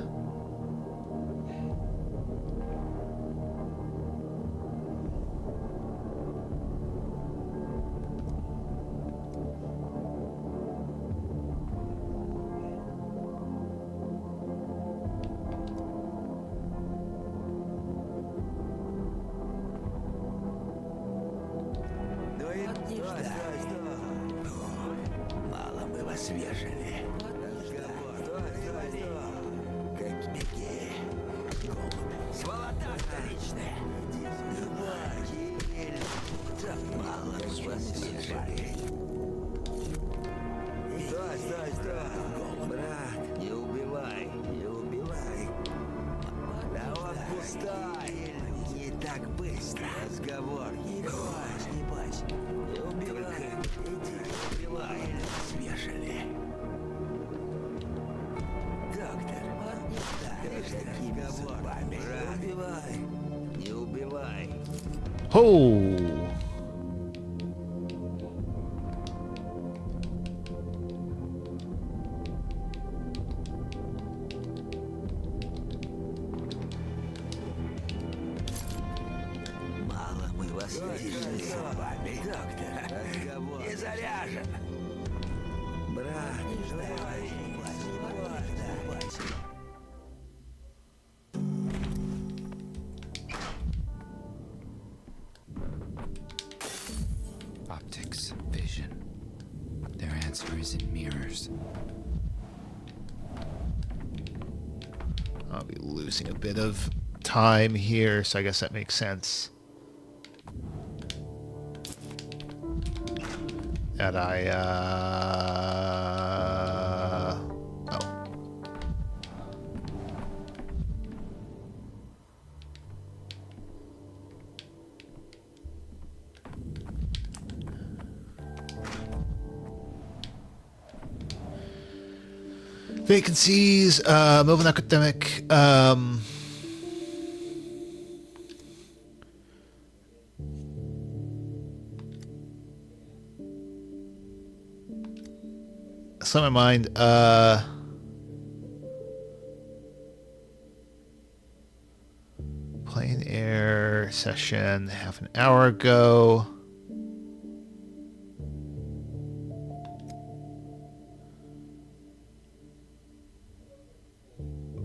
Ho! Optics, vision. Their answer is in mirrors. I'll be losing a bit of time here, so I guess that makes sense. That I, oh. Vacancies, moving academic, slipped my mind, plain air session half an hour ago.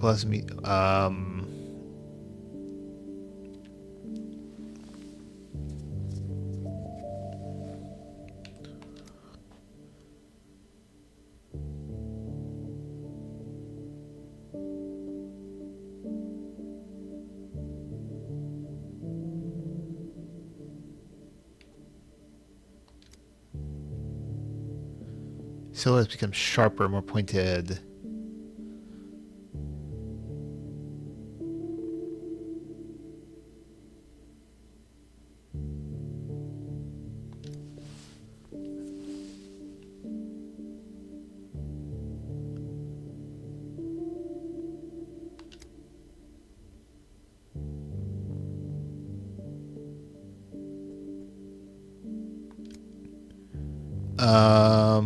Plus me, silhouettes become sharper, more pointed.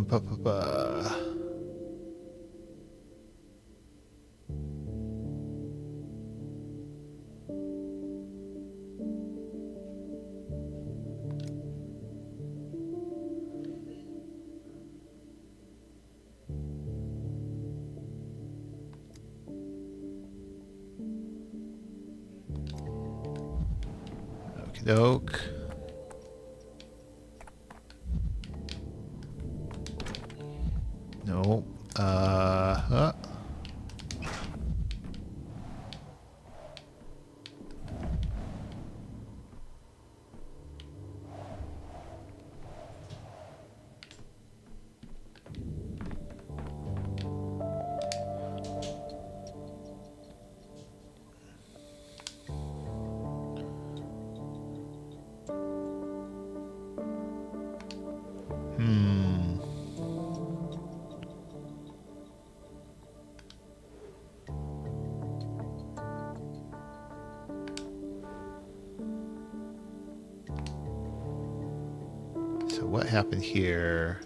Ba, ba, ba. Doke. Nope. So what happened here?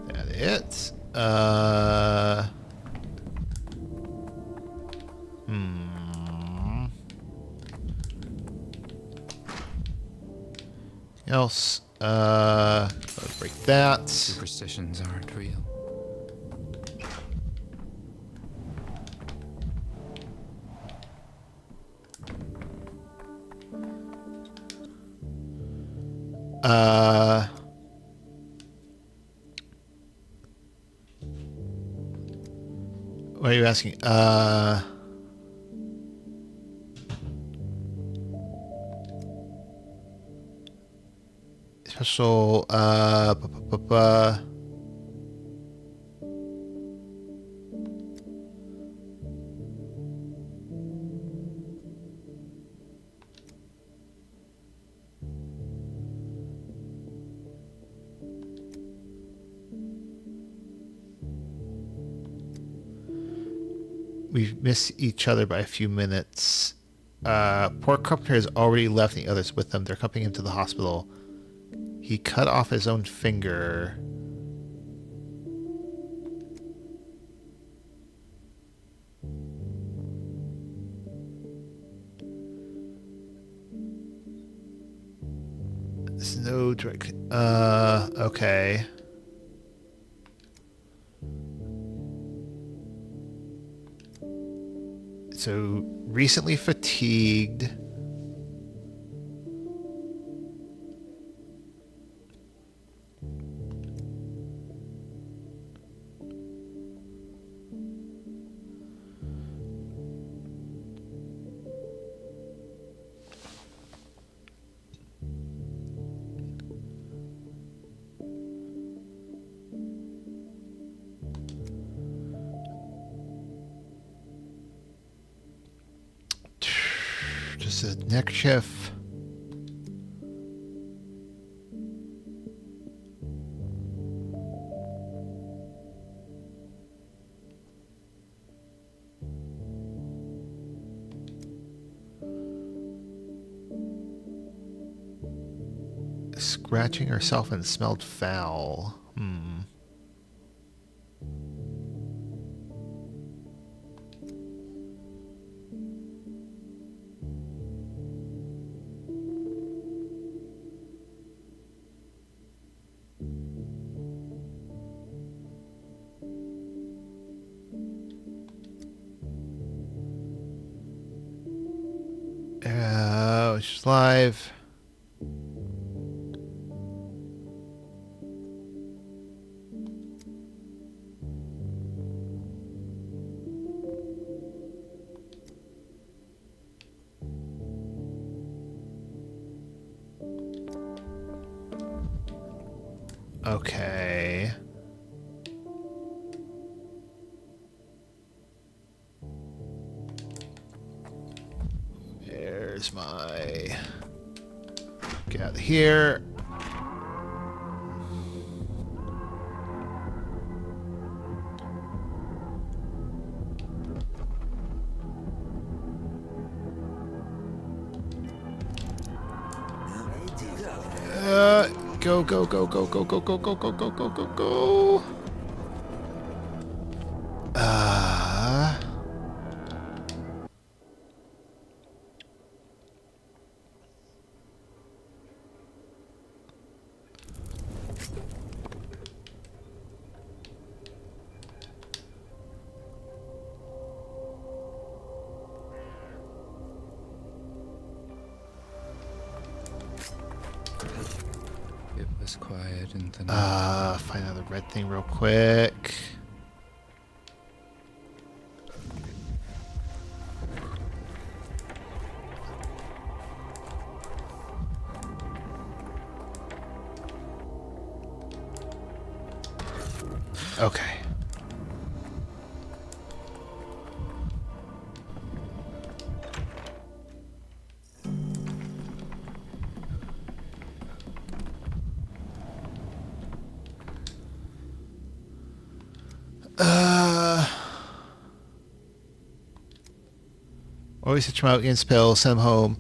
That it? Else? Let's break that. Superstitions aren't real. What are you asking? Special, we've missed each other by a few minutes. Poor Carpenter has already left the others with them. They're accompanying him to the hospital. He cut off his own finger. There's no direct. Okay. So, recently fatigued. Just a neck shift. Scratching herself and smelled foul. She's live. Okay. There's my... Get out of here. Go, go, go, go, go, go, go, go, go, go, go, go, go. It was quiet in the night. Find another red thing real quick. Okay. Always hit him out against spell, send him home.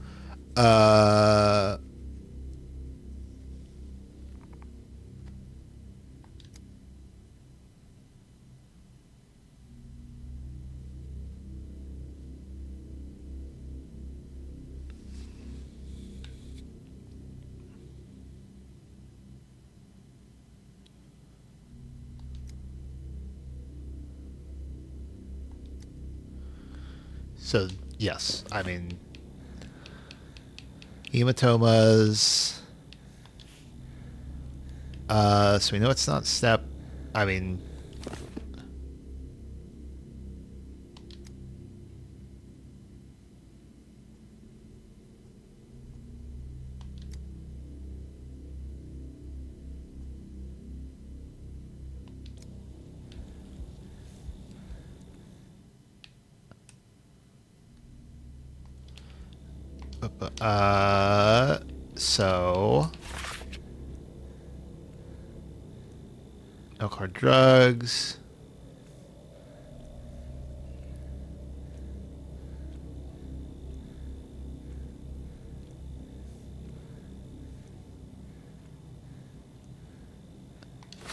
So, yes, I mean, hematomas. So we know it's not step. I mean, so no card drugs.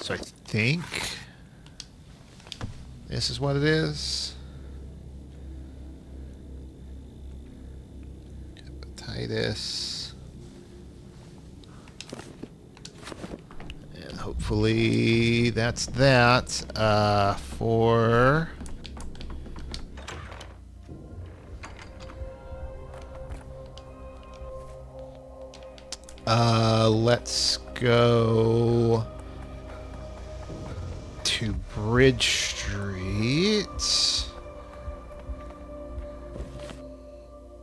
So I think this is what it is. Hepatitis. And hopefully that's that. For let's go to Bridge Street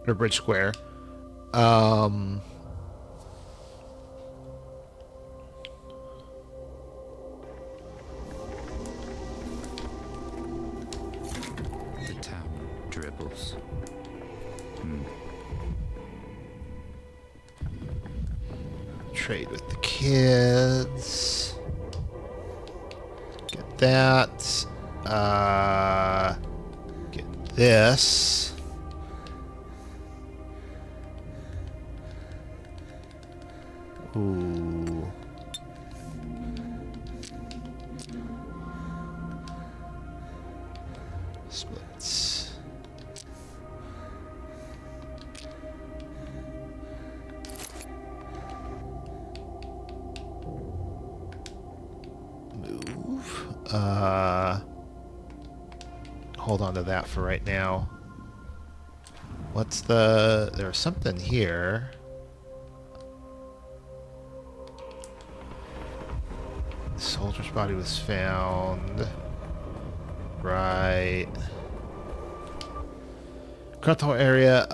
or Bridge Square. The town dribbles. Trade with the kids. Get that. Get this. Ooh. Splits. Move. Hold on to that for right now. What's the... There's something here. The soldier's body was found. Right. Cruttle area.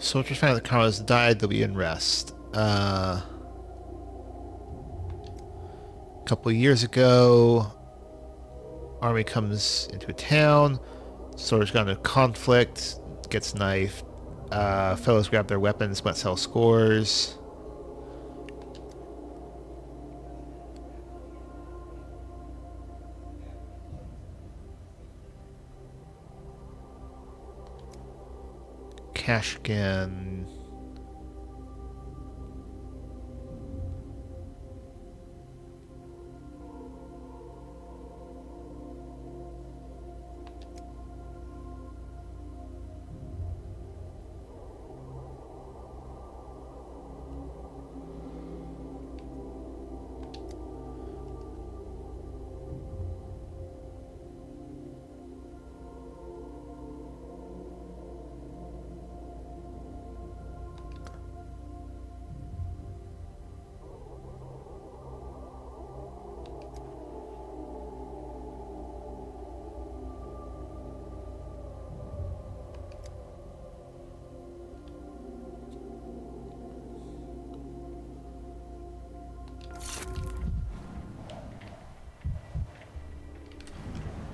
Soldiers found that Carlos died, they'll be in rest. A couple of years ago, army comes into a town. Soldiers got into conflict, gets knifed. Fellows grab their weapons, but sell scores. Kashgan.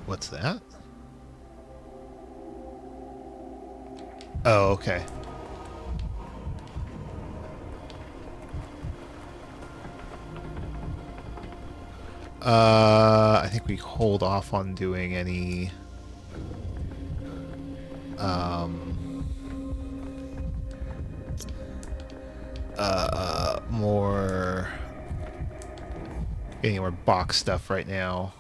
What's that? Oh, okay. I think we hold off on doing any more any more box stuff right now.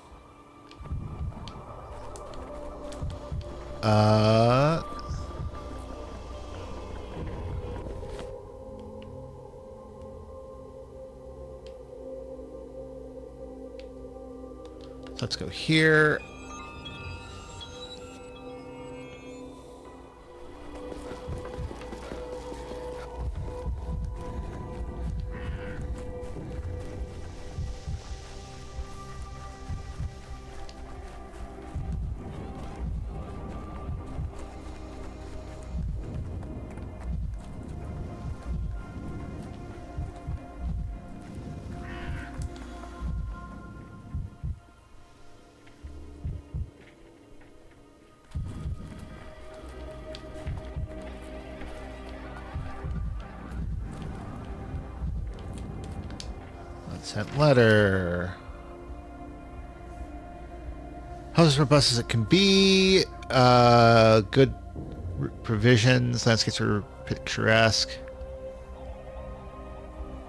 Let's go here. Sent letter. House as robust as it can be. Good provisions. Landscapes are picturesque.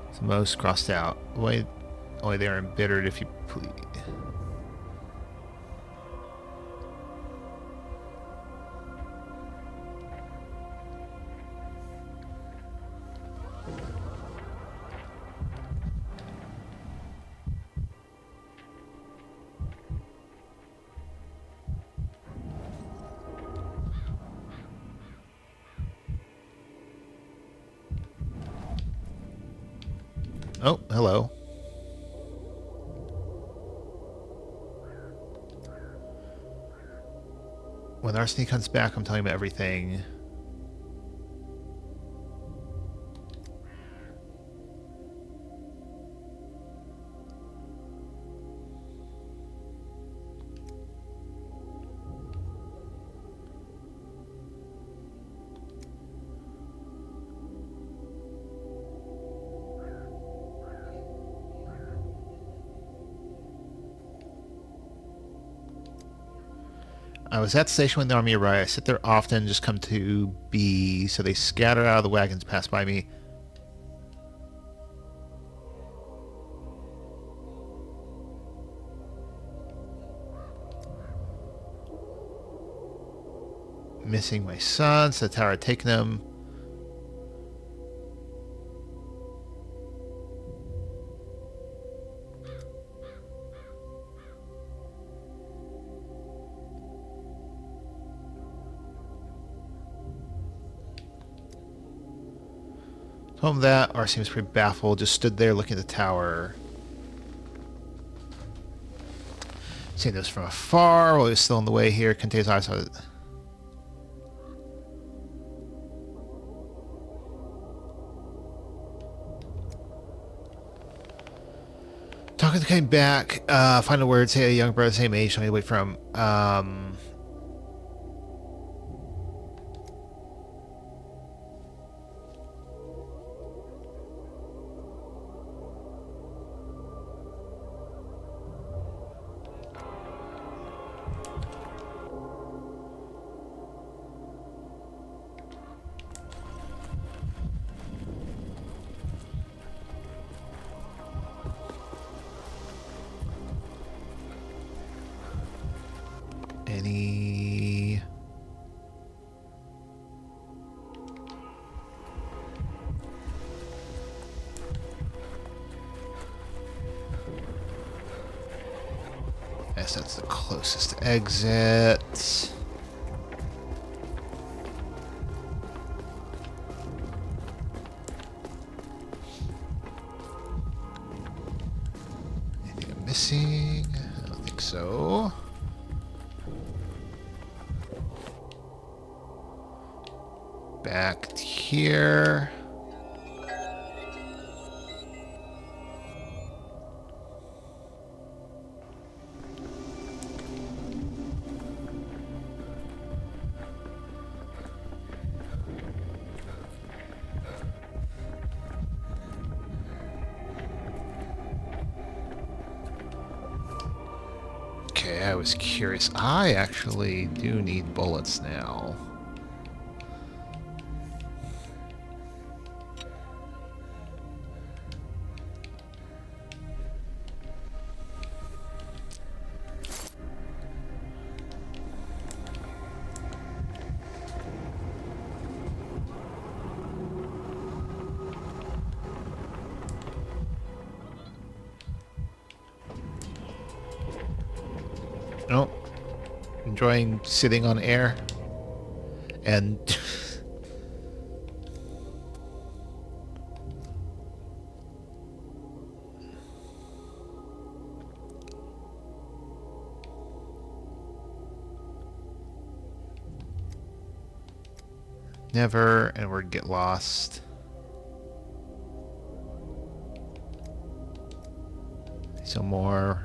It's most crossed out. Only they are embittered if you please. Oh, hello. When Arsene comes back, I'm telling him everything. I was at the station when the army arrived. I sit there often, just come to B, so they scatter out of the wagons, pass by me. Missing my son, so the tower had taken him. Told him that. Arsene was pretty baffled, just stood there looking at the tower. Seeing this from afar while he was still on the way here. Contains eyes on it. Falcon came back. Final words. Hey, a young brother, same age. Tell me to wait from. Any. Yes, that's the closest exit. Anything I'm missing? I don't think so. Back here. Okay, I was curious. I actually do need bullets now. Nope. Enjoying sitting on air. And never, and we'd get lost. Some more.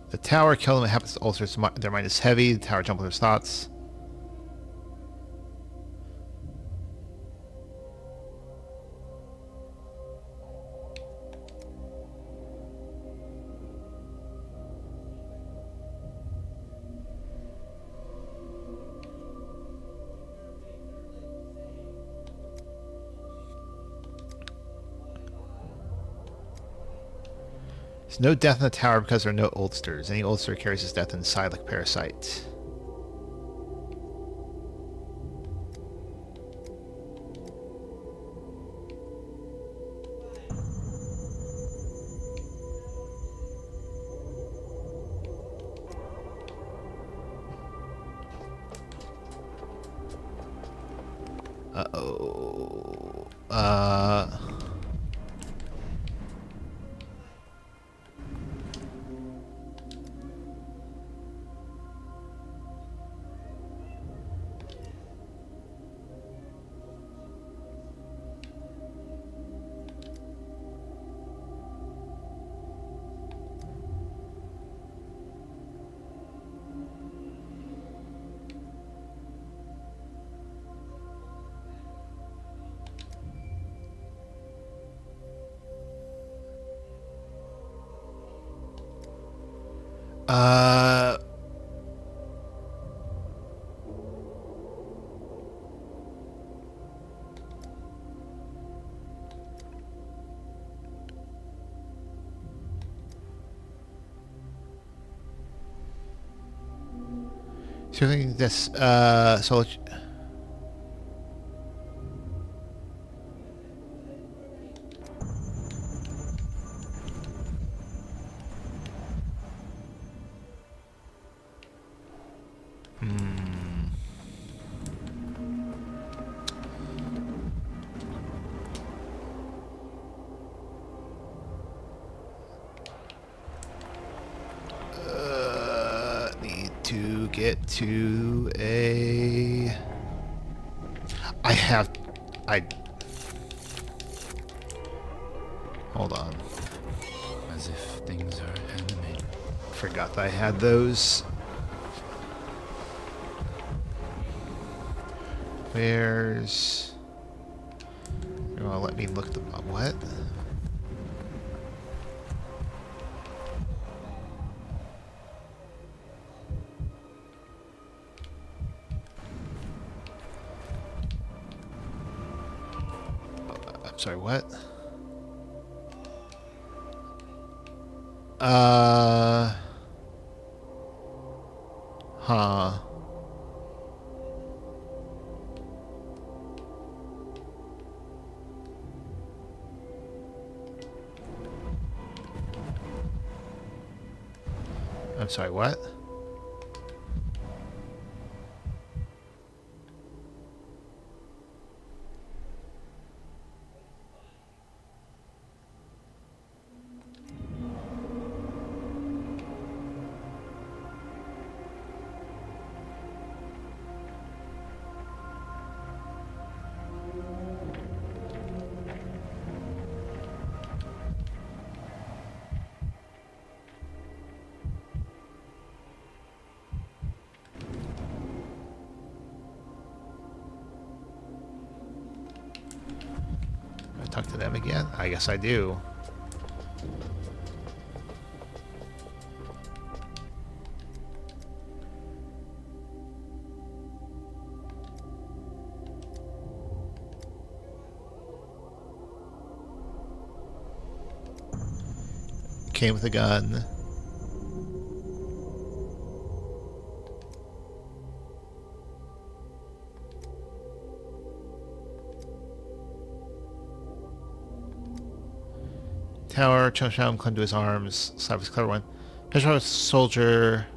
The tower kill them. It happens to ulcers. Their mind is heavy. The tower jump with their thoughts. There's no death in the tower because there are no oldsters. Any oldster carries his death inside like a parasite. Uh-oh. So I think this, so to get to a... Hold on. As if things are animated. Forgot that I had those. Where's... You wanna let me look them up? What? I'm sorry, what? Huh. I'm sorry, what? Talk to them again? I guess I do. Came with a gun. Tower, Chum clung to his arms. Slav was clever one. Petrov soldier.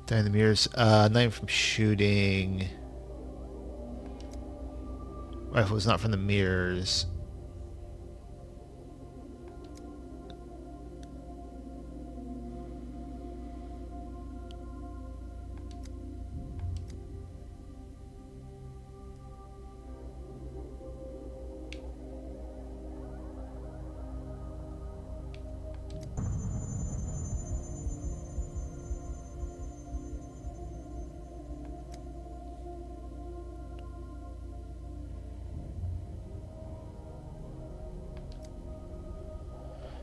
Down in the mirrors. Knife from shooting. Rifle was not from the mirrors.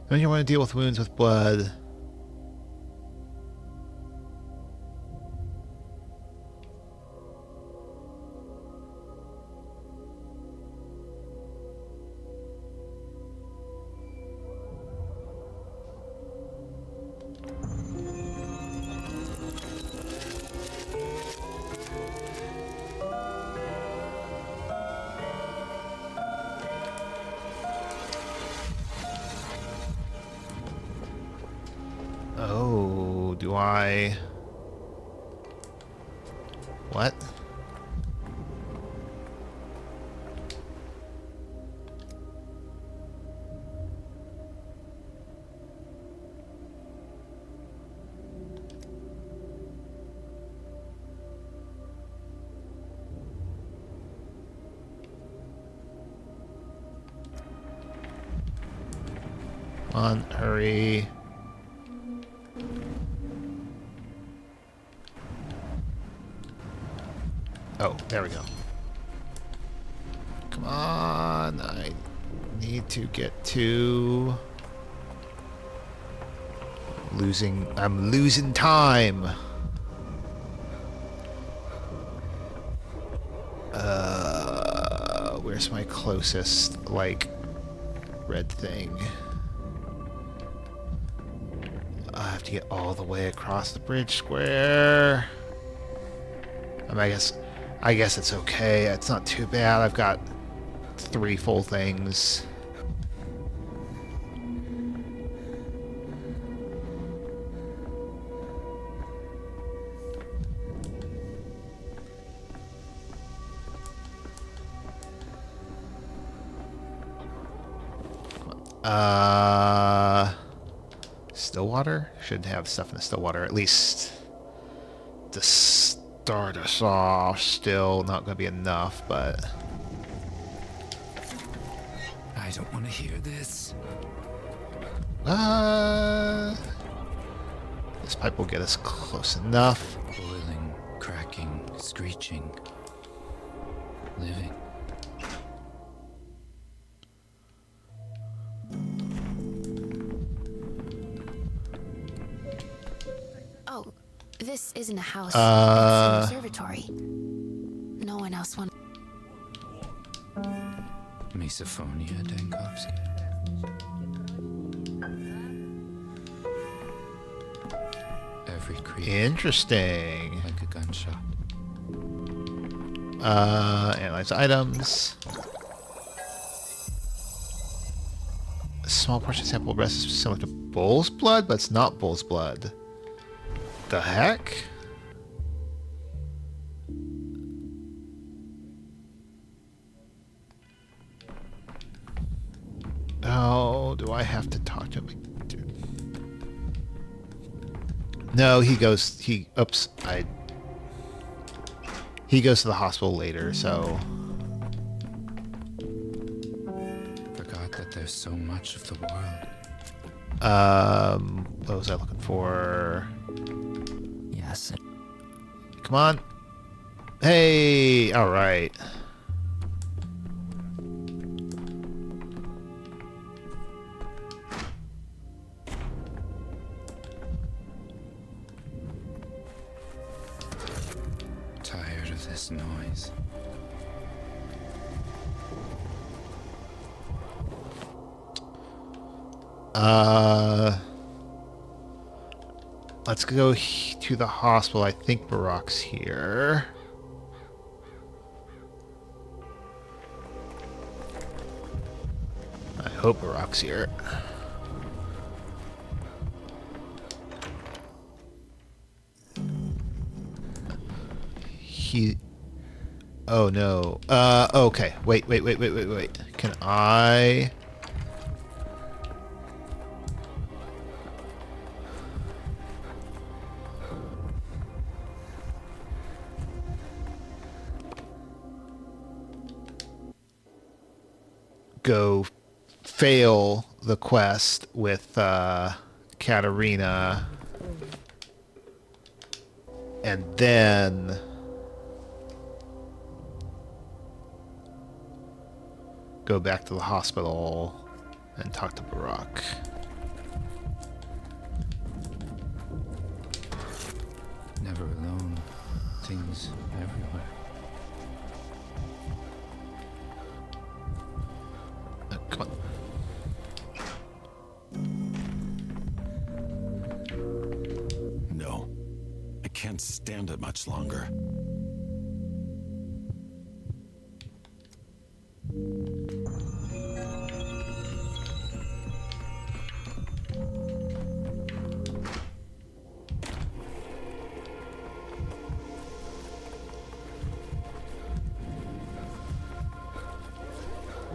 Don't you want to deal with wounds with blood? Oh, do I... What? Come on, hurry. Oh, there we go. Come on, I need to get to... I'm losing time. Where's my closest, like, red thing? I have to get all the way across the bridge square. I guess it's okay. It's not too bad. I've got 3 full things. Stillwater? Should have stuff in the Stillwater, at least to start us off. Still not going to be enough, but... I don't want to hear this. This pipe will get us close enough. Boiling, cracking, screeching. Living. Oh, this isn't a house. It's an observatory. No one else wants. Misophonia, Dankovsky. Every creak Interesting. like a gunshot. Analyze items. A small portion sample of breast is similar to bull's blood, but it's not bull's blood. The heck? Oh, do I have to talk to him? Dude. No, he goes, he goes to the hospital later, so. Forgot that there's so much of the world. What was I looking for? Yes. Come on. Hey, all right. Tired of this noise. Let's go to the hospital. I think Barack's here. I hope Barack's here. Oh no. Okay. Wait. Can I... go fail the quest with Katarina and then go back to the hospital and talk to Barack. Never alone. Things everywhere. Come on. No. I can't stand it much longer.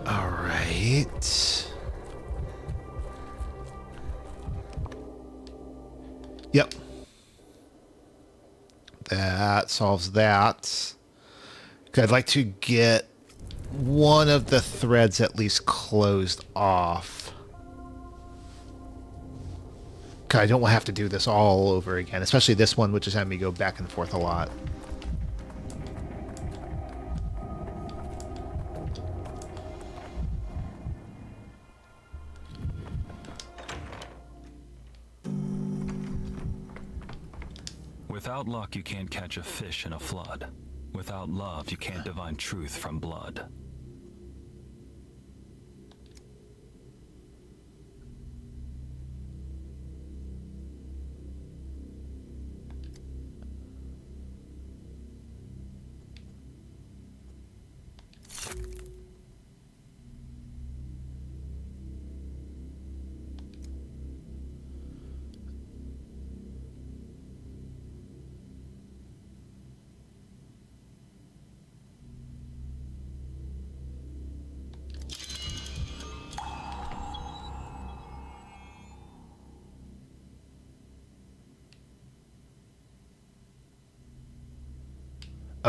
All right. Yep. That solves that. I'd like to get one of the threads at least closed off. I don't have to do this all over again, especially this one, which is having me go back and forth a lot. Without luck, you can't catch a fish in a flood. Without love, you can't divine truth from blood.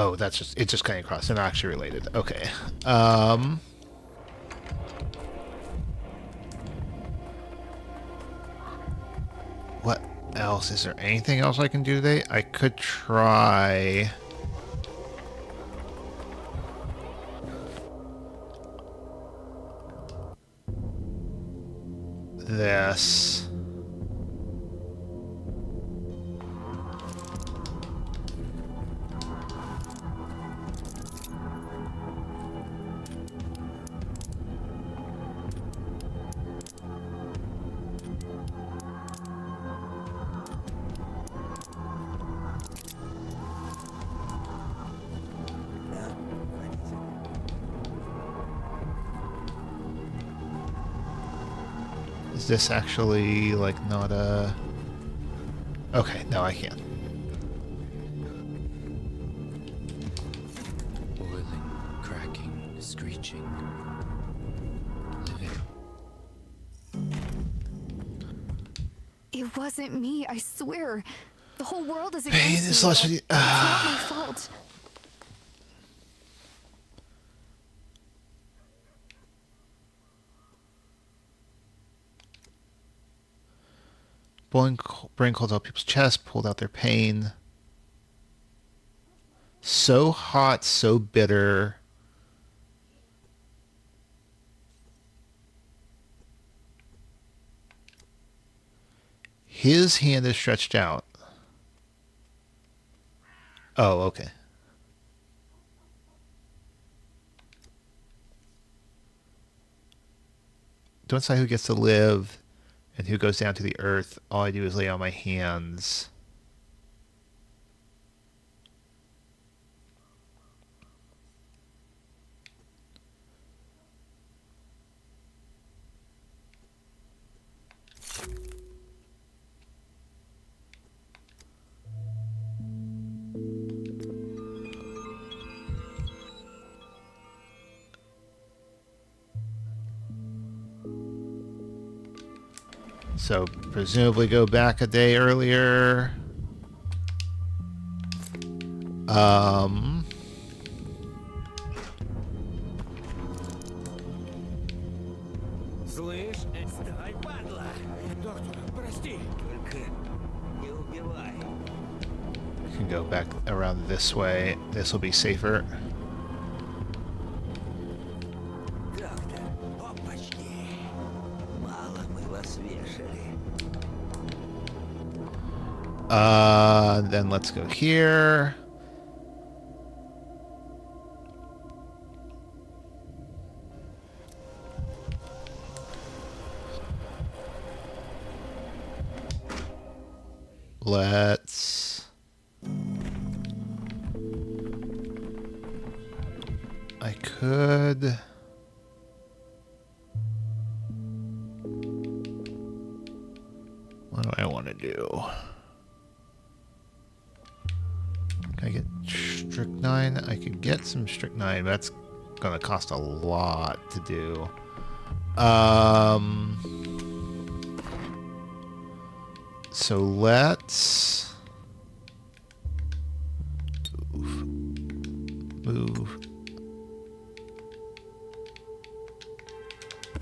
Oh, that's just, it's just cutting across. They're not actually related. Okay. What else? Is there anything else I can do today? I could try... this. Is this actually, like, not a... Okay, no, I can't. Boiling, cracking, screeching. Living. It wasn't me, I swear. The whole world is Pain against is me. less... It's not my fault. Boiling brain cold out people's chest, pulled out their pain. So hot, so bitter. His hand is stretched out. Oh, okay. Don't say who gets to live and who goes down to the earth. All I do is lay on my hands. So presumably go back a day earlier. Can go back around this way. This will be safer. Then let's go here. Let's... I could... What do I want to do? Can I get strychnine? I could get some strychnine, but that's gonna cost a lot to do. So let's move.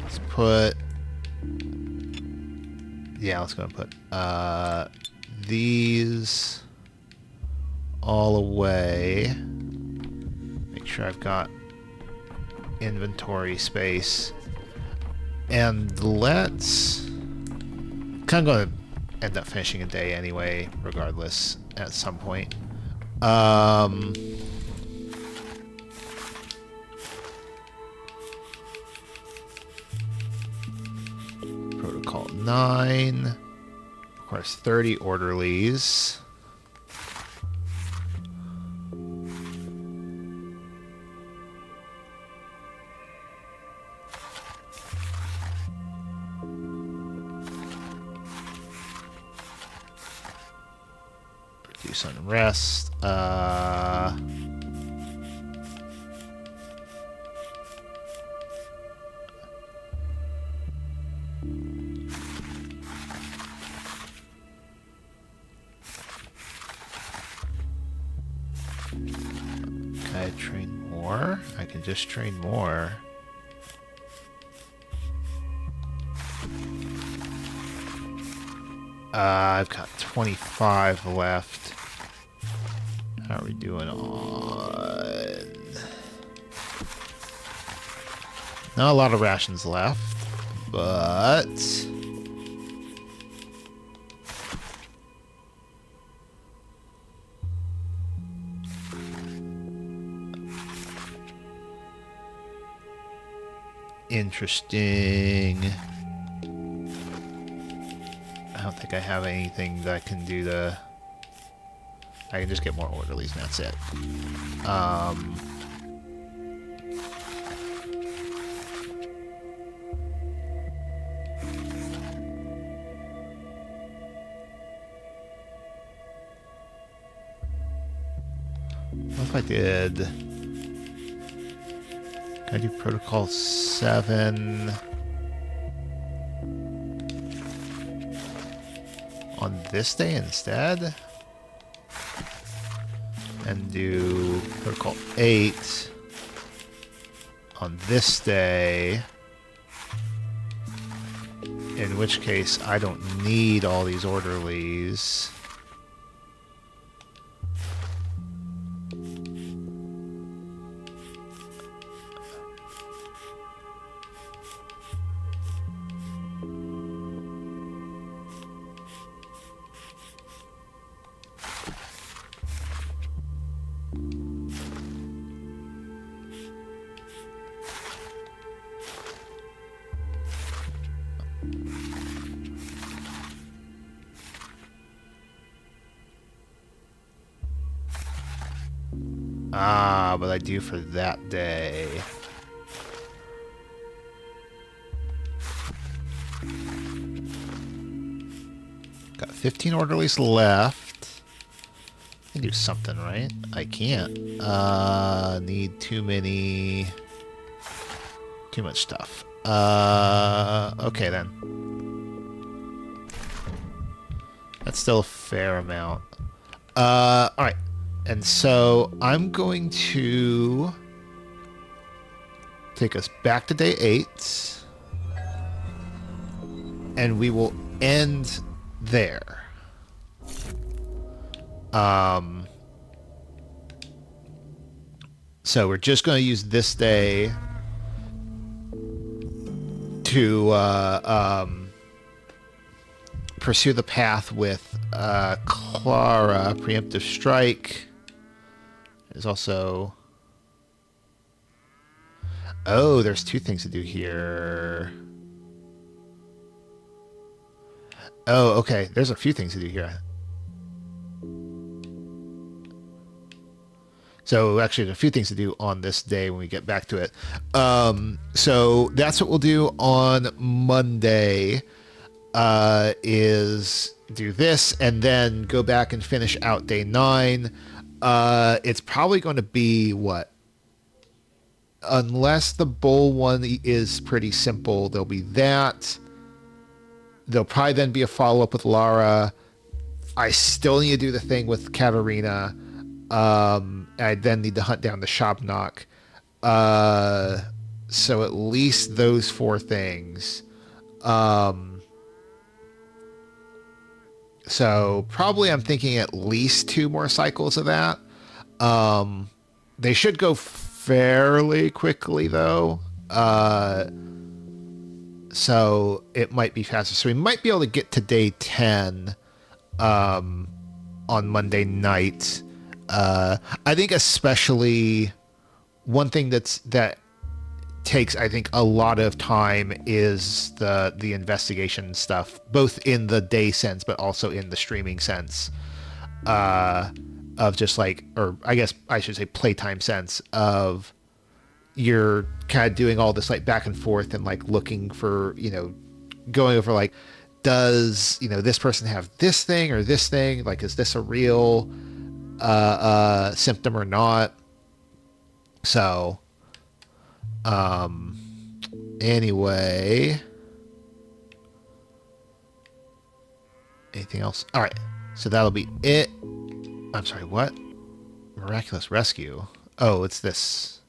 Let's put, yeah, let's go and put these all away. Make sure I've got inventory space. And let's kind of going to end up finishing a day anyway, regardless, at some point. Protocol 9 requires 30 orderlies. Produce unrest. I can just train more. I've got 25 left. How are we doing on... Not a lot of rations left, but... Interesting. I don't think I have anything that can do the... I can just get more orderlies and that's it. What if I did... Can I do Protocol 7 on this day instead? And do Protocol 8 on this day, in which case I don't need all these orderlies. Ah, but I do for that day. Got 15 orderlies left. I can do something, right? I can't. Need too much stuff. Okay then. That's still a fair amount. Alright. And so I'm going to take us back to day 8. And we will end there. So we're just going to use this day to pursue the path with Clara, preemptive strike. There's also... Oh, there's 2 things to do here. Oh, okay. There's a few things to do here. So actually, there's a few things to do on this day when we get back to it. So that's what we'll do on Monday, is do this and then go back and finish out day 9. It's probably going to be what? Unless the bowl one is pretty simple, there'll be that. There'll probably then be a follow-up with Lara. I still need to do the thing with Katarina. I then need to hunt down the Shabnak. So at least those 4 things. So probably I'm thinking at least 2 more cycles of that. They should go fairly quickly though. So it might be faster. So we might be able to get to day 10 on Monday night. I think especially one thing that takes, I think, a lot of time is the investigation stuff, both in the day sense, but also in the streaming sense, of just like, or I guess I should say playtime sense of you're kind of doing all this like back and forth and like looking for, going over like, does, this person have this thing or this thing? Like, is this a real symptom or not? So, anyway, anything else? All right, so that'll be it. I'm sorry, what? Miraculous rescue. Oh, it's this.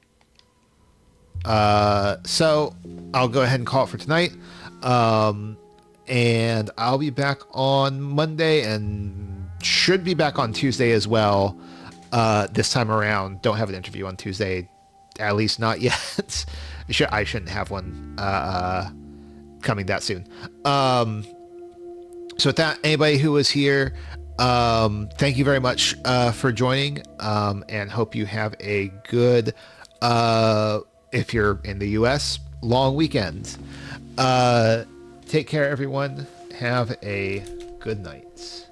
So I'll go ahead and call it for tonight. And I'll be back on Monday and should be back on Tuesday as well. This time around, don't have an interview on Tuesday, at least not yet. I shouldn't have one coming that soon. So with that, anybody who was here, thank you very much for joining, and hope you have a good, if you're in the US, long weekend. Take care, everyone. Have a good night.